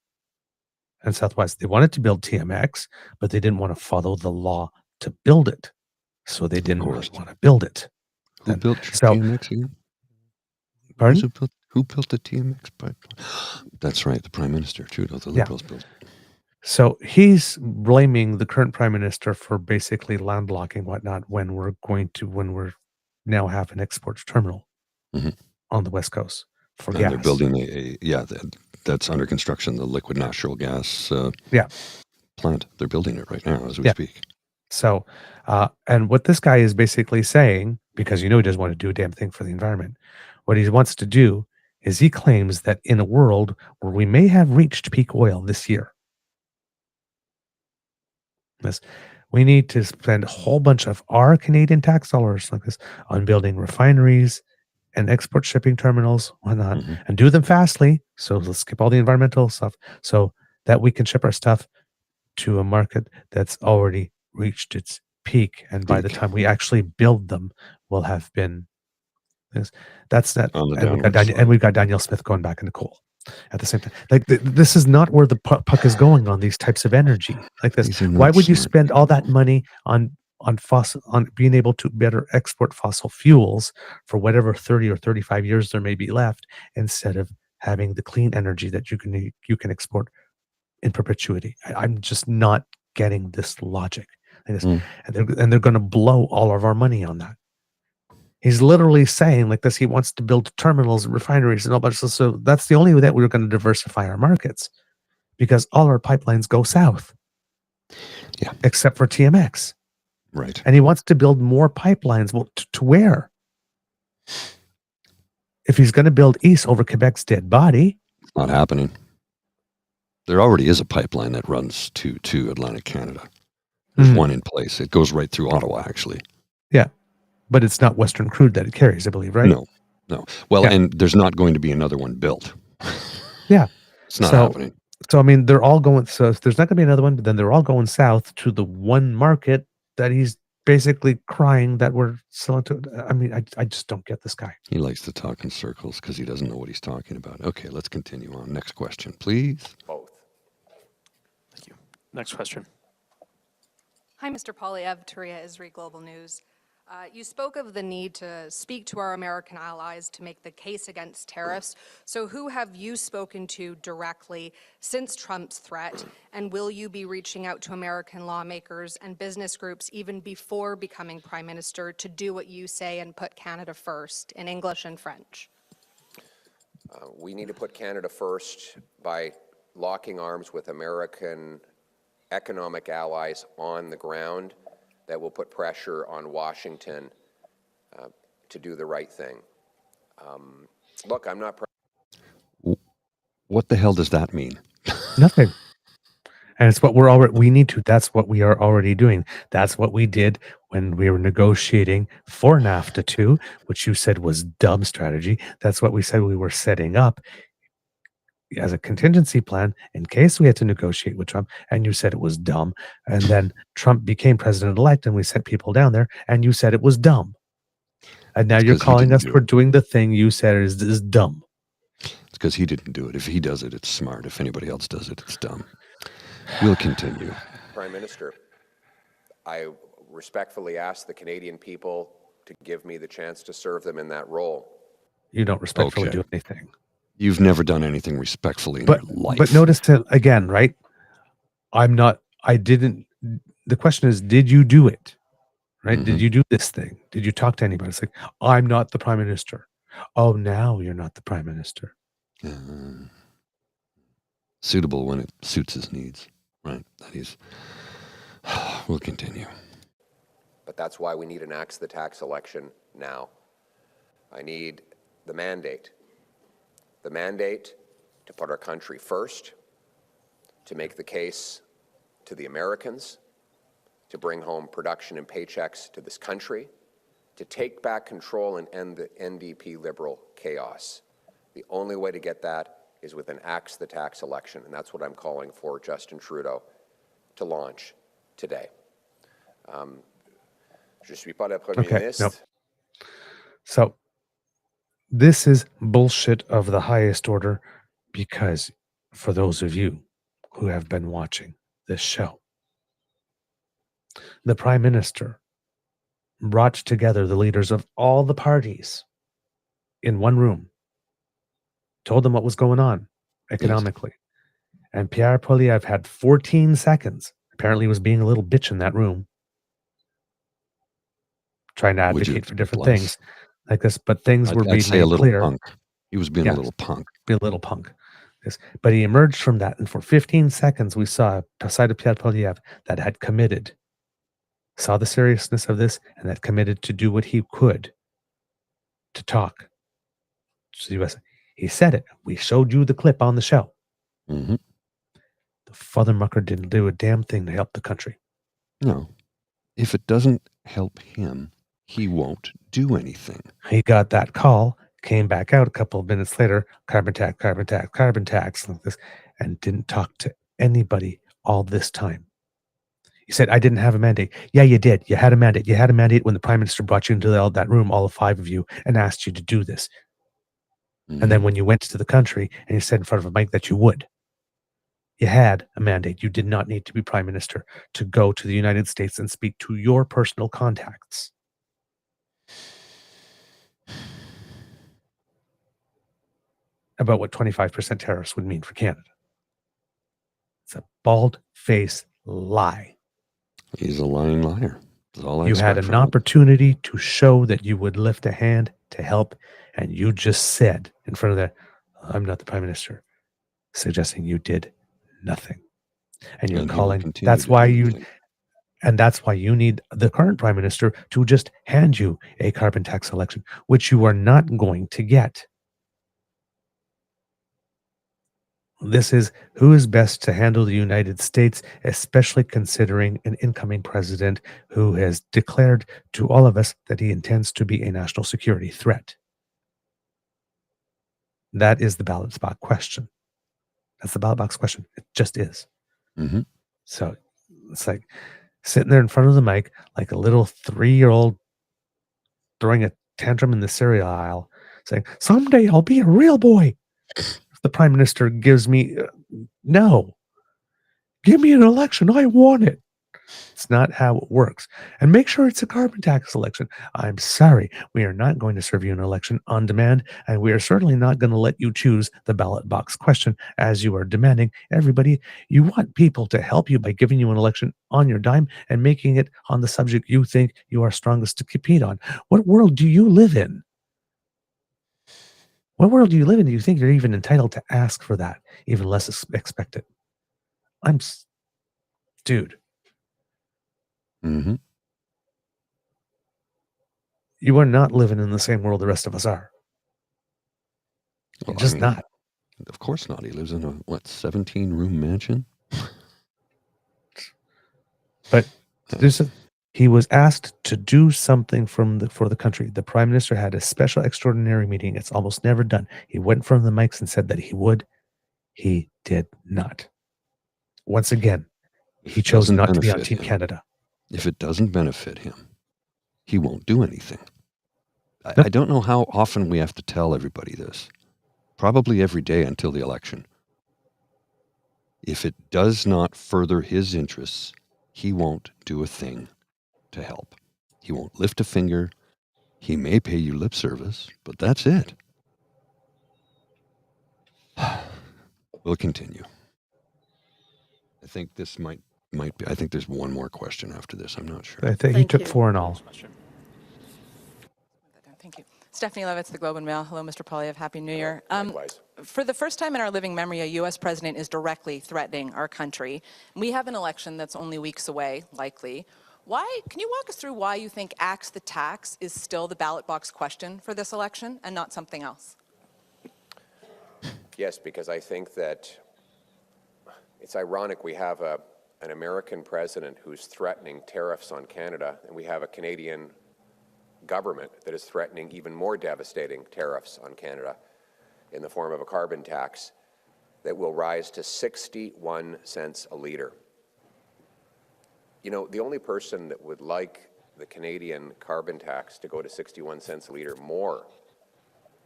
and Southwest. They wanted to build TMX, but they didn't want to follow the law to build it. So they didn't really want to build it. Who built TMX again? Pardon? Who built the TMX pipeline? That's right, the Prime Minister, Trudeau, the Liberals built it. So he's blaming the current Prime Minister for basically landlocking whatnot when we're now have an export terminal on the West Coast for gas. They're building that's under construction, the liquid natural gas plant. They're building it right now as we speak. So, and what this guy is basically saying, because he doesn't want to do a damn thing for the environment, what he wants to do is he claims that in a world where we may have reached peak oil this year, we need to spend a whole bunch of our Canadian tax dollars like this on building refineries and export shipping terminals, whatnot, and do them fastly. So let's skip all the environmental stuff so that we can ship our stuff to a market that's already reached its peak. And by the time we actually build them, we'll have been. That's that. And we've got Daniel Smith going back into coal at the same time. Like this is not where the puck is going on these types of energy like this. Why would you spend all that money on being able to better export fossil fuels for whatever 30 or 35 years there may be left, instead of having the clean energy that you can export in perpetuity? I'm just not getting this logic. Like this. And they're going to blow all of our money on that. He's literally saying like this, he wants to build terminals and refineries and all that. So that's the only way that we're going to diversify our markets, because all our pipelines go south. Yeah. Except for TMX. Right. And he wants to build more pipelines. Well, to where? If he's going to build east over Quebec's dead body. It's not happening. There already is a pipeline that runs to Atlantic Canada. There's one in place. It goes right through Ottawa, actually. Yeah. But it's not Western crude that it carries, I believe, right? No. Well, and there's not going to be another one built. Yeah. It's not happening. So, I mean, they're all going, so if there's not going to be another one, but then they're all going south to the one market that he's basically crying that we're selling to. I mean, I just don't get this guy. He likes to talk in circles because he doesn't know what he's talking about. Okay, let's continue on. Next question, please. Both. Thank you. Next question. Hi, Mr. Poilievre, Turia Isri Global News. You spoke of the need to speak to our American allies to make the case against tariffs. So who have you spoken to directly since Trump's threat? And will you be reaching out to American lawmakers and business groups even before becoming Prime Minister to do what you say and put Canada first in English and French? We need to put Canada first by locking arms with American economic allies on the ground that will put pressure on Washington to do the right thing. Look, I'm not... What the hell does that mean? Nothing. And it's what that's what we are already doing. That's what we did when we were negotiating for NAFTA 2, which you said was dumb strategy. That's what we said we were setting up. as a contingency plan in case we had to negotiate with Trump, and you said it was dumb. And then Trump became president-elect, and we sent people down there, and you said it was dumb. And now you're calling us for doing the thing you said is dumb. It's because he didn't do it. If he does it, it's smart. If anybody else does it, it's dumb. We'll continue. Prime Minister, I respectfully ask the Canadian people to give me the chance to serve them in that role. You don't respectfully do anything. You've never done anything respectfully in your life. But notice that, again, right? The question is, did you do it? Right? Mm-hmm. Did you do this thing? Did you talk to anybody? It's like, I'm not the Prime Minister. Oh, now you're not the Prime Minister. Suitable when it suits his needs, right? That is. We'll continue. But that's why we need an axe the tax election now. I need the mandate. The mandate to put our country first, to make the case to the Americans, to bring home production and paychecks to this country, to take back control and end the NDP Liberal chaos. The only way to get that is with an axe the tax election, and that's what I'm calling for Justin Trudeau to launch today. Je suis pas le Premier ministre. Nope. So this is bullshit of the highest order, because for those of you who have been watching this show, the Prime Minister brought together the leaders of all the parties in one room, told them what was going on economically. Yes. And Pierre Poilievre had 14 seconds. Apparently he was being a little bitch in that room, trying to advocate for different things like this, but things were being made clear. Punk. He was being a little punk. Be a little punk. Yes. But he emerged from that, and for 15 seconds we saw a side of Pierre Poilievre that had committed, saw the seriousness of this, and that committed to do what he could to talk to the U.S. He said it. We showed you the clip on the show. Mm-hmm. The father mucker didn't do a damn thing to help the country. No. If it doesn't help him, he won't do anything. He got that call, came back out a couple of minutes later, carbon tax, like this, and didn't talk to anybody all this time. He said, I didn't have a mandate. Yeah, you did. You had a mandate. You had a mandate when the Prime Minister brought you into that room, all 5 of you, and asked you to do this. Mm-hmm. And then when you went to the country and you said in front of a mic that you would, you had a mandate. You did not need to be Prime Minister to go to the United States and speak to your personal contacts. About what 25% tariffs would mean for Canada. It's a bald-faced lie. He's a lying liar. You had an opportunity to show that you would lift a hand to help, and you just said in front of the, I'm not the Prime Minister, suggesting you did nothing. And you're calling, that's why you need the current Prime Minister to just hand you a carbon tax election, which you are not going to get. This is who is best to handle the United States, especially considering an incoming president who has declared to all of us that he intends to be a national security threat. That is the ballot box question. That's the ballot box question. It just is. Mm-hmm. So it's like sitting there in front of the mic like a little 3-year-old throwing a tantrum in the cereal aisle, saying, someday I'll be a real boy. The Prime Minister gives me, no, give me an election. I want it. It's not how it works. And make sure it's a carbon tax election. I'm sorry. We are not going to serve you an election on demand, and we are certainly not going to let you choose the ballot box question as you are demanding. Everybody, you want people to help you by giving you an election on your dime and making it on the subject you think you are strongest to compete on. What world do you live in? What world do you live in? Do you think you're even entitled to ask for that, even less expect it? Dude. Mm-hmm. You are not living in the same world the rest of us are. Well, just not. Of course not. He lives in a, 17-room mansion? But he was asked to do something for the country. The Prime Minister had a special extraordinary meeting. It's almost never done. He went from the mics and said that he would. He did not. Once again, he chose not to be on Team Canada. If it doesn't benefit him, he won't do anything. I don't know how often we have to tell everybody this. Probably every day until the election. If it does not further his interests, he won't do a thing to help. He won't lift a finger. He may pay you lip service, but that's it. We'll continue. I think this might be. I think there's one more question after this. I'm not sure. I think he took 4 in all. Thank you. Stephanie Levitz, the Globe and Mail. Hello, Mr. Poilievre. Happy New Year. Likewise. For the first time in our living memory, a U.S. president is directly threatening our country. We have an election that's only weeks away, likely. Can you walk us through why you think Axe the Tax is still the ballot box question for this election and not something else? Yes, because I think that it's ironic we have an American president who's threatening tariffs on Canada, and we have a Canadian government that is threatening even more devastating tariffs on Canada in the form of a carbon tax that will rise to 61 cents a litre. You know, the only person that would like the Canadian carbon tax to go to 61 cents a litre more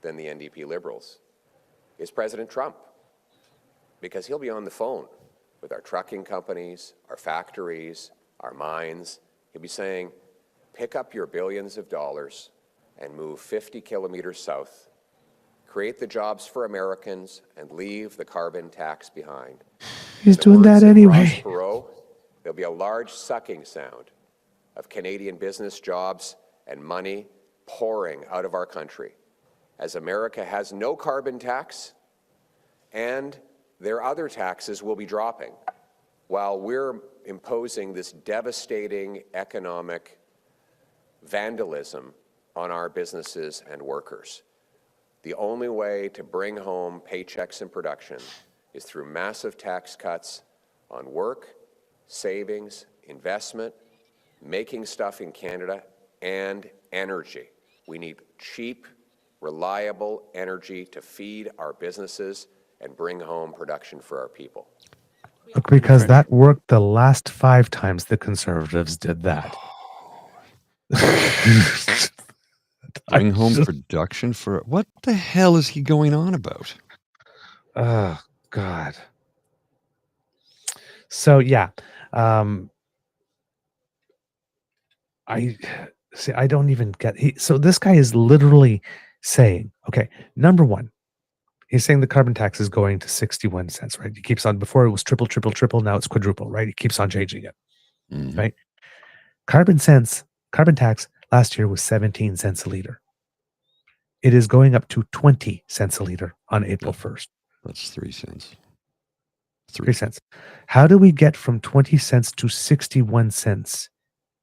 than the NDP Liberals is President Trump, because he'll be on the phone with our trucking companies, our factories, our mines. He'll be saying, pick up your billions of dollars and move 50 kilometers south, create the jobs for Americans, and leave the carbon tax behind. He's doing that anyway. There'll be a large sucking sound of Canadian business jobs and money pouring out of our country as America has no carbon tax and their other taxes will be dropping while we're imposing this devastating economic vandalism on our businesses and workers. The only way to bring home paychecks and production is through massive tax cuts on work, savings, investment, making stuff in Canada, and energy. We need cheap, reliable energy to feed our businesses and bring home production for our people. Look, because that worked the last 5 times the Conservatives did that. Bring home production for what the hell is he going on about? Oh God. So yeah, I don't even get. So this guy is literally saying, okay, number one, he's saying the carbon tax is going to 61 cents, right? He keeps on. Before it was triple. Now it's quadruple, right? He keeps on changing it, right? Carbon tax last year was 17 cents a liter. It is going up to 20 cents a liter on April 1st. That's 3 cents. 3 cents. How do we get from 20 cents to 61 cents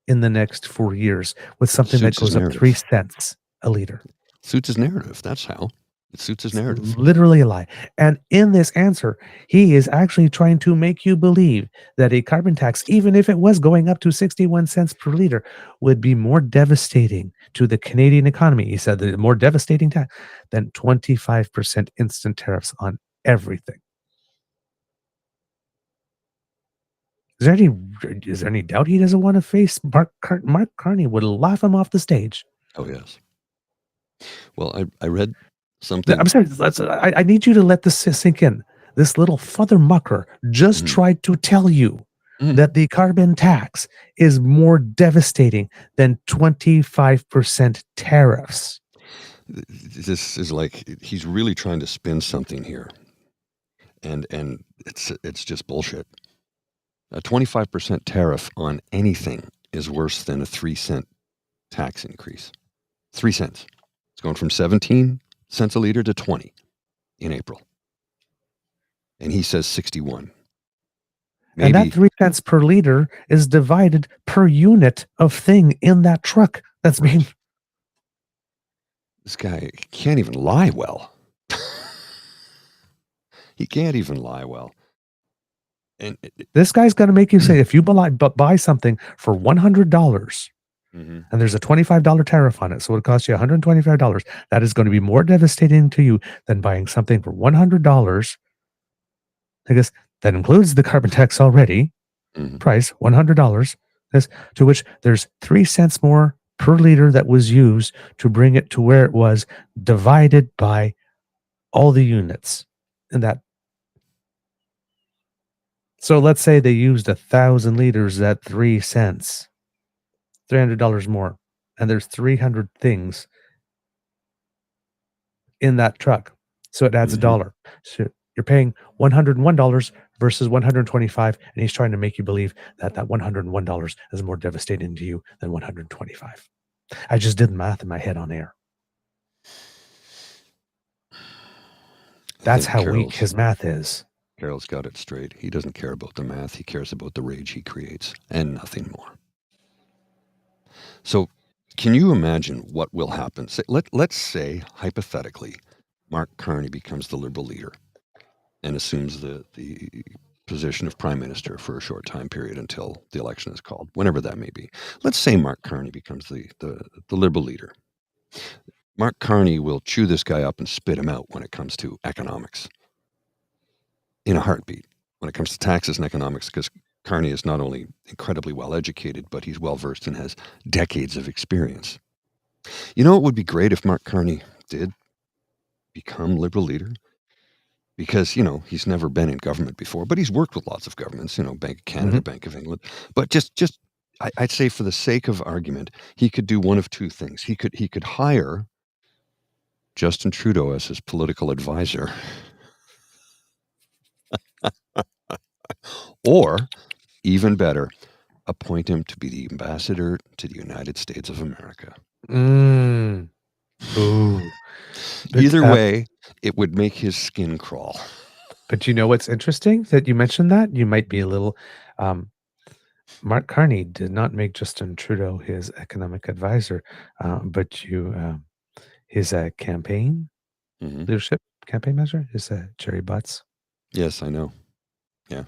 in the next 4 years with something that goes up 3 cents a liter? Suits his narrative. That's how. It suits his narrative. It's literally a lie. And in this answer, he is actually trying to make you believe that a carbon tax, even if it was going up to 61 cents per liter, would be more devastating to the Canadian economy. He said the more devastating tax than 25% instant tariffs on everything. Is there any doubt he doesn't want to face Mark Carney? Would laugh him off the stage. Oh yes. Well, I read something. I'm sorry. I need you to let this sink in. This little father mucker just tried to tell you that the carbon tax is more devastating than 25% tariffs. This is like he's really trying to spin something here, and it's just bullshit. A 25% tariff on anything is worse than a 3 cent tax increase. 3 cents. It's going from 17 cents a liter to 20 in April. And he says 61. Maybe. And that 3 cents per liter is divided per unit of thing in that truck that's being. This guy can't even lie well. He can't even lie well. And this guy's going to make you say, if you buy something for $100 and there's a $25 tariff on it, so it costs you $125, that is going to be more devastating to you than buying something for $100 I guess that includes the carbon tax already. Price $100. To which there's 3 cents more per liter that was used to bring it to where it was, divided by all the units in that. So let's say they used 1,000 liters at 3 cents, $300 more, and there's 300 things in that truck. So it adds $1. So you're paying $101 versus $125, and he's trying to make you believe that that $101 is more devastating to you than $125. I just did the math in my head on air. That's how weak his math is. Carol's got it straight. He doesn't care about the math. He cares about the rage he creates and nothing more. So can you imagine what will happen? Let's say, hypothetically, Mark Carney becomes the Liberal leader and assumes the position of Prime Minister for a short time period until the election is called, whenever that may be. Let's say Mark Carney becomes the Liberal leader. Mark Carney will chew this guy up and spit him out when it comes to economics. In a heartbeat, when it comes to taxes and economics, because Carney is not only incredibly well educated, but he's well versed and has decades of experience. You know, it would be great if Mark Carney did become Liberal leader, because, you know, he's never been in government before, but he's worked with lots of governments, you know, Bank of Canada, Bank of England. But I'd say, for the sake of argument, he could do one of two things. He could hire Justin Trudeau as his political advisor. Or, even better, appoint him to be the ambassador to the United States of America. Ooh. Either way, it would make his skin crawl. But you know what's interesting? That you mentioned that? You might be a little... Mark Carney did not make Justin Trudeau his economic advisor, but his campaign leadership campaign manager is Jerry Butts. Yes, I know. Yeah.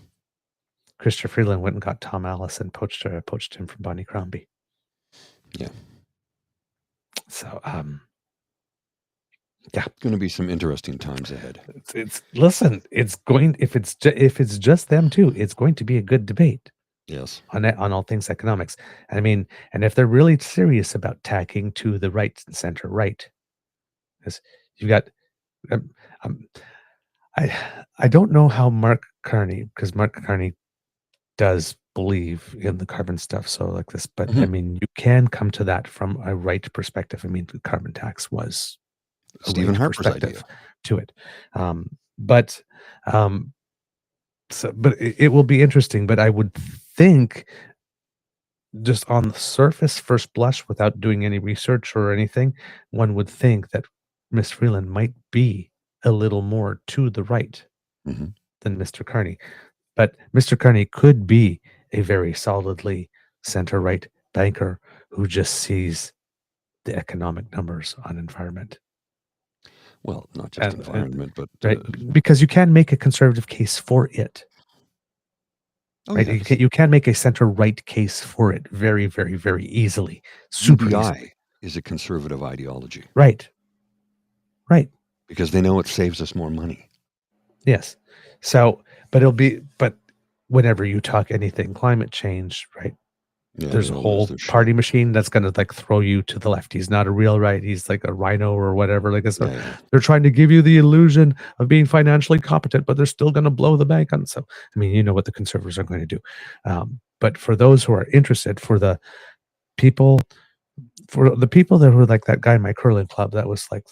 Christopher Freeland went and got Tom Alice and poached him from Bonnie Crombie. Yeah. So, yeah, going to be some interesting times ahead. Listen, it's going, if it's just them two, it's going to be a good debate. Yes. On all things economics. I mean, and if they're really serious about tacking to the right and center right, because you've got, I don't know how Mark Carney, because Mark Carney does believe in the carbon stuff, so like this, but I mean, you can come to that from a right perspective. I mean, the carbon tax was Stephen Harper's idea to it, but it will be interesting. But I would think, just on the surface, first blush, without doing any research or anything, one would think that Miss Freeland might be a little more to the right than Mr. Carney. But Mr. Carney could be a very solidly center-right banker who just sees the economic numbers on environment. Well, not just environment, but... Right, because you can make a conservative case for it. Right? Yes. You can make a center-right case for it very, very, very easily. Super easily. Is a conservative ideology. Right. Right. Because they know it saves us more money. Yes. So, but whenever you talk anything climate change, right? Yeah, there's a whole party machine that's going to like throw you to the left. He's not a real right. He's like a rhino or whatever. Like they're trying to give you the illusion of being financially competent, but they're still going to blow the bank on. So, I mean, you know what the conservatives are going to do. But for those who are interested, for the people that were like that guy in my curling club, that was like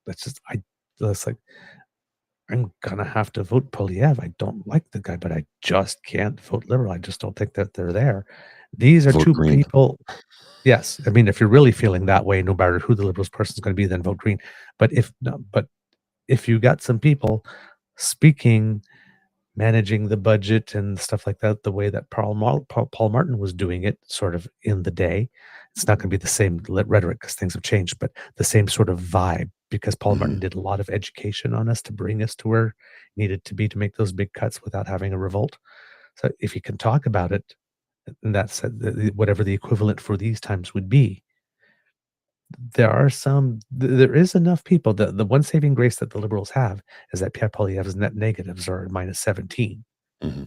that's like, I'm gonna have to vote Poilievre. I don't like the guy, but I just can't vote Liberal. I just don't think that they're there. These are two people. Yes, I mean, if you're really feeling that way, no matter who the Liberals person is going to be, then vote Green. But if you got some people speaking, managing the budget and stuff like that, the way that Paul Martin was doing it, sort of in the day, it's not going to be the same rhetoric because things have changed, but the same sort of vibe. Because Paul Martin did a lot of education on us to bring us to where it needed to be to make those big cuts without having a revolt. So if you can talk about it, and that's whatever the equivalent for these times would be, there is enough people. The one saving grace that the Liberals have is that Pierre Poilievre's net negatives are -17. Mm-hmm.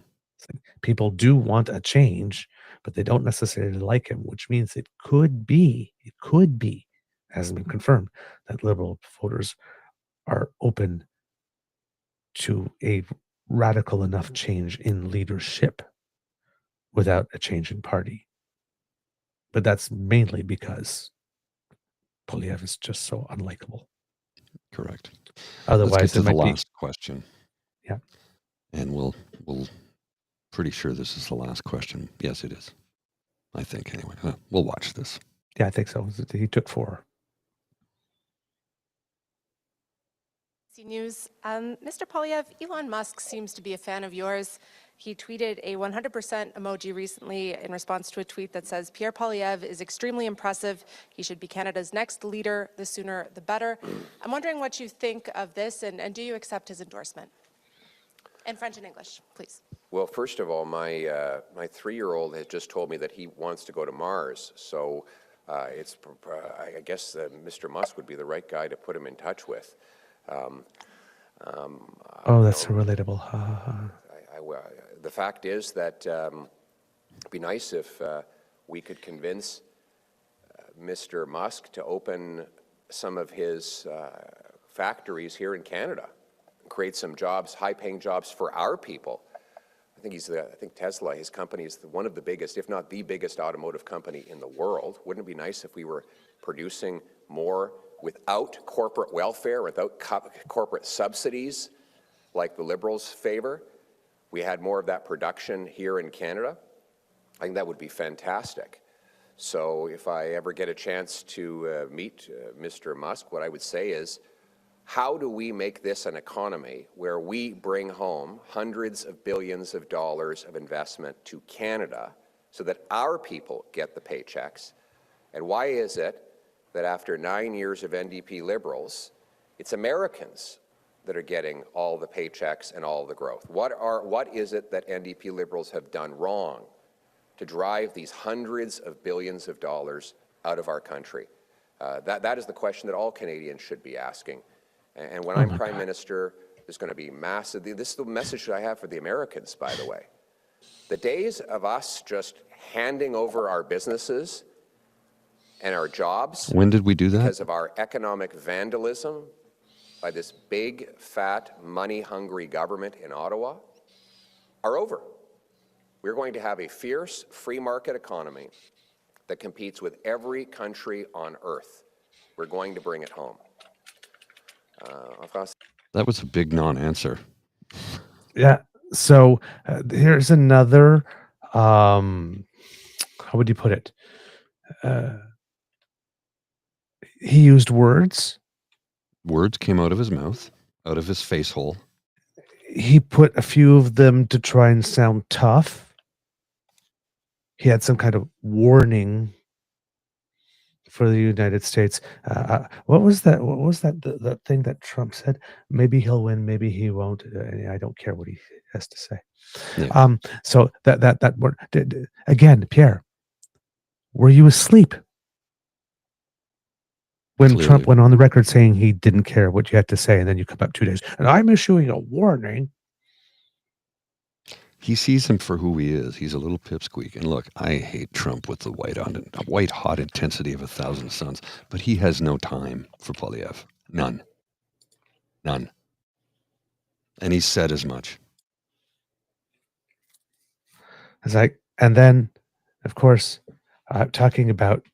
People do want a change, but they don't necessarily like him, which means it could be, hasn't been confirmed, that Liberal voters are open to a radical enough change in leadership without a change in party. But that's mainly because Poilievre is just so unlikable. Correct. Otherwise, let's get to the it might be. last question. Yeah. And we'll pretty sure this is the last question. Yes, it is. I think anyway. We'll watch this. Yeah, I think so. He took 4. News. Mr. Poilievre, Elon Musk seems to be a fan of yours. He tweeted a 100% emoji recently in response to a tweet that says, Pierre Poilievre is extremely impressive. He should be Canada's next leader. The sooner, the better. I'm wondering what you think of this, and do you accept his endorsement? In French and English, please. Well, first of all, my 3-year-old has just told me that he wants to go to Mars. So I guess Mr. Musk would be the right guy to put him in touch with. That's so relatable. The fact is that it'd be nice if we could convince Mr. Musk to open some of his factories here in Canada, create some jobs, high-paying jobs for our people. I think Tesla, his company, is one of the biggest, if not the biggest, automotive company in the world. Wouldn't it be nice if we were producing more without corporate welfare, without corporate subsidies like the Liberals favor? We had more of that production here in Canada. I think that would be fantastic. So if I ever get a chance to meet Mr. Musk, what I would say is, how do we make this an economy where we bring home hundreds of billions of dollars of investment to Canada so that our people get the paychecks? And why is it that after 9 years of NDP Liberals, it's Americans that are getting all the paychecks and all the growth? What is it that NDP Liberals have done wrong to drive these hundreds of billions of dollars out of our country? That is the question that all Canadians should be asking. And when I'm Prime Minister, there's going to be massive. This is the message that I have for the Americans, by the way. The days of us just handing over our businesses and our jobs. When did we do that? Because of our economic vandalism by this big, fat, money-hungry government in Ottawa are over. We're going to have a fierce, free market economy that competes with every country on earth. We're going to bring it home. That was a big non-answer. Yeah. So here's another, how would you put it? He used words. Words came out of his mouth, out of his face hole. He put a few of them to try and sound tough. He had some kind of warning for the United States. What was that? What was that? The thing that Trump said? Maybe he'll win, maybe he won't. I don't care what he has to say. Yeah. So that word again, Pierre. Were you asleep when Clearly. Trump went on the record saying he didn't care what you had to say, and then you come up 2 days and I'm issuing a warning? He sees him for who he is. He's a little pipsqueak. And look, I hate Trump with the white hot intensity of 1,000 suns, but he has no time for Poilievre. None. And he said as much. It's like, and then, of course, talking about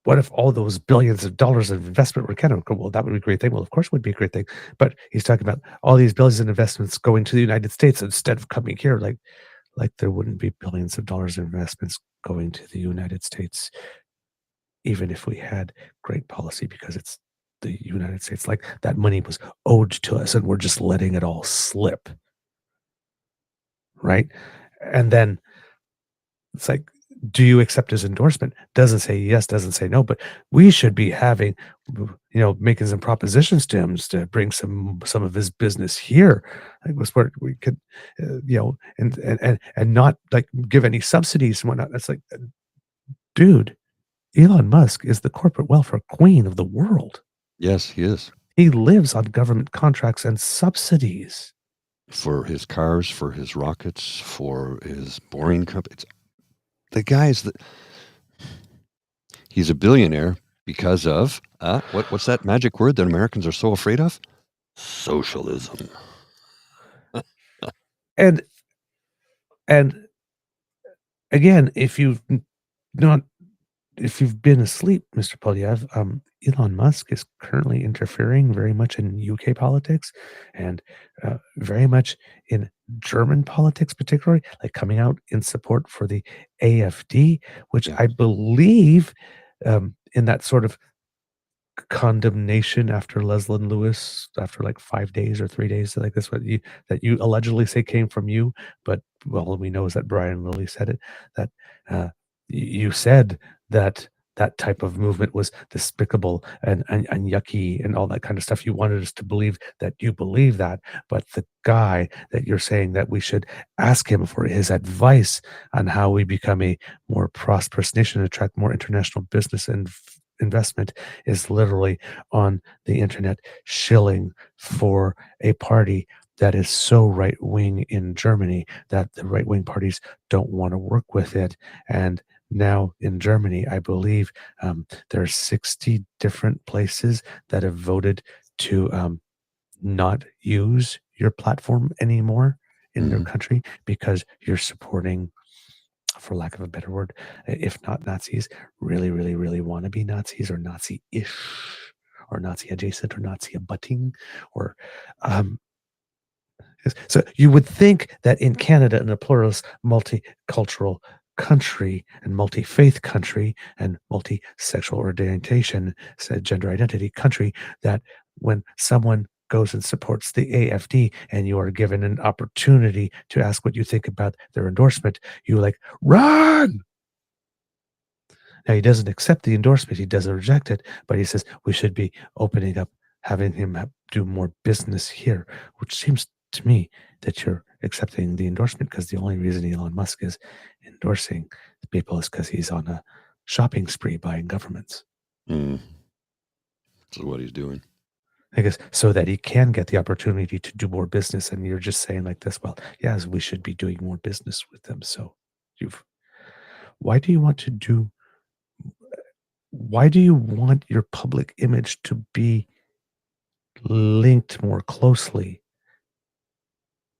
what if all those billions of dollars of investment were Canada? Well, that would be a great thing. Well, of course it would be a great thing. But he's talking about all these billions of investments going to the United States instead of coming here. Like there wouldn't be billions of dollars of investments going to the United States, even if we had great policy, because it's the United States. Like that money was owed to us and we're just letting it all slip. Right? And then it's like, do you accept his endorsement? Doesn't say yes, doesn't say no, but we should be having, making some propositions to him to bring some of his business here. Like was where we could, and not like give any subsidies and whatnot. It's like, dude, Elon Musk is the corporate welfare queen of the world. Yes, he is. He lives on government contracts and subsidies. For his cars, for his rockets, for his boring companies. The guy's he's a billionaire because of what's that magic word that Americans are so afraid of? Socialism. And again, if you've been asleep, Mr. Poilievre, Elon Musk is currently interfering very much in UK politics and very much in German politics, particularly, like coming out in support for the AfD, which I believe in that sort of condemnation after Leslyn Lewis, after like 5 days or 3 days, like this, that you allegedly say came from you, but well, we know is that Brian Lilly said it, that you said that type of movement was despicable and yucky and all that kind of stuff. You wanted us to believe that you believe that, but the guy that you're saying that we should ask him for his advice on how we become a more prosperous nation, attract more international business and investment, is literally on the internet shilling for a party that is so right-wing in Germany that the right-wing parties don't want to work with it. And now in Germany, I believe there are 60 different places that have voted to not use your platform anymore in their country because you're supporting, for lack of a better word, if not Nazis, really, really, really want to be Nazis or Nazi-ish or Nazi-adjacent or Nazi-abutting or so you would think that in Canada, in a pluralist, multicultural country and multi-faith country and multi-sexual orientation, gender identity country, that when someone goes and supports the AfD and you are given an opportunity to ask what you think about their endorsement, you run. Now, he doesn't accept the endorsement. He doesn't reject it, but he says we should be opening up, having him do more business here, which seems to me that you're accepting the endorsement because the only reason Elon Musk is endorsing the people is because he's on a shopping spree buying governments. That's what he's doing. I guess so that he can get the opportunity to do more business. And you're just saying like this, well, yes, we should be doing more business with them. So why do you want your public image to be linked more closely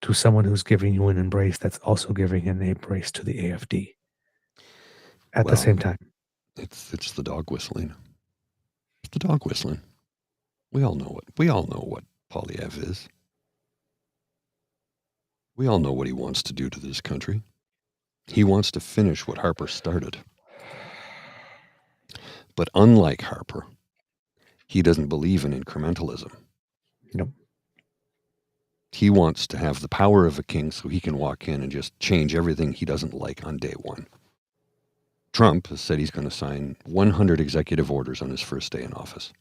to someone who's giving you an embrace that's also giving an embrace to the AfD at the same time? It's the dog whistling. It's the dog whistling. We all know it. We all know what Poilievre is. We all know what he wants to do to this country. He wants to finish what Harper started. But unlike Harper, he doesn't believe in incrementalism. Nope. He wants to have the power of a king so he can walk in and just change everything he doesn't like on day one. Trump has said he's going to sign 100 executive orders on his first day in office.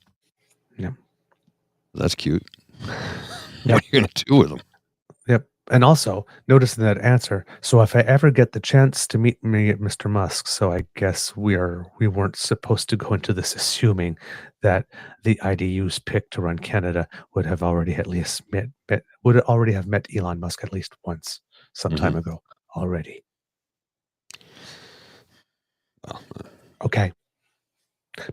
Yeah. That's cute. What are you going to do with them? Yep. And also, notice in that answer, so if I ever get the chance to meet Mr. Musk, so I guess we weren't supposed to go into this assuming that the IDU's pick to run Canada would have already at least would already have met Elon Musk at least once some time ago already. Well, okay.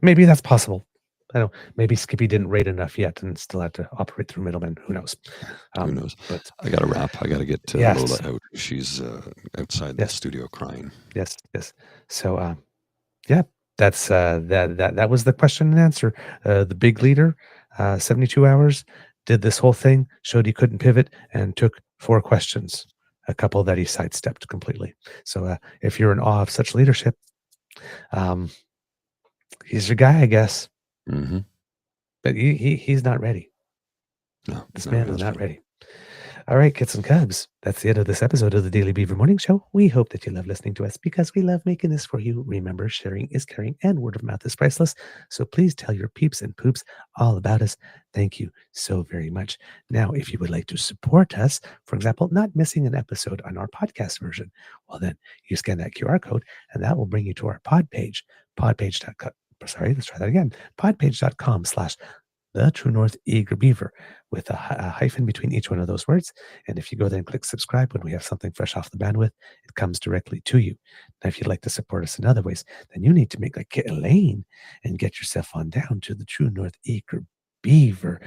Maybe that's possible. I don't know. Maybe Skippy didn't rate enough yet and still had to operate through middlemen. Who knows? Who knows? But I got to wrap. I got to get Lola out. She's outside the studio crying. Yes. So, yeah, that's that was the question and answer. The big leader, 72 hours, did this whole thing, showed he couldn't pivot, and took 4 questions, a couple that he sidestepped completely. So, if you're in awe of such leadership, he's your guy, I guess. Mm-hmm. But he's not ready. No, this man is not ready. All right, kits and cubs, that's the end of this episode of the Daily Beaver Morning Show. We hope that you love listening to us because we love making this for you. Remember, sharing is caring and word of mouth is priceless. So please tell your peeps and poops all about us. Thank you so very much. Now, if you would like to support us, for example, not missing an episode on our podcast version, well then you scan that QR code and that will bring you to our pod page. podpage.com. Sorry, let's try that again. Podpage.com/The True North Eager Beaver with a hyphen between each one of those words. And if you go there and click subscribe when we have something fresh off the bandwidth, it comes directly to you. Now, if you'd like to support us in other ways, then you need to make like Elaine and get yourself on down to the True North Eager Beaver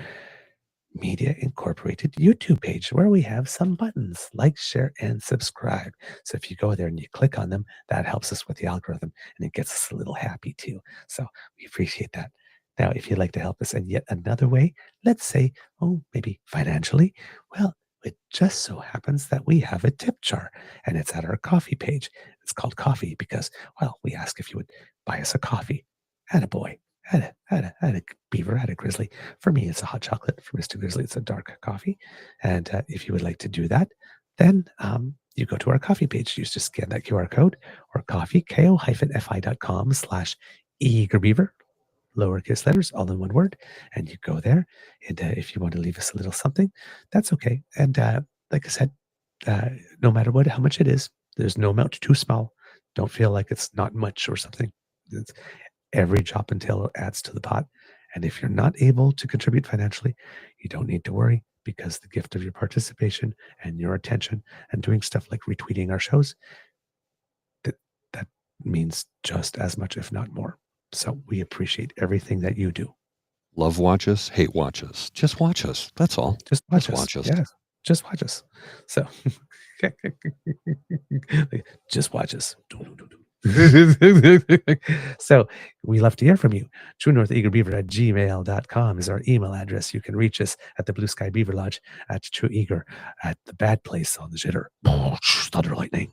Media Incorporated YouTube page where we have some buttons like, share, and subscribe. So if you go there and you click on them, that helps us with the algorithm and it gets us a little happy too. So we appreciate that. Now, if you'd like to help us in yet another way, let's say, maybe financially, well, it just so happens that we have a tip jar and it's at our coffee page. It's called coffee because, well, we ask if you would buy us a coffee. Attaboy. Had a beaver, had a grizzly. For me, it's a hot chocolate. For Mr. Grizzly, it's a dark coffee. And if you would like to do that, then you go to our coffee page. You just scan that QR code or coffee, ko-fi.com/eagerbeaver, lowercase letters, all in one word. And you go there. And if you want to leave us a little something, that's okay. And like I said, no matter how much it is, there's no amount too small. Don't feel like it's not much or something. Every drop and tail adds to the pot. And if you're not able to contribute financially, you don't need to worry because the gift of your participation and your attention and doing stuff like retweeting our shows, that means just as much, if not more. So we appreciate everything that you do. Love watch us, hate watch us. Just watch us. That's all. Just watch us. Yes. Just watch us. So just watch us. So we love to hear from you. TrueNorthEagerBeaver@gmail.com is our email address. You can reach us at the Blue Sky Beaver Lodge, at True Eager, at the Bad Place on the Jitter, Thunder Lightning.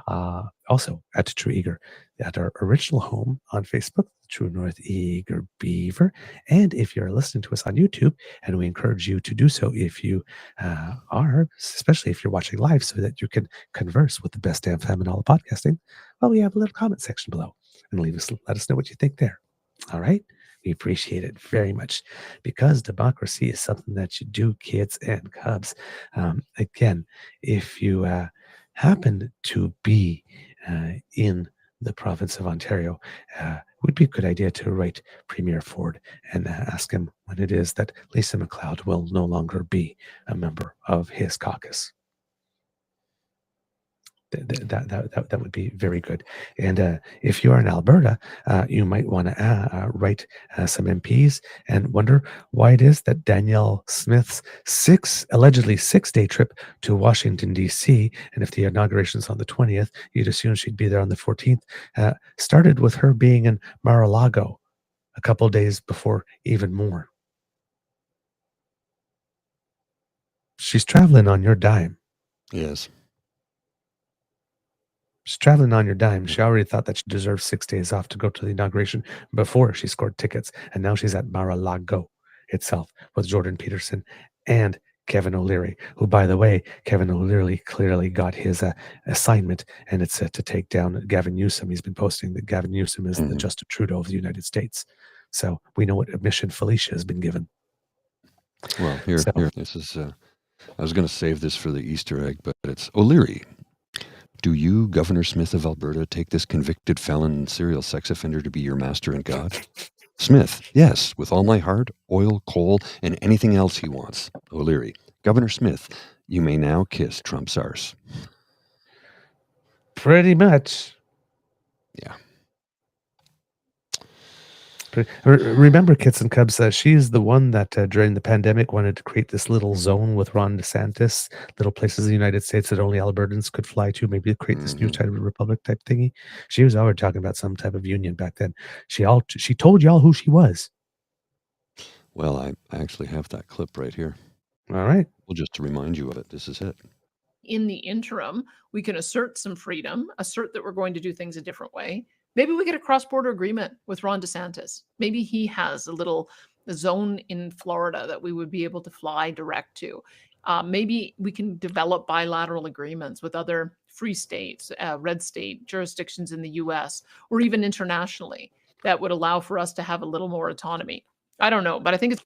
Also at True Eager, at our original home on Facebook, True North Eager Beaver. And if you're listening to us on YouTube, and we encourage you to do so if you are, especially if you're watching live, so that you can converse with the best damn fam in all of podcasting, well, we have a little comment section below and let us know what you think there. All right. We appreciate it very much because democracy is something that you do, kids and cubs. Again, if you happen to be in the province of Ontario, it would be a good idea to write Premier Ford and ask him when it is that Lisa MacLeod will no longer be a member of his caucus. That would be very good. And if you are in Alberta, you might want to write some MPs and wonder why it is that Danielle Smith's allegedly 6-day trip to Washington, D.C., and if the inauguration is on the 20th, you'd assume she'd be there on the 14th, started with her being in Mar-a-Lago a couple days before even more. She's traveling on your dime. Yes. She's traveling on your dime. She already thought that she deserved 6 days off to go to the inauguration before she scored tickets. And now she's at Mar-a-Lago itself with Jordan Peterson and Kevin O'Leary, who, by the way, Kevin O'Leary clearly got his assignment, and it's to take down Gavin Newsom. He's been posting that Gavin Newsom is the Justin Trudeau of the United States. So we know what mission Felicia has been given. Well, here, this is, I was going to save this for the Easter egg, but it's O'Leary. Do you, Governor Smith of Alberta, take this convicted felon and serial sex offender to be your master and God? Smith, yes, with all my heart, oil, coal, and anything else he wants. O'Leary, Governor Smith, you may now kiss Trump's arse. Pretty much. Yeah. Remember, kids and cubs, she's the one that during the pandemic wanted to create this little zone with Ron DeSantis, little places in the United States that only Albertans could fly to, maybe create this new type of republic type thingy. She was already talking about some type of union back then. She told y'all who she was. Well, I actually have that clip right here. All right. Well, just to remind you of it, this is it. In the interim, we can assert some freedom, assert that we're going to do things a different way. Maybe we get a cross-border agreement with Ron DeSantis. Maybe he has a little zone in Florida that we would be able to fly direct to. Maybe we can develop bilateral agreements with other free states, red state jurisdictions in the U.S., or even internationally that would allow for us to have a little more autonomy. I don't know, but I think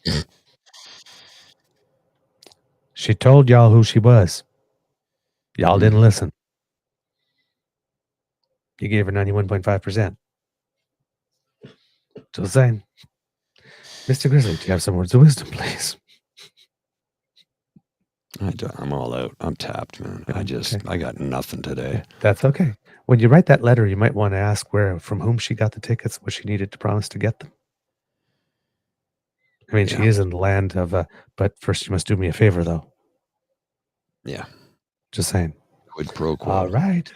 it's... She told y'all who she was. Y'all didn't listen. You gave her 91.5%. Just saying. Mr. Grizzly, do you have some words of wisdom, please? I'm all out. I'm tapped, man. I got nothing today. That's okay. When you write that letter, you might want to ask from whom she got the tickets, what she needed to promise to get them. I mean, she is in the land of, but first you must do me a favor, though. Yeah. Just saying. Quid pro quo. All right.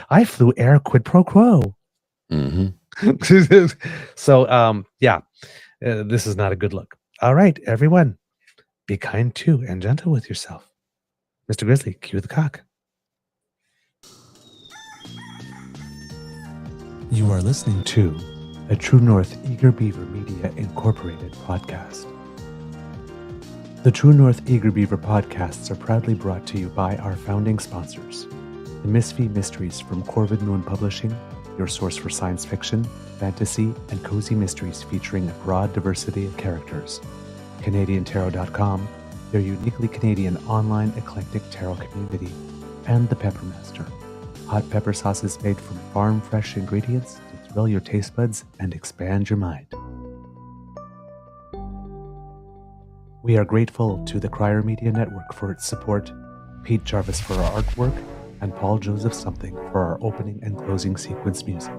I flew air quid pro quo. Mm-hmm. So, this is not a good look. All right, everyone. Be kind to and gentle with yourself. Mr. Grizzly, cue the cock. You are listening to a True North Eager Beaver Media Incorporated podcast. The True North Eager Beaver podcasts are proudly brought to you by our founding sponsors, the Misfit Mysteries from Corvid Moon Publishing, your source for science fiction, fantasy, and cozy mysteries featuring a broad diversity of characters. CanadianTarot.com, their uniquely Canadian online eclectic tarot community, and the Peppermaster, hot pepper sauces made from farm fresh ingredients to thrill your taste buds and expand your mind. We are grateful to the Crier Media Network for its support, Pete Jarvis for our artwork, and Paul Joseph Something for our opening and closing sequence music.